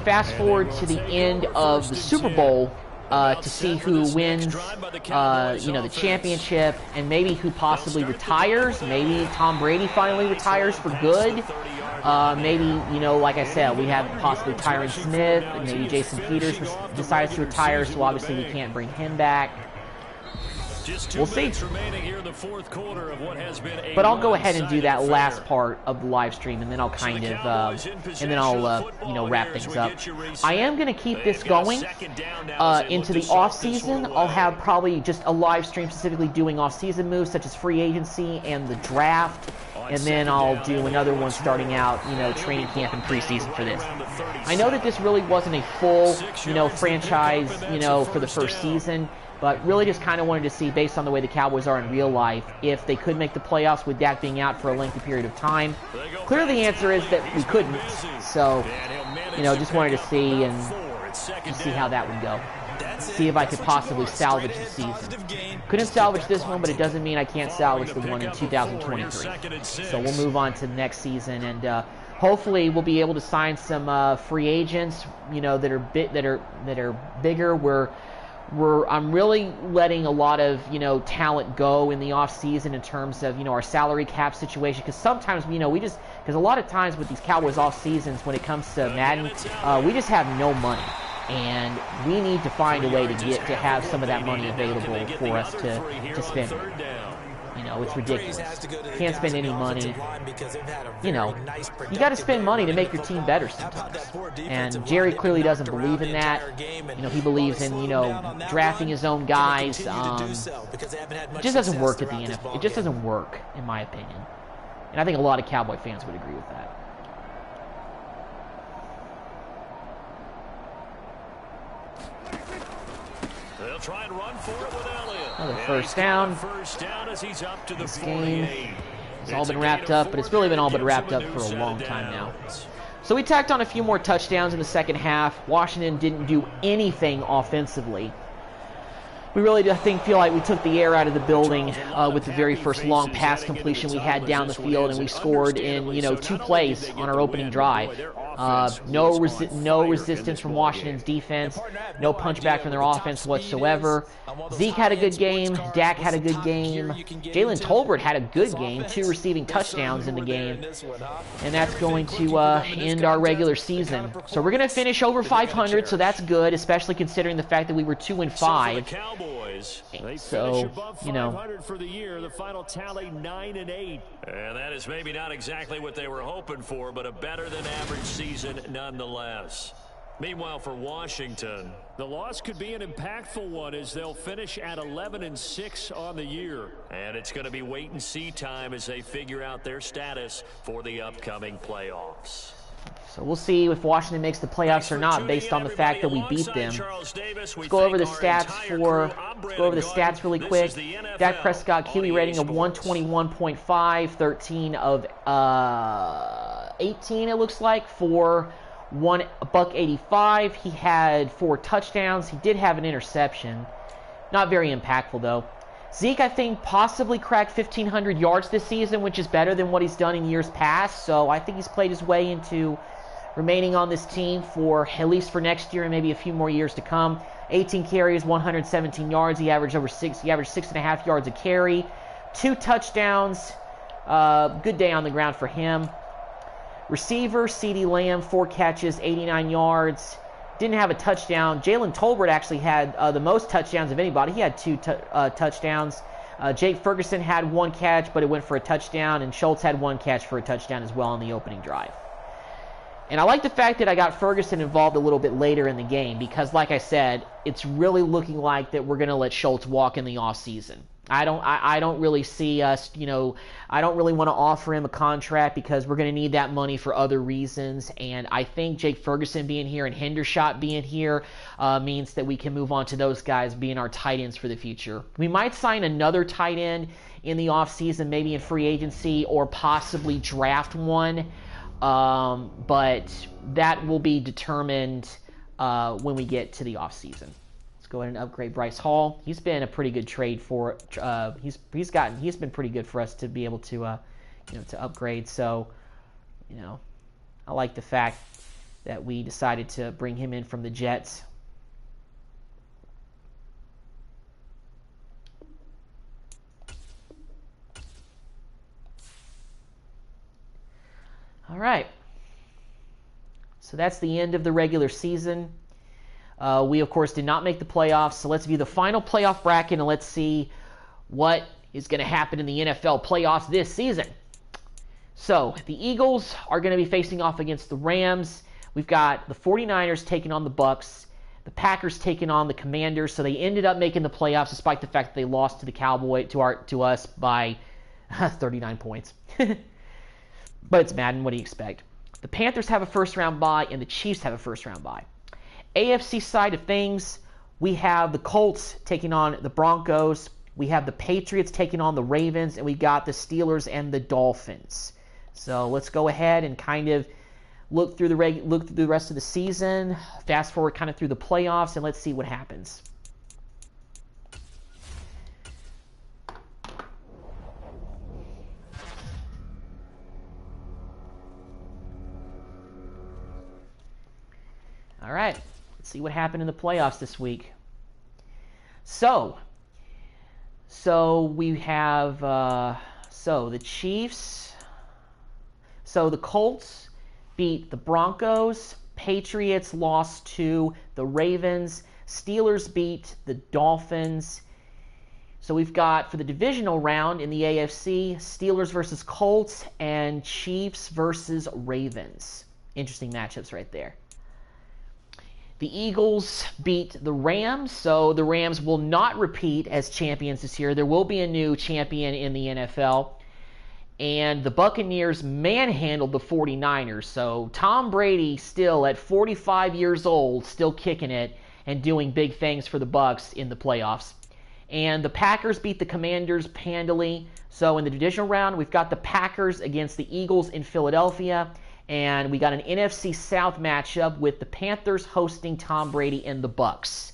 fast forward to the end of the Super Bowl to see who wins, the championship, and maybe who possibly retires. Maybe Tom Brady finally retires for good. Maybe, like I said, we have possibly Tyron Smith, and maybe Jason Peters decides to retire, so obviously we can't bring him back. We'll see. But I'll go ahead and do that last part of the live stream, and then I'll kind of, wrap things up. I am going to keep this going into the off season. I'll have probably just a live stream specifically doing off season moves such as free agency and the draft, and then I'll do another one starting out, training camp and preseason for this. I know that this really wasn't a full, franchise, for the first season. But really just kind of wanted to see, based on the way the Cowboys are in real life, if they could make the playoffs with Dak being out for a lengthy period of time. Clearly the answer is that we couldn't. So, just wanted to see and just see how that would go. See if I could possibly salvage the season. Couldn't salvage this one, but it doesn't mean I can't salvage the one in 2023. So we'll move on to the next season, and hopefully we'll be able to sign some free agents, that are bigger. I'm really letting a lot of, talent go in the off season in terms of, our salary cap situation. Because sometimes, because a lot of times with these Cowboys off seasons, when it comes to Madden, we just have no money. And we need to find a way to have some of that money available for us to spend. It's ridiculous. Can't spend any money. You got to spend money to make your team better sometimes. And Jerry clearly doesn't believe in that. He believes in, drafting his own guys. It just doesn't work at the NFL. It just doesn't work, in my opinion. And I think a lot of Cowboy fans would agree with that. They'll try and run for it with Elliott. Another first down. As he's up to the this game has all been wrapped up, but it's really been all but wrapped up for a long time now. So we tacked on a few more touchdowns in the second half. Washington didn't do anything offensively. We really, I think, feel like we took the air out of the building with the very first long pass completion we had down the field, and we scored in 2 plays on our opening drive. No resistance from Washington's defense, no punchback from their offense whatsoever. Zeke had a good game. Dak had a good game. Jalen Tolbert had a good game, 2 receiving touchdowns in the game. And that's going to end our regular season. So we're going to finish over 500, so that's good, especially considering the fact that we were 2-5. So, for the year, the final tally 9-8. And that is maybe not exactly what they were hoping for, but a better than average season nonetheless. Meanwhile, for Washington, the loss could be an impactful one as they'll finish at 11-6 on the year. And it's going to be wait-and-see time as they figure out their status for the upcoming playoffs. So we'll see if Washington makes the playoffs or not based on the fact that we beat them. Let's go over the stats really quick. Dak Prescott, QB rating of 121.5, 13 of 18, it looks like, for $185. He had 4 touchdowns. He did have an interception. Not very impactful, though. Zeke, I think, possibly cracked 1,500 yards this season, which is better than what he's done in years past. So I think he's played his way into remaining on this team for at least for next year and maybe a few more years to come. 18 carries, 117 yards. He averaged 6.5 yards a carry. 2 touchdowns. Good day on the ground for him. Receiver, CeeDee Lamb, 4 catches, 89 yards. Didn't have a touchdown. Jalen Tolbert actually had the most touchdowns of anybody. He had 2 touchdowns. Jake Ferguson had 1 catch, but it went for a touchdown. And Schultz had 1 catch for a touchdown as well on the opening drive. And I like the fact that I got Ferguson involved a little bit later in the game because, like I said, it's really looking like that we're going to let Schultz walk in the offseason. I don't really see us, I don't really want to offer him a contract because we're going to need that money for other reasons. And I think Jake Ferguson being here and Hendershot being here means that we can move on to those guys being our tight ends for the future. We might sign another tight end in the offseason, maybe in free agency or possibly draft one. But that will be determined when we get to the offseason. Let's go ahead and upgrade Bryce Hall. He's been a pretty good trade for. He's been pretty good for us to be able to to upgrade. So, I like the fact that we decided to bring him in from the Jets. All right, so that's the end of the regular season. We, of course, did not make the playoffs, so let's view the final playoff bracket and let's see what is going to happen in the NFL playoffs this season. So the Eagles are going to be facing off against the Rams. We've got the 49ers taking on the Bucks, the Packers taking on the Commanders, so they ended up making the playoffs despite the fact that they lost to the Cowboys, to us by 39 points. But it's Madden. What do you expect? The Panthers have a first-round bye, and the Chiefs have a first-round bye. AFC side of things, we have the Colts taking on the Broncos. We have the Patriots taking on the Ravens, and we got the Steelers and the Dolphins. So let's go ahead and kind of look through the rest of the season, fast forward kind of through the playoffs, and let's see what happens. All right, let's see what happened in the playoffs this week. So we have the Chiefs. So the Colts beat the Broncos. Patriots lost to the Ravens. Steelers beat the Dolphins. So we've got, for the divisional round in the AFC, Steelers versus Colts and Chiefs versus Ravens. Interesting matchups right there. The Eagles beat the Rams, so the Rams will not repeat as champions this year. There will be a new champion in the NFL. And the Buccaneers manhandled the 49ers. So Tom Brady, still at 45 years old, still kicking it and doing big things for the Bucs in the playoffs. And the Packers beat the Commanders handily. So in the divisional round, we've got the Packers against the Eagles in Philadelphia. And we got an NFC South matchup with the Panthers hosting Tom Brady and the Bucs.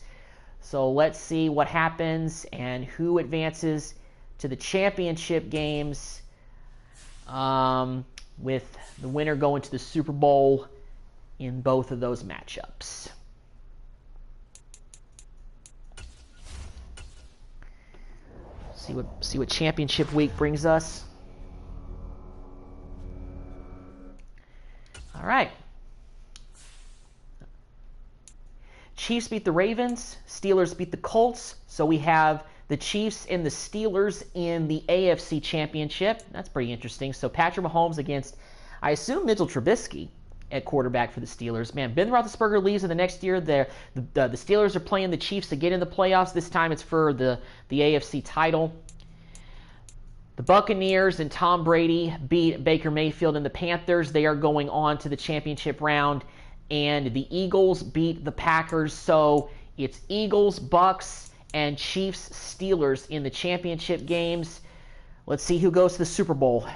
So let's see what happens and who advances to the championship games, with the winner going to the Super Bowl in both of those matchups. See what championship week brings us. All right. Chiefs beat the Ravens. Steelers beat the Colts. So we have the Chiefs and the Steelers in the AFC Championship. That's pretty interesting. So Patrick Mahomes against, I assume, Mitchell Trubisky. at quarterback for the Steelers. Man, Ben Roethlisberger leaves in the next year. The Steelers are playing the Chiefs to get in the playoffs. This time it's for the AFC title. The Buccaneers and Tom Brady beat Baker Mayfield and the Panthers. They are going on to the championship round. And the Eagles beat the Packers. So it's Eagles, Bucks, and Chiefs, Steelers in the championship games. Let's see who goes to the Super Bowl.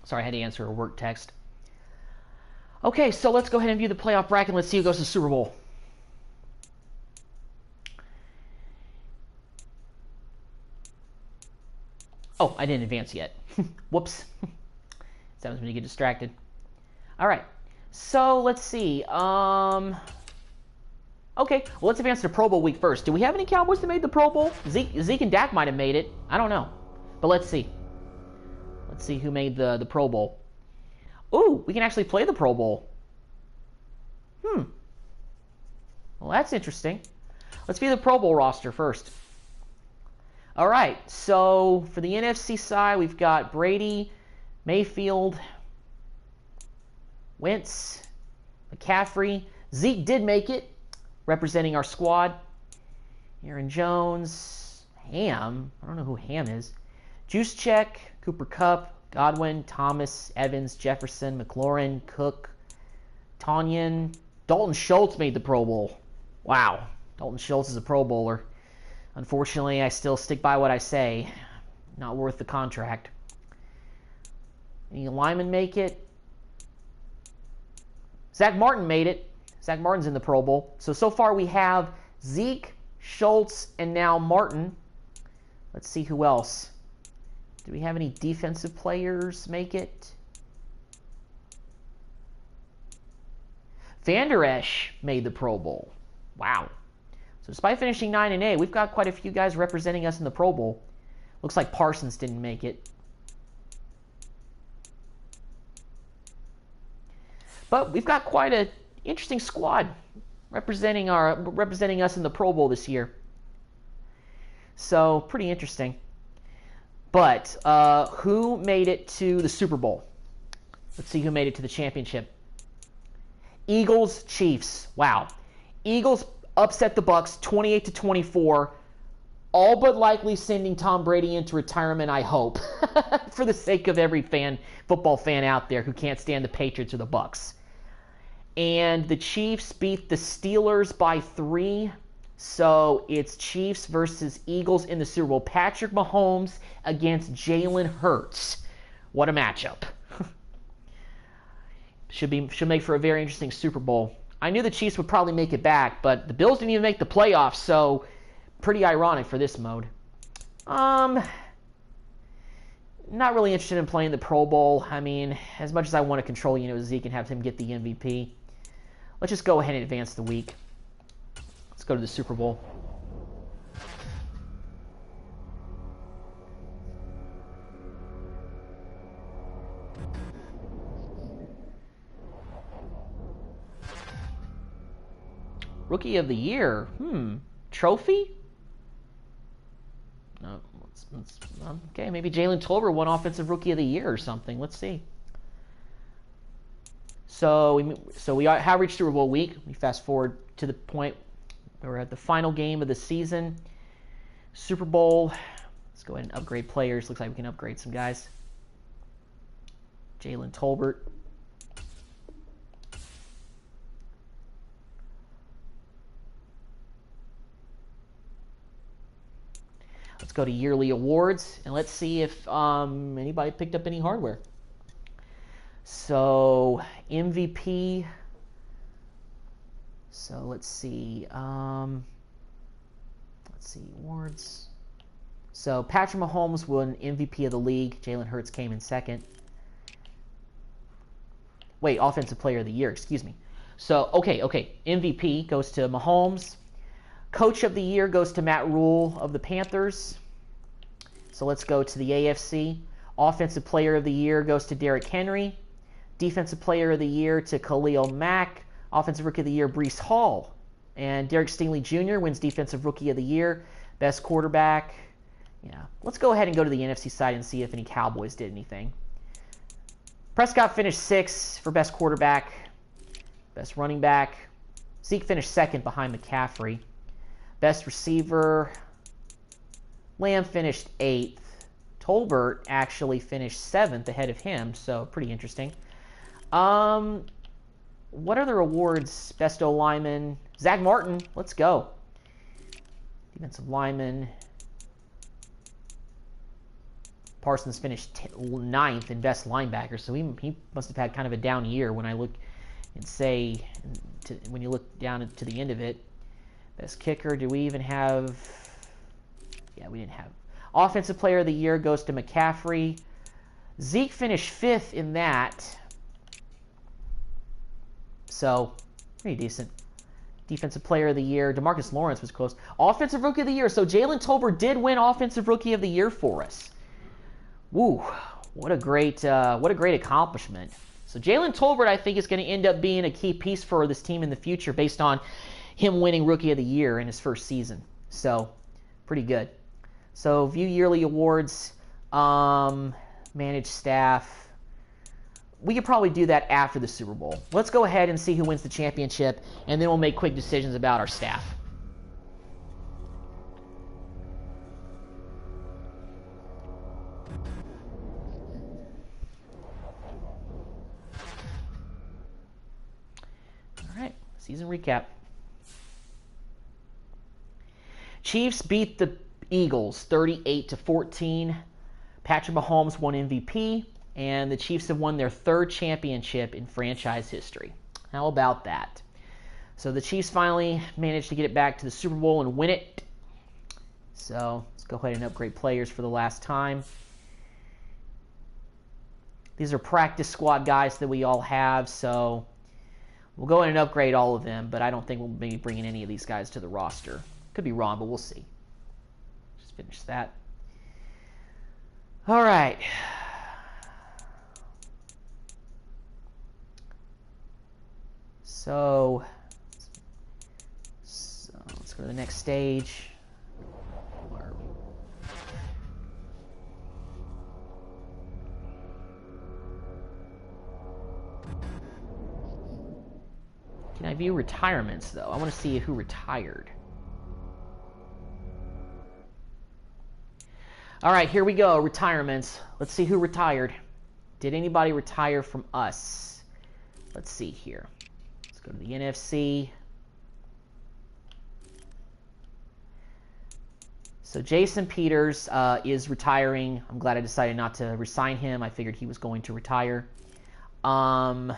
Sorry, I had to answer a work text. Okay, so let's go ahead and view the playoff bracket and let's see who goes to the Super Bowl. Oh, I didn't advance yet. Whoops. Sometimes when you get distracted. All right, so let's see. Okay, well, let's advance to Pro Bowl week first. Do we have any Cowboys that made the Pro Bowl? Zeke and Dak might have made it. I don't know. But let's see. Let's see who made the Pro Bowl. Ooh, we can actually play the Pro Bowl. Well, that's interesting. Let's view the Pro Bowl roster first. All right, so for the NFC side, we've got Brady, Mayfield, Wentz, McCaffrey. Zeke did make it, representing our squad. Aaron Jones, Ham. I don't know who Ham is. Juszczyk, Cooper Kupp, Godwin, Thomas, Evans, Jefferson, McLaurin, Cook, Tonyan. Dalton Schultz made the Pro Bowl. Wow, Dalton Schultz is a Pro Bowler. Unfortunately, I still stick by what I say. Not worth the contract. Any linemen make it? Zach Martin made it. Zach Martin's in the Pro Bowl. So far we have Zeke, Schultz, and now Martin. Let's see who else. Do we have any defensive players make it? Van Der Esch made the Pro Bowl. Wow. So despite finishing 9-8, we've got quite a few guys representing us in the Pro Bowl. Looks like Parsons didn't make it. But we've got quite an interesting squad representing us in the Pro Bowl this year. So pretty interesting. But who made it to the Super Bowl? Let's see who made it to the championship. Eagles, Chiefs. Wow. Eagles upset the Bucks 28-24, all but likely sending Tom Brady into retirement, I hope, for the sake of every football fan out there who can't stand the Patriots or the Bucks. And the Chiefs beat the Steelers by 3. So it's Chiefs versus Eagles in the Super Bowl. Patrick Mahomes against Jalen Hurts. What a matchup. Should make for a very interesting Super Bowl. I knew the Chiefs would probably make it back, but the Bills didn't even make the playoffs, so pretty ironic for this mode. Not really interested in playing the Pro Bowl. I mean, as much as I want to control, Zeke and have him get the MVP. Let's just go ahead and advance the week. Let's go to the Super Bowl. Rookie of the Year. Trophy? No, okay, maybe Jalen Tolbert won Offensive Rookie of the Year or something. Let's see. So we have reached Super Bowl week. We fast forward to the point where we're at the final game of the season. Super Bowl. Let's go ahead and upgrade players. Looks like we can upgrade some guys. Jalen Tolbert. Let's go to yearly awards, and let's see if anybody picked up any hardware. So, MVP. So, let's see. Awards. So, Patrick Mahomes won MVP of the league. Jalen Hurts came in second. Wait, Offensive Player of the Year, excuse me. So, okay. MVP goes to Mahomes. Coach of the Year goes to Matt Rule of the Panthers. So let's go to the AFC. Offensive Player of the Year goes to Derrick Henry. Defensive Player of the Year to Khalil Mack. Offensive Rookie of the Year, Breece Hall. And Derek Stingley Jr. wins Defensive Rookie of the Year. Best quarterback. Yeah. Let's go ahead and go to the NFC side and see if any Cowboys did anything. Prescott finished 6th for best quarterback. Best running back. Zeke finished 2nd behind McCaffrey. Best receiver. Lamb finished 8th. Tolbert actually finished 7th ahead of him, so pretty interesting. What other awards? Best O-lineman. Zach Martin, let's go. Defensive lineman. Parsons finished 9th in best linebacker, so he must have had kind of a down year when I look and say, when you look down to the end of it. Best kicker, do we even have... Yeah, we didn't have... Offensive Player of the Year goes to McCaffrey. Zeke finished 5th in that. So, pretty decent. Defensive Player of the Year. DeMarcus Lawrence was close. Offensive Rookie of the Year. So, Jalen Tolbert did win Offensive Rookie of the Year for us. Woo. What a great accomplishment. So, Jalen Tolbert, I think, is going to end up being a key piece for this team in the future based on him winning Rookie of the Year in his first season. So, pretty good. So, view yearly awards, manage staff. We could probably do that after the Super Bowl. Let's go ahead and see who wins the championship, and then we'll make quick decisions about our staff. All right, season recap. Chiefs beat the Eagles 38-14. Patrick Mahomes won MVP, and the Chiefs have won their 3rd championship in franchise history. How about that? So the Chiefs finally managed to get it back to the Super Bowl and win it. So let's go ahead and upgrade players for the last time. These are practice squad guys that we all have, so we'll go ahead and upgrade all of them, but I don't think we'll be bringing any of these guys to the roster. Could be wrong, but we'll see. Just finish that. All right. So let's go to the next stage. Can I view retirements, though? I want to see who retired. All right, here we go. Retirements. Let's see who retired. Did anybody retire from us? Let's see here. Let's go to the NFC. So Jason Peters is retiring. I'm glad I decided not to resign him. I figured he was going to retire. Can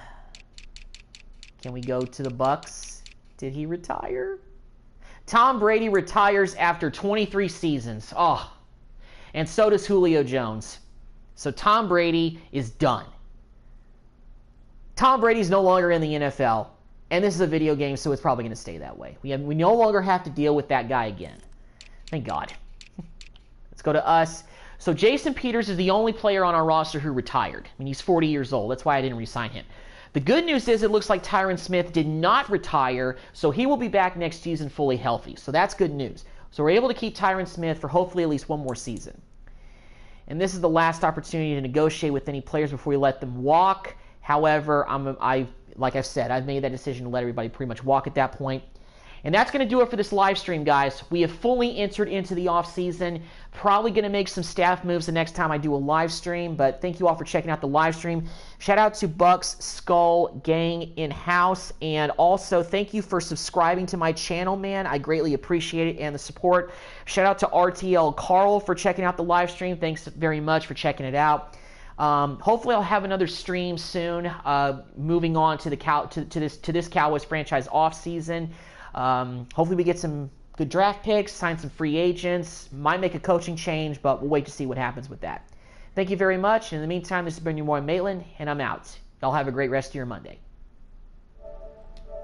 we go to the Bucks? Did he retire? Tom Brady retires after 23 seasons. Oh. And so does Julio Jones. So Tom Brady is done. Tom Brady's no longer in the NFL. And this is a video game, so it's probably going to stay that way. We no longer have to deal with that guy again. Thank God. Let's go to us. So Jason Peters is the only player on our roster who retired. I mean, he's 40 years old. That's why I didn't re-sign him. The good news is it looks like Tyron Smith did not retire, so he will be back next season fully healthy. So that's good news. So we're able to keep Tyron Smith for hopefully at least one more season. And this is the last opportunity to negotiate with any players before we let them walk. However, like I've said, I've made that decision to let everybody pretty much walk at that point. And that's going to do it for this live stream, guys. We have fully entered into the off season. Probably going to make some staff moves the next time I do a live stream, but thank you all for checking out the live stream. Shout out to Bucks Skull Gang in-house, and also thank you for subscribing to my channel, man. I greatly appreciate it and the support. Shout out to RTL Carl for checking out the live stream. Thanks very much for checking it out. Hopefully I'll have another stream soon, moving on to this Cowboys franchise off season. Hopefully we get some good draft picks, sign some free agents, might make a coaching change, but we'll wait to see what happens with that. Thank you very much. In the meantime, this has been your boy Maitland, and I'm out. Y'all have a great rest of your Monday.